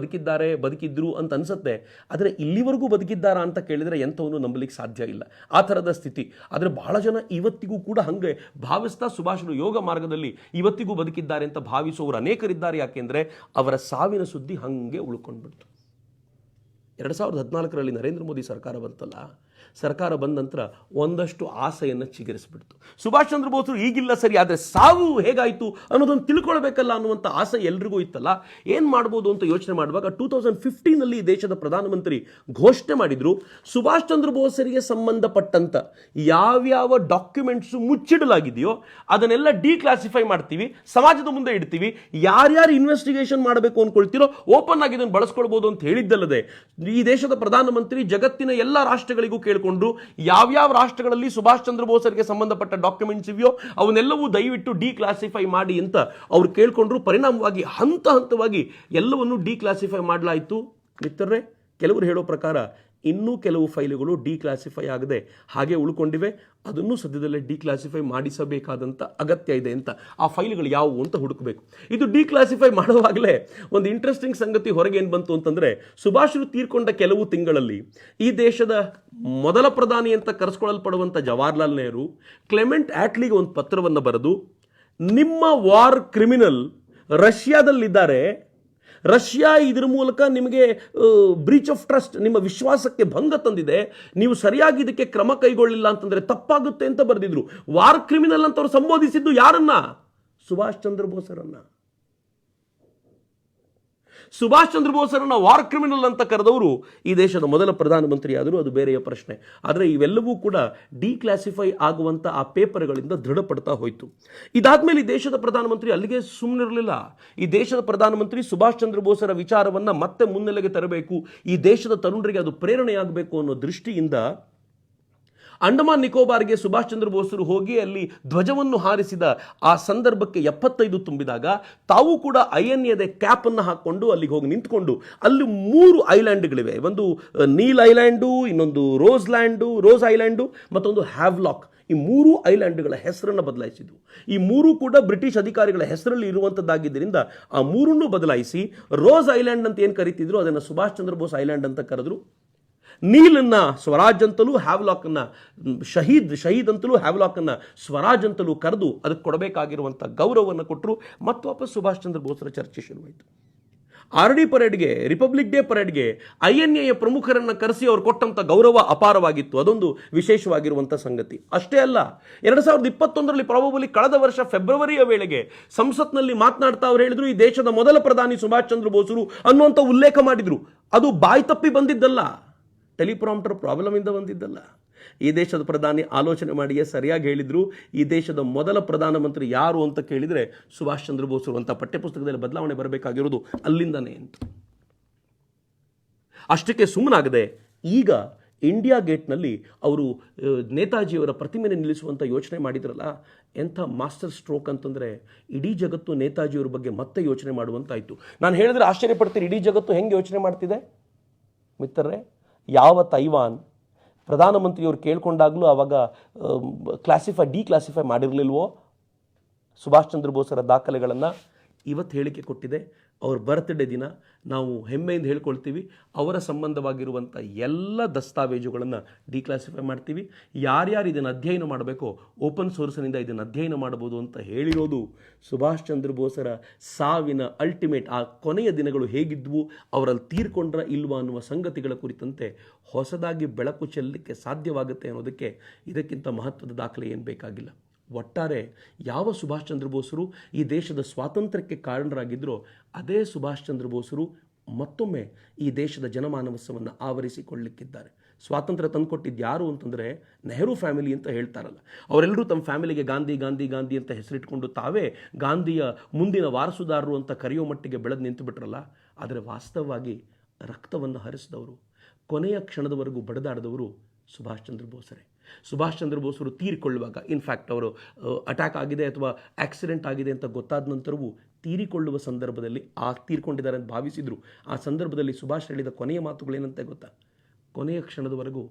ಬದುಕಿದ್ರು ಅಂತ ಅನಿಸುತ್ತೆ, ಆದರೆ ಇಲ್ಲಿವರೆಗೂ ಬದುಕಿದ್ದಾರಾ ಅಂತ ಕೇಳಿದರೆ ಎಂಥವನ್ನು ನಂಬಲಿಕ್ಕೆ ಸಾಧ್ಯ ಇಲ್ಲ. ಆ ಥರದ ಸ್ಥಿತಿ. ಆದರೆ ಬಹಳ ಜನ ಇವತ್ತಿಗೂ ಕೂಡ ಹಾಗೆ ಭಾವಿಸ್ತಾ ಸುಭಾಷರು ಯೋಗ ಮಾರ್ಗದಲ್ಲಿ ಇವತ್ತಿಗೂ ಬದುಕಿದ್ದಾರೆ ಅಂತ ಭಾವಿಸುವವರು ಅನೇಕರಿದ್ದಾರೆ. ಯಾಕೆಂದರೆ ಅವರ ಸಾವಿನ ಸುದ್ದಿ ಹಾಗೆ ಉಳ್ಕೊಂಡ್ಬಿಡ್ತು. 2014ರಲ್ಲಿ ನರೇಂದ್ರ ಮೋದಿ ಸರ್ಕಾರ ಬಂತಲ್ಲ, ಸರ್ಕಾರ ಬಂದ ನಂತರ ಒಂದಷ್ಟು ಆಸೆಯನ್ನು ಚಿಗುರಿಸಿಬಿಡ್ತು. ಸುಭಾಷ್ ಚಂದ್ರ ಬೋಸರು ಈಗಿಲ್ಲ ಸರಿ, ಆದರೆ ಸಾವು ಹೇಗಾಯಿತು ಅನ್ನೋದನ್ನು ತಿಳ್ಕೊಳ್ಬೇಕಲ್ಲ ಅನ್ನುವಂಥ ಆಸೆ ಎಲ್ರಿಗೂ ಇತ್ತಲ್ಲ. ಏನು ಮಾಡ್ಬೋದು ಅಂತ ಯೋಚನೆ ಮಾಡುವಾಗ 2015ನಲ್ಲಿ ದೇಶದ ಪ್ರಧಾನಮಂತ್ರಿ ಘೋಷಣೆ ಮಾಡಿದರು, ಸುಭಾಷ್ ಚಂದ್ರ ಬೋಸರಿಗೆ ಸಂಬಂಧಪಟ್ಟಂಥ ಯಾವ್ಯಾವ ಡಾಕ್ಯುಮೆಂಟ್ಸು ಮುಚ್ಚಿಡಲಾಗಿದೆಯೋ ಅದನ್ನೆಲ್ಲ ಡಿಕ್ಲಾಸಿಫೈ ಮಾಡ್ತೀವಿ, ಸಮಾಜದ ಮುಂದೆ ಇಡ್ತೀವಿ, ಯಾರ್ಯಾರು ಇನ್ವೆಸ್ಟಿಗೇಷನ್ ಮಾಡಬೇಕು ಅಂದ್ಕೊಳ್ತೀರೋ ಓಪನ್ ಆಗಿ ಇದನ್ನು ಬಳಸ್ಕೊಳ್ಬೋದು ಅಂತ ಹೇಳಿದ್ದಲ್ಲದೆ, ಈ ದೇಶದ ಪ್ರಧಾನಮಂತ್ರಿ ಜಗತ್ತಿನ ಎಲ್ಲ ರಾಷ್ಟ್ರಗಳಿಗೂ ಕೇಳಿಕೊಂಡ್ರು, ಯಾವ್ಯಾವ ರಾಷ್ಟ್ರಗಳಲ್ಲಿ ಸುಭಾಷ್ ಚಂದ್ರ ಬೋಸರಿಗೆ ಸಂಬಂಧಪಟ್ಟ ಡಾಕ್ಯುಮೆಂಟ್ಸ್ ಇವೆಯೋ ಅವನ್ನೆಲ್ಲವೂ ದಯವಿಟ್ಟು ಡಿಕ್ಲಾಸಿಫೈ ಮಾಡಿ ಅಂತ ಅವ್ರು ಕೇಳ್ಕೊಂಡ್ರು. ಪರಿಣಾಮವಾಗಿ ಹಂತವಾಗಿ ಎಲ್ಲವನ್ನೂ ಡಿಕ್ಲಾಸಿಫೈ ಮಾಡಲಾಯಿತು. ಮಿತ್ರರೇ, ಕೆಲವರು ಹೇಳೋ ಪ್ರಕಾರ ಇನ್ನೂ ಕೆಲವು ಫೈಲುಗಳು ಡಿಕ್ಲಾಸಿಫೈ ಆಗದೆ ಹಾಗೆ ಉಳ್ಕೊಂಡಿವೆ. ಅದನ್ನು ಸದ್ಯದಲ್ಲೇ ಡಿಕ್ಲಾಸಿಫೈ ಮಾಡಿಸಬೇಕಾದಂಥ ಅಗತ್ಯ ಇದೆ ಅಂತ. ಆ ಫೈಲ್ಗಳು ಯಾವುವು ಅಂತ ಹುಡುಕಬೇಕು. ಇದು ಡಿಕ್ಲಾಸಿಫೈ ಮಾಡುವಾಗಲೇ ಒಂದು ಇಂಟ್ರೆಸ್ಟಿಂಗ್ ಸಂಗತಿ ಹೊರಗೆ ಏನು ಬಂತು ಅಂತಂದರೆ, ಸುಭಾಷರು ತೀರ್ಕೊಂಡ ಕೆಲವು ತಿಂಗಳಲ್ಲಿ ಈ ದೇಶದ ಮೊದಲ ಪ್ರಧಾನಿ ಅಂತ ಕರೆಸ್ಕೊಳ್ಳಲ್ಪಡುವಂಥ ಜವಾಹರ್ಲಾಲ್ ನೆಹರು ಕ್ಲೆಮೆಂಟ್ ಆಟ್ಲಿಗೆ ಒಂದು ಪತ್ರವನ್ನು ಬರೆದು, ನಿಮ್ಮ ವಾರ್ ಕ್ರಿಮಿನಲ್ ರಷ್ಯಾದಲ್ಲಿದ್ದಾರೆ. ರಷ್ಯಾ ಇದರ ಮೂಲಕ ನಿಮಗೆ ಬ್ರೀಚ್ ಆಫ್ ಟ್ರಸ್ಟ್, ನಿಮ್ಮ ವಿಶ್ವಾಸಕ್ಕೆ ಭಂಗ ತಂದಿದೆ, ನೀವು ಸರಿಯಾಗಿ ಇದಕ್ಕೆ ಕ್ರಮ ಕೈಗೊಳ್ಳಿಲ್ಲ ಅಂತಂದ್ರೆ ತಪ್ಪಾಗುತ್ತೆ ಅಂತ ಬರೆದಿದ್ರು. ವಾರ್ ಕ್ರಿಮಿನಲ್ ಅಂತ ಅವರು ಸಂಬೋಧಿಸಿದ್ದು ಯಾರನ್ನ? ಸುಭಾಷ್ ಚಂದ್ರ ಬೋಸರನ್ನ. ಸುಭಾಷ್ ಚಂದ್ರ ಬೋಸರನ್ನ ವಾರ್ ಕ್ರಿಮಿನಲ್ ಅಂತ ಕರೆದವರು ಈ ದೇಶದ ಮೊದಲ ಪ್ರಧಾನಮಂತ್ರಿ ಆದರೂ, ಅದು ಬೇರೆಯ ಪ್ರಶ್ನೆ. ಆದರೆ ಇವೆಲ್ಲವೂ ಕೂಡ ಡಿಕ್ಲಾಸಿಫೈ ಆಗುವಂಥ ಆ ಪೇಪರ್ಗಳಿಂದ ದೃಢಪಡ್ತಾ ಹೋಯಿತು. ಇದಾದ್ಮೇಲೆ ಈ ದೇಶದ ಪ್ರಧಾನಮಂತ್ರಿ ಅಲ್ಲಿಗೆ ಸುಮ್ಮನಿರಲಿಲ್ಲ. ಈ ದೇಶದ ಪ್ರಧಾನಮಂತ್ರಿ ಸುಭಾಷ್ ಚಂದ್ರ ಬೋಸರ ವಿಚಾರವನ್ನು ಮತ್ತೆ ಮುನ್ನೆಲೆಗೆ ತರಬೇಕು, ಈ ದೇಶದ ತರುಣರಿಗೆ ಅದು ಪ್ರೇರಣೆಯಾಗಬೇಕು ಅನ್ನೋ ದೃಷ್ಟಿಯಿಂದ ಅಂಡಮಾನ್ ನಿಕೋಬಾರ್ಗೆ ಸುಭಾಷ್ ಚಂದ್ರ ಬೋಸರು ಹೋಗಿ ಅಲ್ಲಿ ಧ್ವಜವನ್ನು ಹಾರಿಸಿದ ಆ ಸಂದರ್ಭಕ್ಕೆ 75 ತುಂಬಿದಾಗ ತಾವು ಕೂಡ INAದ ಕ್ಯಾಪ್ ಅನ್ನು ಹಾಕೊಂಡು ಅಲ್ಲಿಗೆ ಹೋಗಿ ನಿಂತ್ಕೊಂಡು, ಅಲ್ಲಿ 3 ಐಲ್ಯಾಂಡ್ಗಳಿವೆ. ಒಂದು ನೀಲ್ ಐಲ್ಯಾಂಡು, ಇನ್ನೊಂದು ರೋಸ್ ಐಲ್ಯಾಂಡು, ಮತ್ತೊಂದು ಹ್ಯಾವ್ಲಾಕ್. ಈ 3 ಐಲ್ಯಾಂಡ್ಗಳ ಹೆಸರನ್ನು ಬದಲಾಯಿಸಿದ್ವು. ಈ 3 ಕೂಡ ಬ್ರಿಟಿಷ್ ಅಧಿಕಾರಿಗಳ ಹೆಸರಲ್ಲಿ ಇರುವಂಥದ್ದಾಗಿದ್ದರಿಂದ ಆ 3 ಬದಲಾಯಿಸಿ ರೋಸ್ ಐಲ್ಯಾಂಡ್ ಅಂತ ಏನು ಕರೀತಿದ್ರು ಅದನ್ನು ಸುಭಾಷ್ ಚಂದ್ರ ಬೋಸ್ ಐಲ್ಯಾಂಡ್ ಅಂತ ಕರೆದ್ರು. ನೀಲನ್ನ ಸ್ವರಾಜ್ ಅಂತಲೂ, ಹ್ಯಾವ್ಲಾಕ್ ಅನ್ನ ಶಹೀದ್ ಅಂತಲೂ, ಹ್ಯಾವ್ಲಾಕ್ ಅನ್ನ ಸ್ವರಾಜ್ ಅಂತಲೂ ಕರೆದು ಅದಕ್ಕೆ ಕೊಡಬೇಕಾಗಿರುವಂಥ ಗೌರವವನ್ನು ಕೊಟ್ಟರು. ಮತ್ತು ವಾಪಸ್ ಸುಭಾಷ್ ಚಂದ್ರ ಬೋಸರ ಚರ್ಚೆ ಶುರುವಾಯಿತು. RD ಪರೇಡ್ಗೆ, ರಿಪಬ್ಲಿಕ್ ಡೇ ಪರೇಡ್ಗೆ INAಯ ಪ್ರಮುಖರನ್ನು ಕರೆಸಿ ಅವರು ಕೊಟ್ಟಂಥ ಗೌರವ ಅಪಾರವಾಗಿತ್ತು. ಅದೊಂದು ವಿಶೇಷವಾಗಿರುವಂಥ ಸಂಗತಿ. ಅಷ್ಟೇ ಅಲ್ಲ, 2021ರಲ್ಲಿ ಪ್ರಾಬಬಲಿ ಕಳೆದ ವರ್ಷ ಫೆಬ್ರವರಿಯ ವೇಳೆಗೆ ಸಂಸತ್ನಲ್ಲಿ ಮಾತನಾಡ್ತಾ ಅವರು ಹೇಳಿದ್ರು, ಈ ದೇಶದ ಮೊದಲ ಪ್ರಧಾನಿ ಸುಭಾಷ್ ಚಂದ್ರ ಬೋಸರು ಅನ್ನುವಂಥ ಉಲ್ಲೇಖ ಮಾಡಿದ್ರು. ಅದು ಬಾಯಿ ತಪ್ಪಿ ಬಂದಿದ್ದಲ್ಲ, ಟೆಲಿಪ್ರಾಂಪ್ಟರ್ ಪ್ರಾಬ್ಲಮ್ ಇಂದ ಬಂದಿದ್ದಲ್ಲ. ಈ ದೇಶದ ಪ್ರಧಾನಿ ಆಲೋಚನೆ ಮಾಡಿಯೇ ಸರಿಯಾಗಿ ಹೇಳಿದ್ರು, ಈ ದೇಶದ ಮೊದಲ ಪ್ರಧಾನಮಂತ್ರಿ ಯಾರು ಅಂತ ಕೇಳಿದರೆ ಸುಭಾಷ್ ಚಂದ್ರ ಬೋಸರು ಅಂತ. ಪಠ್ಯಪುಸ್ತಕದಲ್ಲಿ ಬದಲಾವಣೆ ಬರಬೇಕಾಗಿರೋದು ಅಲ್ಲಿಂದನೇ ಅಂತ. ಅಷ್ಟಕ್ಕೆ ಸುಮ್ಮನಾಗದೆ ಈಗ ಇಂಡಿಯಾ ಗೇಟ್ನಲ್ಲಿ ಅವರು ನೇತಾಜಿಯವರ ಪ್ರತಿಮೆನೆ ನಿಲ್ಲಿಸುವಂಥ ಯೋಚನೆ ಮಾಡಿದ್ರಲ್ಲ, ಎಂಥ ಮಾಸ್ಟರ್ ಸ್ಟ್ರೋಕ್ ಅಂತಂದರೆ ಇಡೀ ಜಗತ್ತು ನೇತಾಜಿಯವರ ಬಗ್ಗೆ ಮತ್ತೆ ಯೋಚನೆ ಮಾಡುವಂತಾಯಿತು. ನಾನು ಹೇಳಿದ್ರೆ ಆಶ್ಚರ್ಯಪಡ್ತೀನಿ, ಇಡೀ ಜಗತ್ತು ಹೆಂಗೆ ಯೋಚನೆ ಮಾಡ್ತಿದೆ ಮಿತ್ರರೇ. ಯಾವ ತೈವಾನ್ ಪ್ರಧಾನಮಂತ್ರಿಯವರು ಕೇಳ್ಕೊಂಡಾಗಲೂ ಆವಾಗ ಡಿಕ್ಲಾಸಿಫೈ ಮಾಡಿರಲಿಲ್ವೋ ಸುಭಾಷ್ ಚಂದ್ರ ಬೋಸರ ದಾಖಲೆಗಳನ್ನು, ಇವತ್ತು ಹೇಳಿಕೆ ಕೊಟ್ಟಿದೆ. ಅವ್ರ ಬರ್ತ್ಡೇ ದಿನ ನಾವು ಹೆಮ್ಮೆಯಿಂದ ಹೇಳ್ಕೊಳ್ತೀವಿ, ಅವರ ಸಂಬಂಧವಾಗಿರುವಂಥ ಎಲ್ಲ ದಸ್ತಾವೇಜುಗಳನ್ನು ಡಿಕ್ಲಾಸಿಫೈ ಮಾಡ್ತೀವಿ. ಯಾರ್ಯಾರು ಇದನ್ನು ಅಧ್ಯಯನ ಮಾಡಬೇಕೋ ಓಪನ್ ಸೋರ್ಸ್ನಿಂದ ಇದನ್ನು ಅಧ್ಯಯನ ಮಾಡ್ಬೋದು ಅಂತ ಹೇಳಿರೋದು ಸುಭಾಷ್ ಚಂದ್ರ ಬೋಸರ ಸಾವಿನ ಅಲ್ಟಿಮೇಟ್, ಆ ಕೊನೆಯ ದಿನಗಳು ಹೇಗಿದ್ವು, ಅವರಲ್ಲಿ ತೀರ್ಕೊಂಡ್ರ ಇಲ್ವಾ ಅನ್ನುವ ಸಂಗತಿಗಳ ಕುರಿತಂತೆ ಹೊಸದಾಗಿ ಬೆಳಕು ಚೆಲ್ಲಲಿಕ್ಕೆ ಸಾಧ್ಯವಾಗುತ್ತೆ ಅನ್ನೋದಕ್ಕೆ ಇದಕ್ಕಿಂತ ಮಹತ್ವದ ದಾಖಲೆ ಏನು ಬೇಕಾಗಿಲ್ಲ. ಒಟ್ಟಾರೆ ಯಾವ ಸುಭಾಷ್ ಚಂದ್ರ ಬೋಸರು ಈ ದೇಶದ ಸ್ವಾತಂತ್ರ್ಯಕ್ಕೆ ಕಾರಣರಾಗಿದ್ದರೋ ಅದೇ ಸುಭಾಷ್ ಚಂದ್ರ ಬೋಸರು ಮತ್ತೊಮ್ಮೆ ಈ ದೇಶದ ಜನಮಾನವಸವನ್ನು ಆವರಿಸಿಕೊಳ್ಳಲಿಕ್ಕಿದ್ದಾರೆ. ಸ್ವಾತಂತ್ರ್ಯ ತಂದುಕೊಟ್ಟಿದ್ದು ಯಾರು ಅಂತಂದರೆ ನೆಹರು ಫ್ಯಾಮಿಲಿ ಅಂತ ಹೇಳ್ತಾರಲ್ಲ, ಅವರೆಲ್ಲರೂ ತಮ್ಮ ಫ್ಯಾಮಿಲಿಗೆ ಗಾಂಧಿ ಗಾಂಧಿ ಗಾಂಧಿ ಅಂತ ಹೆಸರಿಟ್ಕೊಂಡು ತಾವೇ ಗಾಂಧಿಯ ಮುಂದಿನ ವಾರಸುದಾರರು ಅಂತ ಕರೆಯೋ ಮಟ್ಟಿಗೆ ಬೆಳೆದು ನಿಂತು ಬಿಟ್ರಲ್ಲ. ಆದರೆ ವಾಸ್ತವವಾಗಿ ರಕ್ತವನ್ನು ಹರಿಸಿದವರು, ಕೊನೆಯ ಕ್ಷಣದವರೆಗೂ ಬಡಿದಾಡಿದವರು ಸುಭಾಷ್ ಚಂದ್ರ ಬೋಸರೇ. ಸುಭಾಷ್ ಚಂದ್ರ ಬೋಸರು ತೀರಿಕೊಳ್ಳುವಾಗ, ಇನ್ಫ್ಯಾಕ್ಟ್ ಅವರು ಅಟ್ಯಾಕ್ ಆಗಿದೆ ಅಥವಾ ಆಕ್ಸಿಡೆಂಟ್ ಆಗಿದೆ ಅಂತ ಗೊತ್ತಾದ ನಂತರವೂ ತೀರಿಕೊಳ್ಳುವ ಸಂದರ್ಭದಲ್ಲಿ ತೀರ್ಕೊಂಡಿದ್ದಾರೆ ಅಂತ ಭಾವಿಸಿದ್ರು. ಆ ಸಂದರ್ಭದಲ್ಲಿ ಸುಭಾಷ್ ಹೇಳಿದ ಕೊನೆಯ ಮಾತುಗಳೇನಂತೆ ಗೊತ್ತಾ? ಕೊನೆಯ ಕ್ಷಣದವರೆಗೂ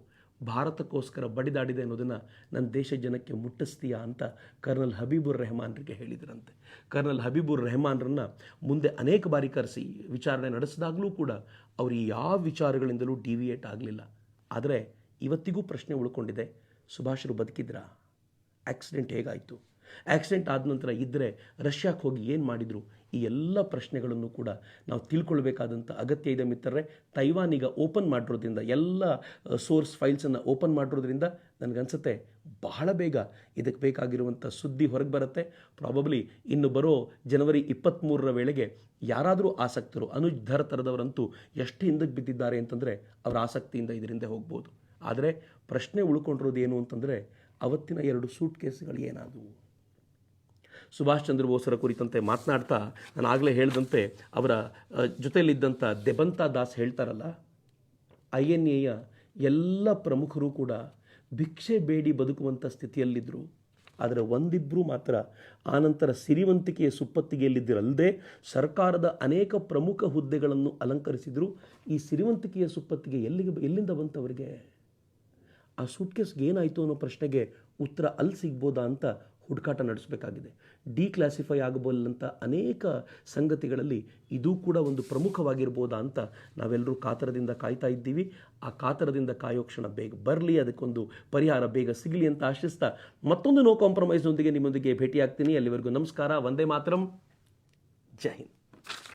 ಭಾರತಕ್ಕೋಸ್ಕರ ಬಡಿದಾಡಿದೆ ಅನ್ನೋದನ್ನು ನನ್ನ ದೇಶದ ಜನಕ್ಕೆ ಮುಟ್ಟಿಸ್ತೀಯಾ ಅಂತ ಕರ್ನಲ್ ಹಬೀಬುರ್ ರೆಹಮಾನ್ರಿಗೆ ಹೇಳಿದ್ರಂತೆ. ಕರ್ನಲ್ ಹಬೀಬುರ್ ರೆಹಮಾನ್ರನ್ನು ಮುಂದೆ ಅನೇಕ ಬಾರಿ ಕರೆಸಿ ವಿಚಾರಣೆ ನಡೆಸಿದಾಗಲೂ ಕೂಡ ಅವರು ಯಾವ ವಿಚಾರಗಳಿಂದಲೂ ಡಿವಿಯೇಟ್ ಆಗಲಿಲ್ಲ. ಆದರೆ ಇವತ್ತಿಗೂ ಪ್ರಶ್ನೆ ಉಳ್ಕೊಂಡಿದೆ, ಸುಭಾಷರು ಬದುಕಿದ್ರಾ? ಆಕ್ಸಿಡೆಂಟ್ ಹೇಗಾಯಿತು? ಆಕ್ಸಿಡೆಂಟ್ ಆದ ನಂತರ ಇದ್ದರೆ ರಷ್ಯಾಕ್ಕೆ ಹೋಗಿ ಏನು ಮಾಡಿದರು? ಈ ಎಲ್ಲ ಪ್ರಶ್ನೆಗಳನ್ನು ಕೂಡ ನಾವು ತಿಳ್ಕೊಳ್ಬೇಕಾದಂಥ ಅಗತ್ಯ ಇದೆ ಮಿತ್ರರೇ. ತೈವಾನ್ ಈಗ ಓಪನ್ ಮಾಡಿರೋದ್ರಿಂದ, ಎಲ್ಲ ಸೋರ್ಸ್ ಫೈಲ್ಸನ್ನು ಓಪನ್ ಮಾಡಿರೋದ್ರಿಂದ ನನಗನ್ಸುತ್ತೆ ಬಹಳ ಬೇಗ ಇದಕ್ಕೆ ಬೇಕಾಗಿರುವಂಥ ಸುದ್ದಿ ಹೊರಗೆ ಬರುತ್ತೆ. ಪ್ರಾಬಬ್ಲಿ ಇನ್ನು ಬರೋ ಜನವರಿ 23ರ ವೇಳೆಗೆ ಯಾರಾದರೂ ಆಸಕ್ತರು, ಅನುಜ್ ಧರ್ ಥರದವರಂತೂ ಎಷ್ಟು ಹಿಂದಕ್ಕೆ ಬಿದ್ದಿದ್ದಾರೆ ಅಂತಂದರೆ ಅವರ ಆಸಕ್ತಿಯಿಂದ ಇದರಿಂದ ಹೋಗ್ಬೋದು. ಆದರೆ ಪ್ರಶ್ನೆ ಉಳ್ಕೊಂಡಿರೋದು ಏನು ಅಂತಂದರೆ, ಅವತ್ತಿನ 2 ಸೂಟ್ ಕೇಸ್ಗಳು ಏನಾದವು? ಸುಭಾಷ್ ಚಂದ್ರ ಬೋಸರ ಕುರಿತಂತೆ ಮಾತನಾಡ್ತಾ ನಾನು ಆಗಲೇ ಹೇಳಿದಂತೆ ಅವರ ಜೊತೆಯಲ್ಲಿದ್ದಂಥ ದೆಬಂತಾ ದಾಸ್ ಹೇಳ್ತಾರಲ್ಲ, INAಯ ಎಲ್ಲ ಪ್ರಮುಖರು ಕೂಡ ಭಿಕ್ಷೆ ಬೇಡಿ ಬದುಕುವಂಥ ಸ್ಥಿತಿಯಲ್ಲಿದ್ದರು. ಆದರೆ ಒಂದಿಬ್ಬರು ಮಾತ್ರ ಆನಂತರ ಸಿರಿವಂತಿಕೆಯ ಸುಪ್ಪತ್ತಿಗೆಯಲ್ಲಿದ್ದರಲ್ಲದೆ ಸರ್ಕಾರದ ಅನೇಕ ಪ್ರಮುಖ ಹುದ್ದೆಗಳನ್ನು ಅಲಂಕರಿಸಿದರು. ಈ ಸಿರಿವಂತಿಕೆಯ ಸುಪ್ಪತ್ತಿಗೆ ಎಲ್ಲಿಂದ ಬಂತವರಿಗೆ? ಆ ಸೂಟ್ಕೇಸ್ಗೆ ಏನಾಯಿತು ಅನ್ನೋ ಪ್ರಶ್ನೆಗೆ ಉತ್ತರ ಅಲ್ಲಿ ಸಿಗ್ಬೋದಾ ಅಂತ ಹುಡುಕಾಟ ನಡೆಸಬೇಕಾಗಿದೆ. ಡಿಕ್ಲಾಸಿಫೈ ಆಗಬಲ್ಲಂಥ ಅನೇಕ ಸಂಗತಿಗಳಲ್ಲಿ ಇದು ಕೂಡ ಒಂದು ಪ್ರಮುಖವಾಗಿರ್ಬೋದಾ ಅಂತ ನಾವೆಲ್ಲರೂ ಕಾತರದಿಂದ ಕಾಯ್ತಾ ಇದ್ದೀವಿ. ಆ ಕಾತರದಿಂದ ಕಾಯೋ ಕ್ಷಣ ಬೇಗ ಬರಲಿ, ಅದಕ್ಕೊಂದು ಪರಿಹಾರ ಬೇಗ ಸಿಗಲಿ ಅಂತ ಆಶಿಸ್ತಾ ಮತ್ತೊಂದು ನೋ ಕಾಂಪ್ರಮೈಸ್ನೊಂದಿಗೆ ನಿಮ್ಮೊಂದಿಗೆ ಭೇಟಿಯಾಗ್ತೀನಿ. ಅಲ್ಲಿವರೆಗೂ ನಮಸ್ಕಾರ. ವಂದೇ ಮಾತರಂ. ಜೈ ಹಿಂದ್.